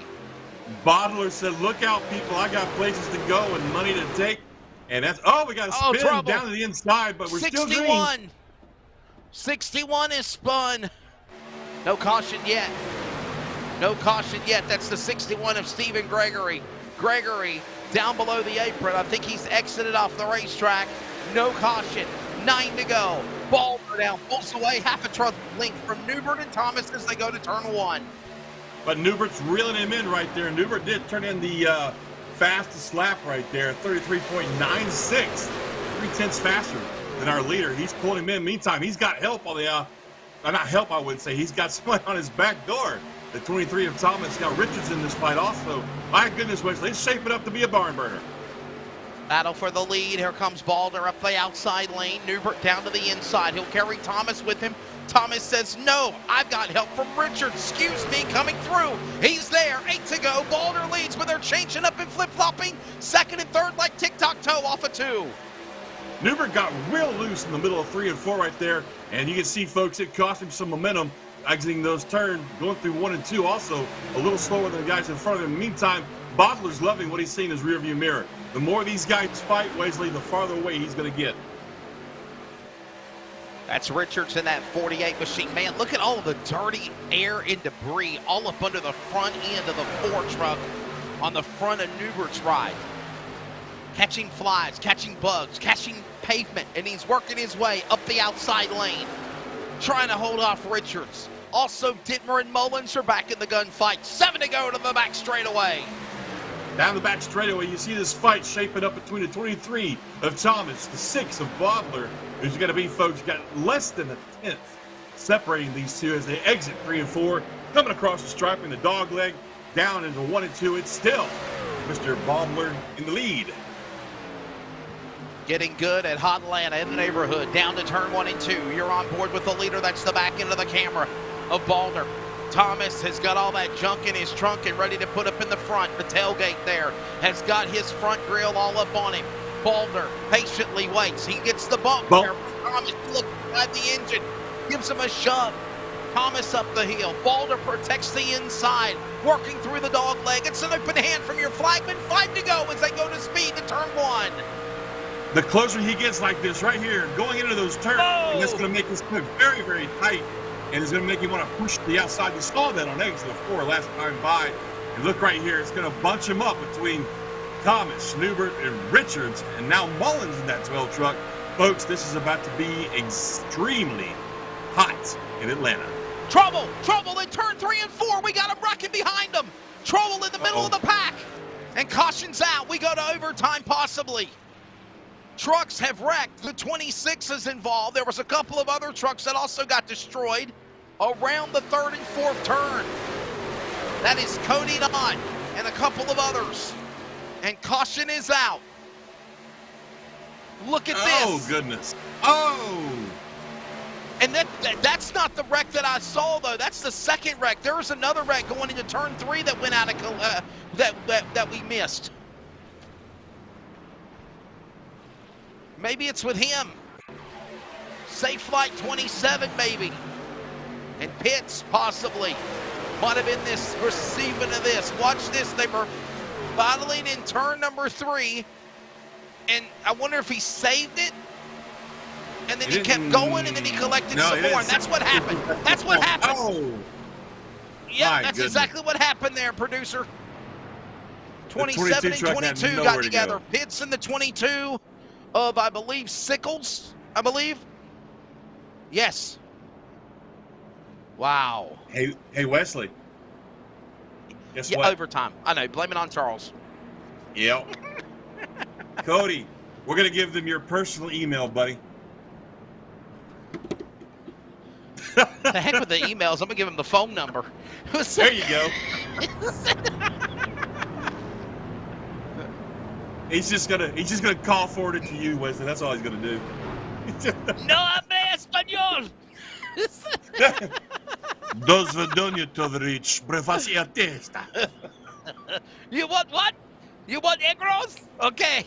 Bottler said, look out, people. I got places to go and money to take. And that's, we got to spin down to the inside, but we're 61. Still green. 61 is spun. No caution yet. No caution yet. That's the 61 of Stephen Gregory. Gregory down below the apron. I think he's exited off the racetrack. No caution. 9 to go. Balder down, pulls away half a truck length from Newbert and Thomas as they go to turn 1. But Newbert's reeling him in right there. Newbert did turn in the fastest lap right there, 33.96. 3/10 faster than our leader. He's pulling him in. Meantime, he's got help on the, not help, I wouldn't say. He's got someone on his back door. The 23 of Thomas got Richards in this fight also. My goodness, Wesley, it's shaping up to be a barn burner. Battle for the lead. Here comes Balder up the outside lane. Newbert down to the inside. He'll carry Thomas with him. Thomas says, no, I've got help from Richards. Excuse me, coming through. He's there. 8 to go. Balder leads, but they're changing up and flip-flopping. Second and third like tic-tac-toe off of 2. Newbert got real loose in the middle of 3 and 4 right there. And you can see, folks, it cost him some momentum exiting those turns, going through 1 and 2. Also, a little slower than the guys in front of him. Meantime, Bottler's loving what he's seeing in his rearview mirror. The more these guys fight, Wesley, the farther away he's going to get. That's Richards in that 48 machine. Man, look at all of the dirty air and debris all up under the front end of the 4 truck on the front of Newbert's ride. Catching flies, catching bugs, catching pavement, and he's working his way up the outside lane, trying to hold off Richards. Also, Dittmer and Mullins are back in the gunfight. 7 to go to the back straightaway. Down the back straightaway, you see this fight shaping up between the 23 of Thomas, the 6 of Bodler. Who's going to be, folks, got less than a 10th separating these two as they exit 3 and 4. Coming across the stripe in the dog leg, down into 1 and 2. It's still Mr. Bodler in the lead. Getting good at Hot Atlanta in the neighborhood. Down to turn 1 and 2. You're on board with the leader. That's the back end of the camera of Balder. Thomas has got all that junk in his trunk and ready to put up in the front. The tailgate there has got his front grille all up on him. Balder patiently waits. He gets the bump there. Thomas looks at the engine, gives him a shove. Thomas up the hill. Balder protects the inside, working through the dog leg. It's an open hand from your flagman. 5 to go as they go to speed to turn 1. The closer he gets like this right here, going into those turns, and that's going to make this clip very, very tight, and it's going to make him want to push to the outside. You saw that on exit 4 last time by. And look right here, it's going to bunch him up between Thomas, Newbert, and Richards, and now Mullins in that 12 truck. Folks, this is about to be extremely hot in Atlanta. Trouble in turn 3 and 4. We got him wrecking behind him. Trouble in the middle of the pack. And caution's out. We go to overtime possibly. Trucks have wrecked. The 26 is involved. There was a couple of other trucks that also got destroyed around the 3rd and 4th turn. That is Cody Dodd and a couple of others. And caution is out. Look at this. Oh, goodness. Oh. And that's not the wreck that I saw, though. That's the second wreck. There was another wreck going into turn 3 that went out of that we missed. Maybe it's with him. Safe Flight 27, maybe. And Pitts, possibly. Might have been this receiving of this. Watch this. They were battling in turn number 3. And I wonder if he saved it. And then he kept going, and then he collected some more. And that's what happened. That's what happened. Oh. Yeah, that's exactly what happened there, producer. 27 and 22 got together. Pitts in the 22 of, I believe, Sickles, I believe. Yes. Wow. Hey, Wesley. Guess what? Overtime. I know. Blame it on Charles. Yep. Cody, we're going to give them your personal email, buddy. The heck with the emails. I'm going to give him the phone number. There you go. He's just gonna call forward it to you, Wesley. That's all he's gonna do. No habla español. Dos vedonia to the rich, prefacia testa. You want what? You want egg rolls? Okay.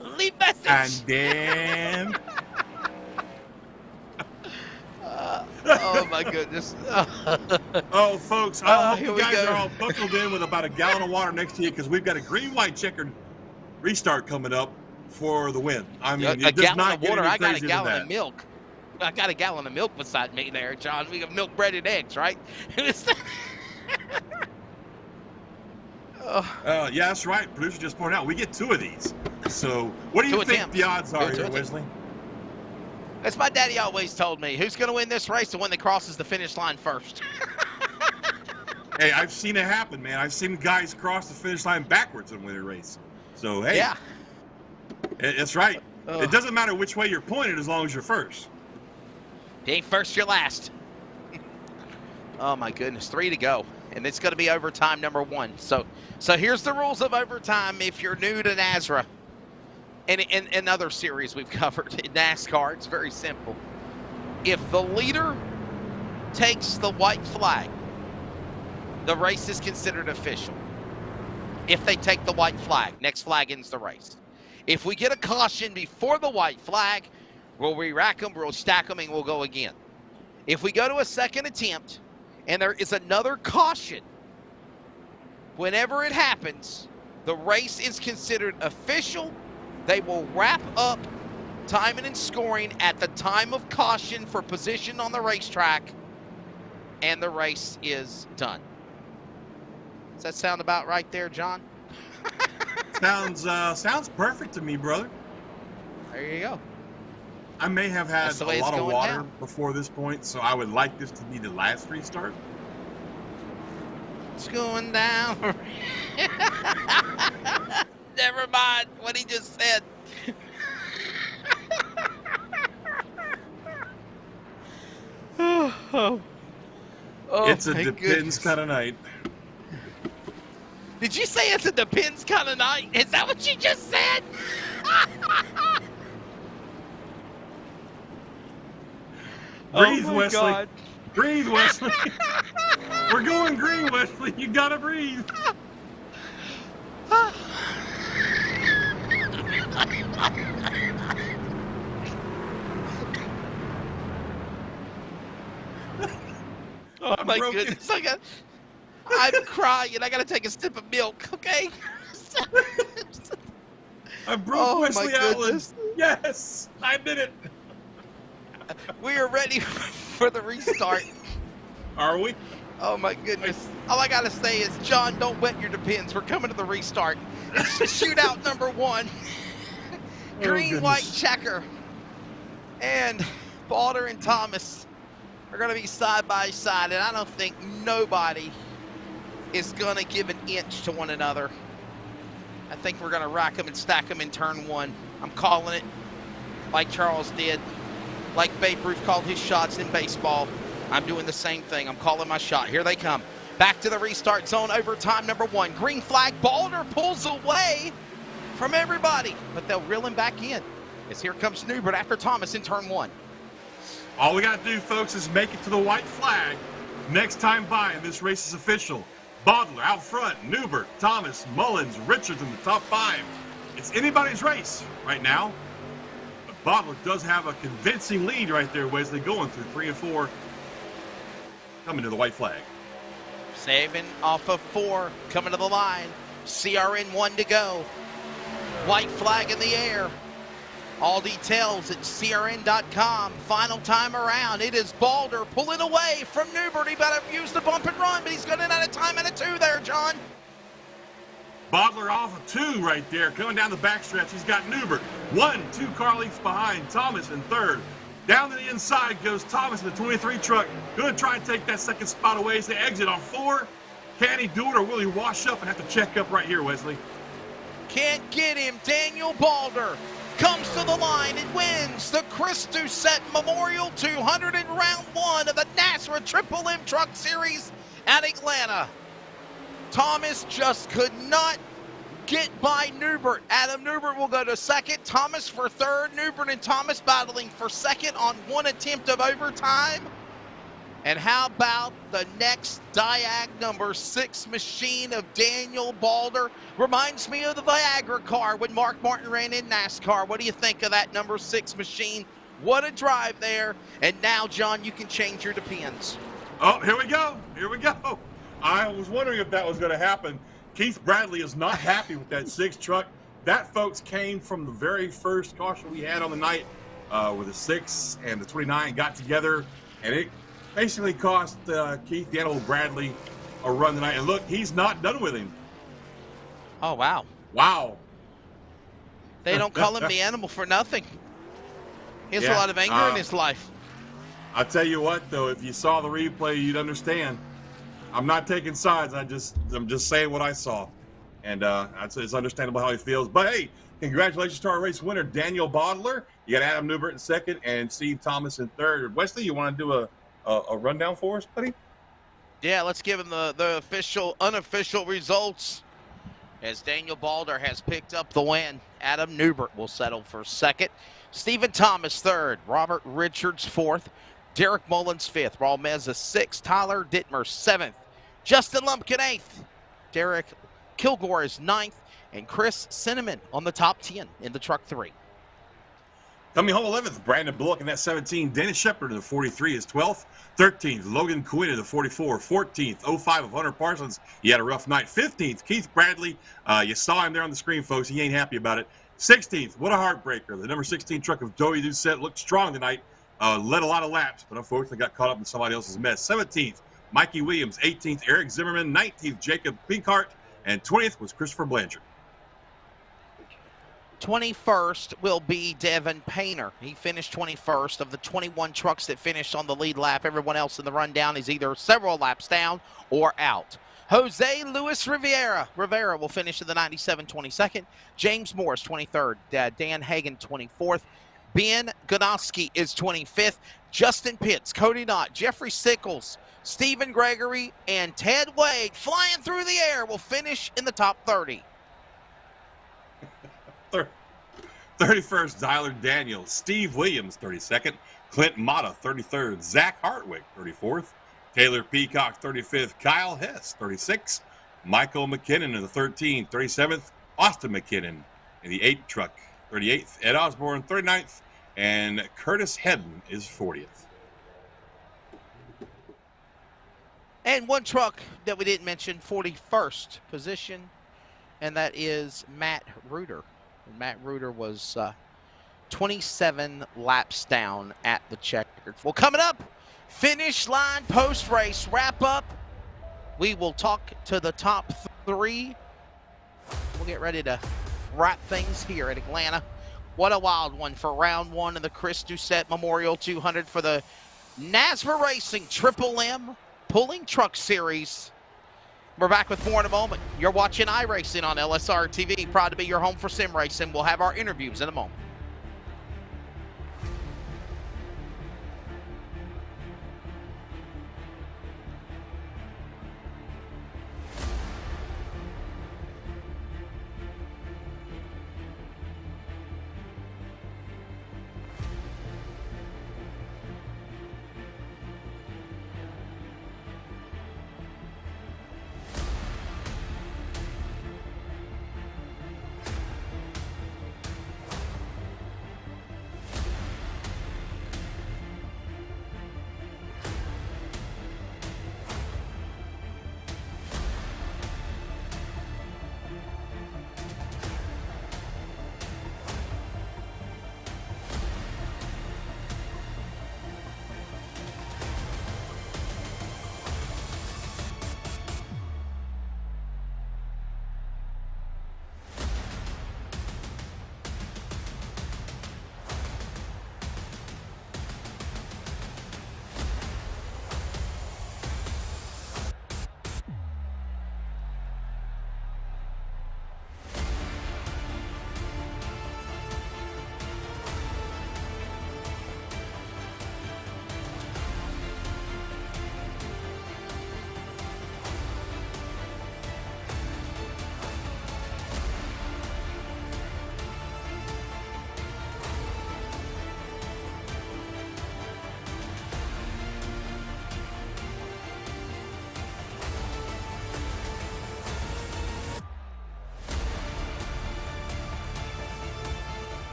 Leave message. And then. Oh my goodness. Oh, folks, I hope you guys go. are all buckled in with about a gallon of water next to you, because we've got a green-white checkered restart coming up for the win. I mean, a it does gallon not of get water. any I got a crazier gallon than of that. milk. I got a gallon of milk beside me there, John. We got milk, bread, and eggs, right? Yeah, that's right. Producer just pointed out we get 2 of these. So, what do you think the odds are here, Wesley? As my daddy always told me, who's going to win this race? The one that crosses the finish line first. Hey, I've seen it happen, man. I've seen guys cross the finish line backwards and win a race. So, hey, yeah, it's right. It doesn't matter which way you're pointed as long as you're first. You ain't first, you're last. Oh my goodness, 3 to go, and it's going to be overtime number 1. So here's the rules of overtime. If you're new to NASRA, and in other series we've covered in NASCAR, it's very simple. If the leader takes the white flag, the race is considered official. If they take the white flag, next flag ends the race. If we get a caution before the white flag, we'll re-rack them, we'll stack them, and we'll go again. If we go to a second attempt and there is another caution, whenever it happens, the race is considered official. They will wrap up timing and scoring at the time of caution for position on the racetrack, and the race is done. Does that sound about right there, John? Sounds perfect to me, brother. There you go. I may have had a lot of water down before this point, so I would like this to be the last restart. It's going down. Never mind what he just said. It's a depends kind of night. Did you say it's a depends kind of night? Is that what you just said? Breathe, my Wesley. God. Breathe, Wesley. We're going green, Wesley. You gotta breathe. Oh I'm my broken. goodness! I'm crying. I gotta take a sip of milk. Okay. I broke Oh, my Wesley Allen. goodness. Yes, I did it. We are ready for the restart. Are we? Oh my goodness. All I gotta say is, John, don't wet your depends. We're coming to the restart. It's shootout number 1. Green, white checker. And Balder and Thomas are gonna be side by side, and I don't think nobody is gonna give an inch to one another. I think we're gonna rack them and stack them in turn 1. I'm calling it like Charles did, like Babe Ruth called his shots in baseball. I'm doing the same thing. I'm calling my shot. Here they come. Back to the restart zone, overtime number 1. Green flag. Balder pulls away from everybody, but they'll reel him back in. As here comes Newbert after Thomas in turn 1. All we got to do, folks, is make it to the white flag. Next time by, and this race is official. Bodler out front, Newbert, Thomas, Mullins, Richards in the top 5. It's anybody's race right now. But Bodler does have a convincing lead right there, Wesley, going through 3 and 4. Coming to the white flag. Saving off of 4, coming to the line. CRN 1 to go. White flag in the air. All details at crn.com. Final time around. It is Balder pulling away from Newbert. He better use the bump and run, but he's getting out of time at a 2 there, John. Bodler off of 2 right there, coming down the backstretch. He's got Newbert. 1, 2 car lengths behind. Thomas in 3rd. Down to the inside goes Thomas in the 23 truck. Going to try and take that second spot away as they exit on 4. Can he do it, or will he wash up and have to check up right here, Wesley? Can't get him. Daniel Balder comes to the line and wins the Chris Doucette Memorial 200 in round 1 of the NASRA Triple M Truck Series at Atlanta. Thomas just could not get by Newbert. Adam Newbert will go to 2nd. Thomas for 3rd. Newbert and Thomas battling for 2nd on 1 attempt of overtime. And how about the next Diag number 6 machine of Daniel Balder? Reminds me of the Viagra car when Mark Martin ran in NASCAR. What do you think of that number 6 machine? What a drive there. And now, John, you can change your depends. Oh, here we go. Here we go. I was wondering if that was going to happen. Keith Bradley is not happy with that 6 truck. That, folks, came from the very first caution we had on the night where the 6 and the 29 got together. And it basically cost Keith Daniel Bradley a run tonight. And look, he's not done with him. Oh, wow. Wow. They don't call him the animal for nothing. He has a lot of anger in his life. I'll tell you what, though, if you saw the replay, you'd understand. I'm not taking sides. I'm just saying what I saw. And it's understandable how he feels. But, hey, congratulations to our race winner, Daniel Bodler. You got Adam Newbert in 2nd and Steve Thomas in 3rd. Wesley, you want to do a rundown for us, buddy? Yeah, let's give him the official, unofficial results. As Daniel Balder has picked up the win, Adam Newbert will settle for 2nd. Stephen Thomas 3rd. Robert Richards 4th. Derek Mullins 5th. Raul Meza 6th. Tyler Dittmer 7th. Justin Lumpkin 8th. Derek Kilgore is 9th. And Chris Cinnamon on the top 10 in the truck 3. Coming home 11th, Brandon Bullock in that 17. Dennis Shepard in the 43 is 12th. 13th, Logan Quinn in the 44. 14th, 05 of Hunter Parsons. He had a rough night. 15th, Keith Bradley. You saw him there on the screen, folks. He ain't happy about it. 16th, what a heartbreaker. The number 16 truck of Joey Doucette looked strong tonight. Led a lot of laps, but unfortunately got caught up in somebody else's mess. 17th, Mikey Williams. 18th, Eric Zimmerman. 19th, Jacob Pinkhart. And 20th was Christopher Blanchard. 21st will be Devin Painter. He finished 21st of the 21 trucks that finished on the lead lap. Everyone else in the rundown is either several laps down or out. Jose Luis Rivera will finish in the 97 22nd. James Morris 23rd. Dan Hagan 24th. Ben Ganoski is 25th. Justin Pitts, Cody Knott, Jeffrey Sickles, Stephen Gregory, and Ted Wade flying through the air will finish in the top 30. 31st, Tyler Daniels. Steve Williams, 32nd. Clint Mata, 33rd. Zach Hartwick, 34th. Taylor Peacock, 35th. Kyle Hess, 36th. Michael McKinnon in the 13th. 37th. Austin McKinnon in the 8 truck, 38th. Ed Osborne, 39th. And Curtis Hedden is 40th. And one truck that we didn't mention, 41st position, and that is Matt Reuter. And Matt Reuter was 27 laps down at the checkered. Well, coming up, finish line post-race wrap-up. We will talk to the top 3. We'll get ready to wrap things here at Atlanta. What a wild one for round 1 of the Chris Doucette Memorial 200 for the NASRA Racing Triple M Pulling Truck Series. We're back with more in a moment. You're watching iRacing on LSRTV. Proud to be your home for sim racing. We'll have our interviews in a moment.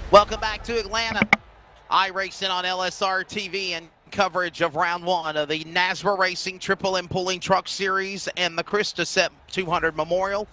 Welcome back to Atlanta. iRacing on LSRTV and coverage of round 1 of the NASRA Racing Triple M Pulling Truck Series and the Chris Doucette 200 Memorial.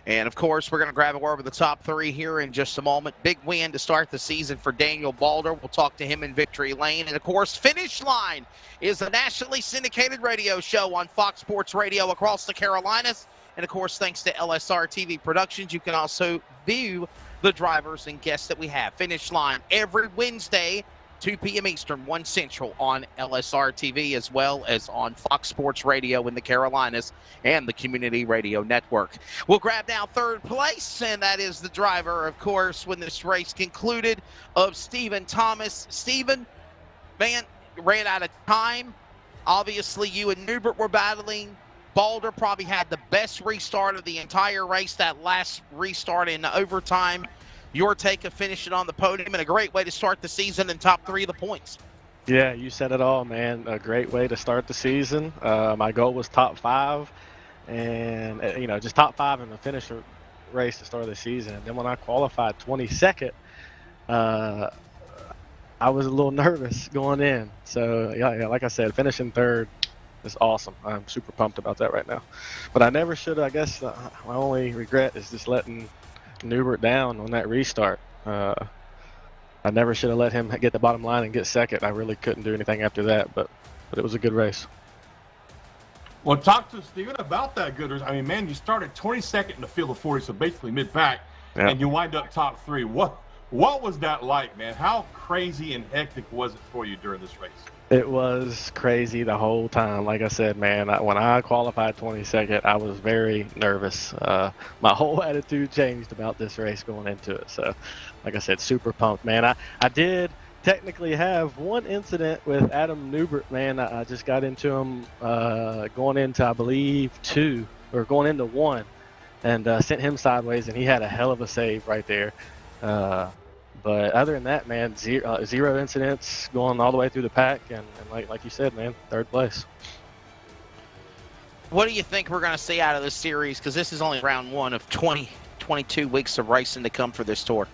And, of course, we're going to grab a word with the top 3 here in just a moment. Big win to start the season for Daniel Balder. We'll talk to him in Victory Lane. And, of course, Finish Line is a nationally syndicated radio show on Fox Sports Radio across the Carolinas. And, of course, thanks to LSRTV Productions, you can also view the drivers and guests that we have. Finish Line every Wednesday, 2 p.m. Eastern, 1 Central on LSR-TV, as well as on Fox Sports Radio in the Carolinas and the Community Radio Network. We'll grab now 3rd place, and that is the driver, of course, when this race concluded, of Stephen Thomas. Stephen, man, ran out of time. Obviously, you and Newbert were battling. Balder probably had the best restart of the entire race, that last restart in overtime. Your take of finishing on the podium and a great way to start the season in top 3 of the points. Yeah, you said it all, man. A great way to start the season. My goal was top 5 and, just top 5 in the finisher race to start the season. And then when I qualified 22nd, I was a little nervous going in. So, yeah, like I said, finishing 3rd. It's awesome. I'm super pumped about that right now. But I never should. I guess my only regret is just letting Newbert down on that restart. I never should have let him get the bottom line and get 2nd. I really couldn't do anything after that, but it was a good race. Well, talk to Steven about that good race. I mean, man, you started 22nd in the field of 40, so basically mid-pack, and you wind up top 3. What What was that like, man? How crazy and hectic was it for you during this race? It was crazy the whole time. Like I said, man, when I qualified 22nd, I was very nervous. My whole attitude changed about this race going into it. So, like I said, super pumped, man. I did technically have one incident with Adam Newbert, man. I just got into him going into, I believe, going into 1, and sent him sideways, and he had a hell of a save right there. But other than that, man, zero incidents going all the way through the pack, and like you said, man, 3rd place. What do you think we're going to see out of this series? Because this is only round 1 of 22 weeks of racing to come for this tour.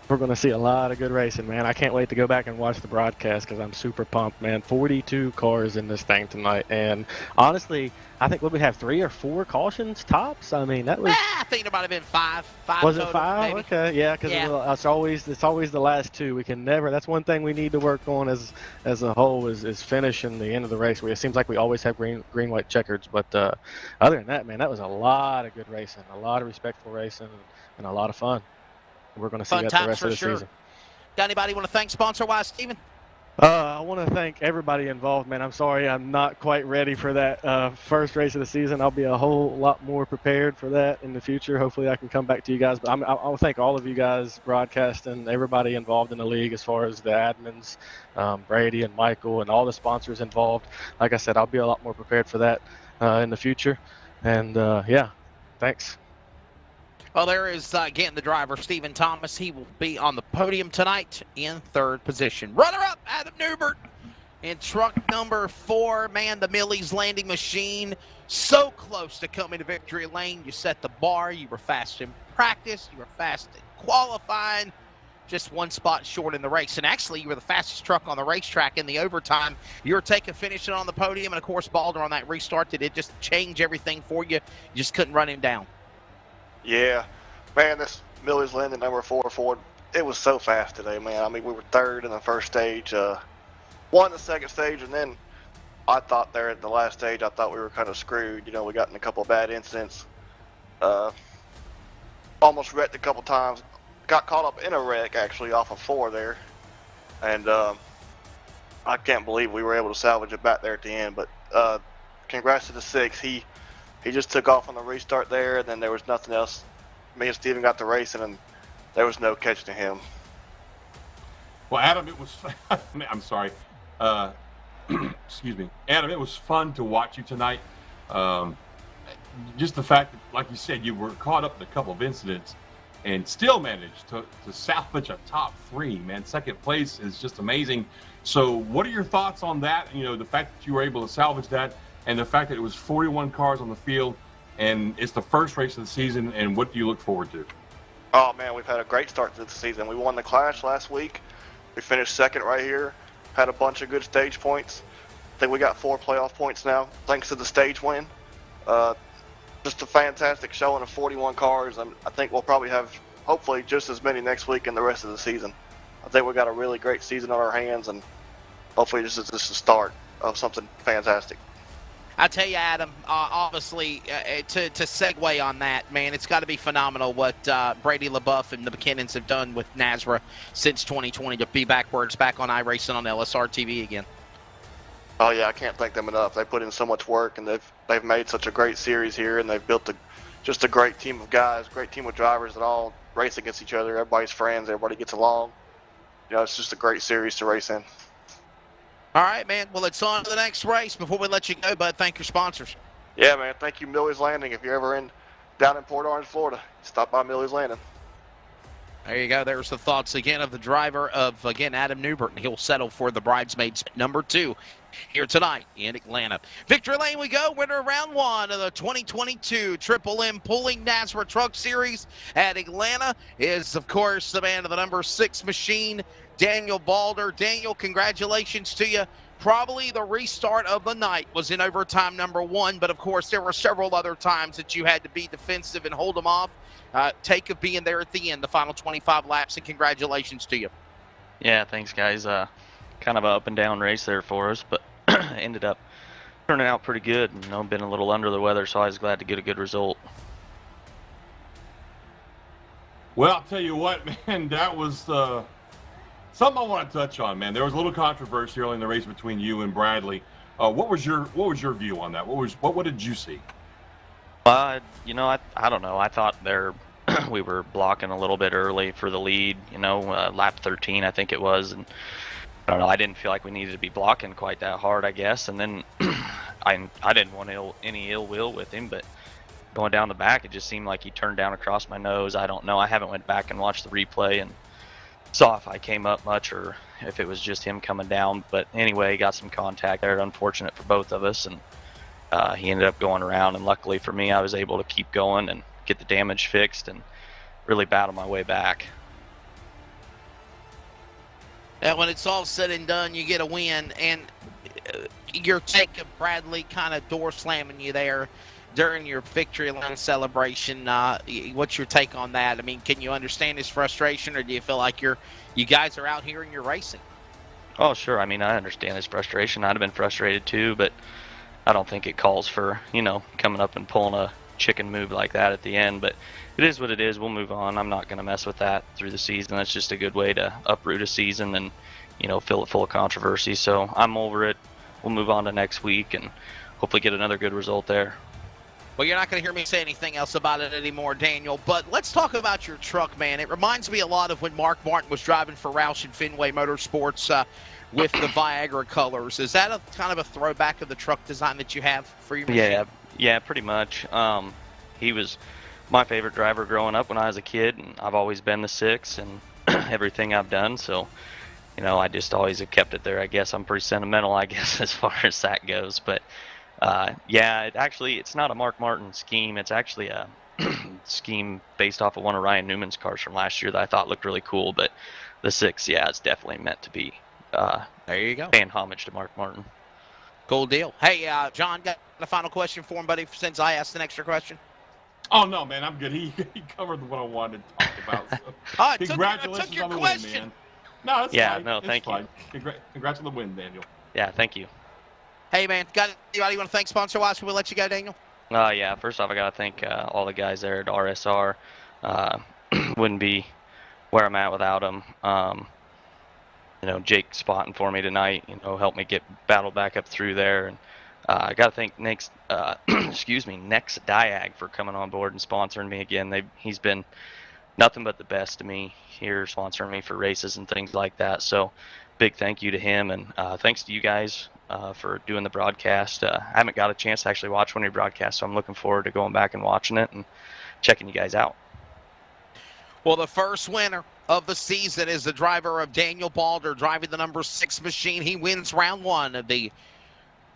We're going to see a lot of good racing, man. I can't wait to go back and watch the broadcast because I'm super pumped, man. 42 cars in this thing tonight, and honestly, I think we have 3 or 4 cautions tops. I mean, that was. I think there might have been 5. 5 was total, it 5? maybe. Okay, yeah, because it's always the last 2. We can never. That's one thing we need to work on as a whole is finishing the end of the race. It seems like we always have green white checkers, but other than that, man, that was a lot of good racing, a lot of respectful racing, and a lot of fun. We're going to see that the rest of the season. Got anybody want to thank sponsor-wise, Steven? I want to thank everybody involved, man. I'm sorry I'm not quite ready for that first race of the season. I'll be a whole lot more prepared for that in the future. Hopefully I can come back to you guys. But I'll thank all of you guys broadcasting, everybody involved in the league as far as the admins, Brady and Michael and all the sponsors involved. Like I said, I'll be a lot more prepared for that in the future. And, yeah, thanks. Well, there is, again, the driver, Stephen Thomas. He will be on the podium tonight in 3rd position. Runner-up, Adam Newbert. In truck number 4, man, the Millie's landing machine. So close to coming to victory lane. You set the bar. You were fast in practice. You were fast in qualifying. Just 1 spot short in the race. And actually, you were the fastest truck on the racetrack in the overtime. You were finishing on the podium. And, of course, Balder on that restart, did it just change everything for you? You just couldn't run him down. Yeah, man, this Millie's Landing number 4 Ford, it was so fast today, man. I mean, we were 3rd in the first stage, won the 2nd stage, and then I thought there at the last stage, I thought we were kind of screwed. You know, we got in a couple of bad incidents, almost wrecked a couple times, got caught up in a wreck, actually, off of 4 there, and I can't believe we were able to salvage it back there at the end, but congrats to the 6. He just took off on the restart there, and then there was nothing else. Me and Steven got the racing, and there was no catch to him. Well, Adam, it was. I'm sorry. Excuse me, Adam. It was fun to watch you tonight. Just the fact that, like you said, you were caught up in a couple of incidents, and still managed to salvage a top 3. Man, 2nd place is just amazing. So, what are your thoughts on that? You know, the fact that you were able to salvage that. And the fact that it was 41 cars on the field, and it's the first race of the season, and what do you look forward to? Oh, man, we've had a great start to the season. We won the Clash last week. We finished 2nd right here. Had a bunch of good stage points. I think we got 4 playoff points now, thanks to the stage win. Just a fantastic showing of 41 cars, and I think we'll probably have, hopefully, just as many next week and the rest of the season. I think we've got a really great season on our hands, and hopefully this is just the start of something fantastic. I tell you, Adam, obviously, to segue on that, man, it's got to be phenomenal what Brady LaBeouf and the McKinnons have done with NASRA since 2020 to be back on iRacing on LSRTV again. Oh, yeah, I can't thank them enough. They put in so much work, and they've made such a great series here, and they've built just a great team of guys, great team of drivers that all race against each other. Everybody's friends. Everybody gets along. You know, it's just a great series to race in. All right, man. Well, it's on to the next race. Before we let you go, bud, thank your sponsors. Yeah, man. Thank you, Millie's Landing. If you're ever down in Port Orange, Florida, stop by Millie's Landing. There you go. There's the thoughts again of the driver of, again, Adam Newbert. And he'll settle for the bridesmaids number 2 here tonight in Atlanta. Victory lane we go. Winner round 1 of the 2022 Triple M Pulling NASRA Truck Series at Atlanta is, of course, the man of the number 6 machine, Daniel Balder. Daniel, congratulations to you. Probably the restart of the night was in overtime number 1, but of course there were several other times that you had to be defensive and hold them off. Take of being there at the end, the final 25 laps, and congratulations to you. Yeah, thanks, guys. Kind of an up and down race there for us, but ended up turning out pretty good. You know, been a little under the weather, so I was glad to get a good result. Well, I'll tell you what, man, that was something I want to touch on, man. There was a little controversy early in the race between you and Bradley. What was your view on that? What did you see? You know, I don't know. I thought we were blocking a little bit early for the lead. You know, lap 13, I think it was, and I don't know. I didn't feel like we needed to be blocking quite that hard, I guess. And then I didn't want any ill will with him, but going down the back, it just seemed like he turned down across my nose. I don't know. I haven't went back and watched the replay and saw if I came up much or if it was just him coming down. But anyway, he got some contact there. Unfortunate for both of us, and he ended up going around. And luckily for me, I was able to keep going and get the damage fixed and really battle my way back. And when it's all said and done, you get a win. And your take of Bradley kind of door slamming you there during your victory lane celebration, what's your take on that? I mean, can you understand his frustration, or do you feel like you guys are out here and you're racing? Oh, sure. I mean, I understand his frustration. I'd have been frustrated too, but I don't think it calls for, coming up and pulling a chicken move like that at the end. But it is what it is. We'll move on. I'm not going to mess with that through the season. That's just a good way to uproot a season and, fill it full of controversy. So I'm over it. We'll move on to next week and hopefully get another good result there. Well, you're not going to hear me say anything else about it anymore, Daniel. But let's talk about your truck, man. It reminds me a lot of when Mark Martin was driving for Roush and Fenway Motorsports with the Viagra colors. Is that a kind of a throwback of the truck design that you have for your machine? Yeah, pretty much. He was my favorite driver growing up when I was a kid, and I've always been the 6 and everything I've done. So, I just always have kept it there. I guess I'm pretty sentimental, as far as that goes. But it's not a Mark Martin scheme. It's actually a scheme based off of one of Ryan Newman's cars from last year that I thought looked really cool. But the 6, it's definitely meant to be there you go, paying homage to Mark Martin. Cool deal. Hey, John, got a final question for him, buddy, since I asked an extra question? Oh, no, man, I'm good. He covered what I wanted to talk about. So. Congratulations on the win, man. No, it's fine. Thank you. Congrats on the win, Daniel. Yeah, thank you. Hey, man, got anybody you want to thank sponsor-wise before we let you go, Daniel? First off, I got to thank all the guys there at RSR. Wouldn't be where I'm at without them. Jake spotting for me tonight, helped me battle back up through there. And I got to thank Next Diag for coming on board and sponsoring me again. He's been nothing but the best to me here, sponsoring me for races and things like that. So big thank you to him, and thanks to you guys for doing the broadcast. I haven't got a chance to actually watch one of your broadcasts, so I'm looking forward to going back and watching it and checking you guys out. Well, the first winner of the season is the driver of Daniel Balder, driving the number 6 machine. He wins round 1 of the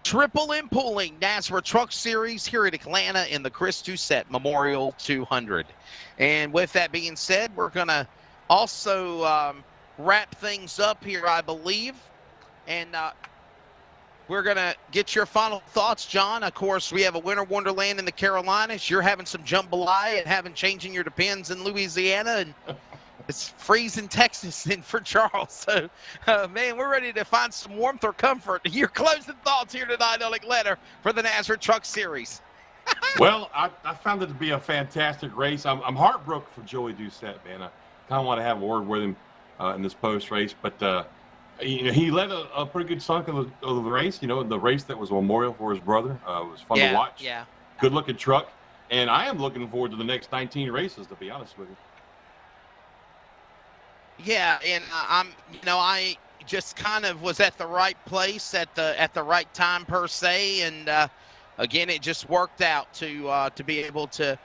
Triple M Pooling NASRA Truck Series here at Atlanta in the Chris Doucette Memorial 200. And with that being said, we're going to also wrap things up here, I believe. And we're going to get your final thoughts, John. Of course, we have a winter wonderland in the Carolinas. You're having some jambalaya and changing your depends in Louisiana. And it's freezing Texas and for Charles. So, man, we're ready to find some warmth or comfort. Your closing thoughts here tonight on Atlanta for the NASRA Truck Series. Well, I found it to be a fantastic race. I'm heartbroken for Joey Doucette, man. I kind of want to have a word with him in this post race, but he led a pretty good chunk of the race. The race that was a memorial for his brother. It was fun to watch. Yeah. Good looking truck, and I am looking forward to the next 19 races. To be honest with you. Yeah, and I just kind of was at the right place at the right time per se, and again, it just worked out to be able to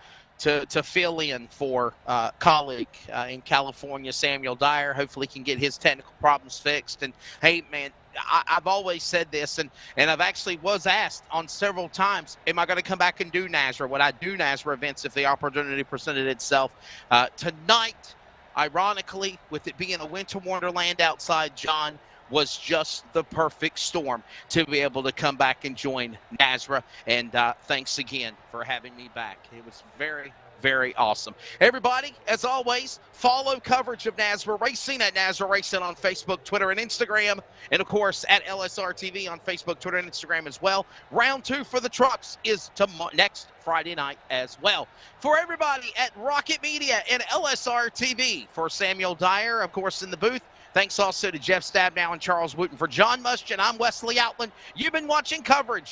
fill in for colleague in California, Samuel Dyer. Hopefully, he can get his technical problems fixed. And hey, man, I've always said this, and I've actually was asked on several times, am I going to come back and do NASRA? Would I do NASRA events if the opportunity presented itself? Tonight, ironically, with it being a winter wonderland outside, John, was just the perfect storm to be able to come back and join NASRA. And thanks again for having me back. It was very, very awesome. Everybody, as always, follow coverage of NASRA Racing at NASRA Racing on Facebook, Twitter, and Instagram. And, of course, at LSRTV on Facebook, Twitter, and Instagram as well. Round 2 for the trucks is next Friday night as well. For everybody at Rocket Media and LSRTV, for Samuel Dyer, of course, in the booth, thanks also to Jeff Stabnow and Charles Wooten. For John Muschin, I'm Wesley Outland. You've been watching coverage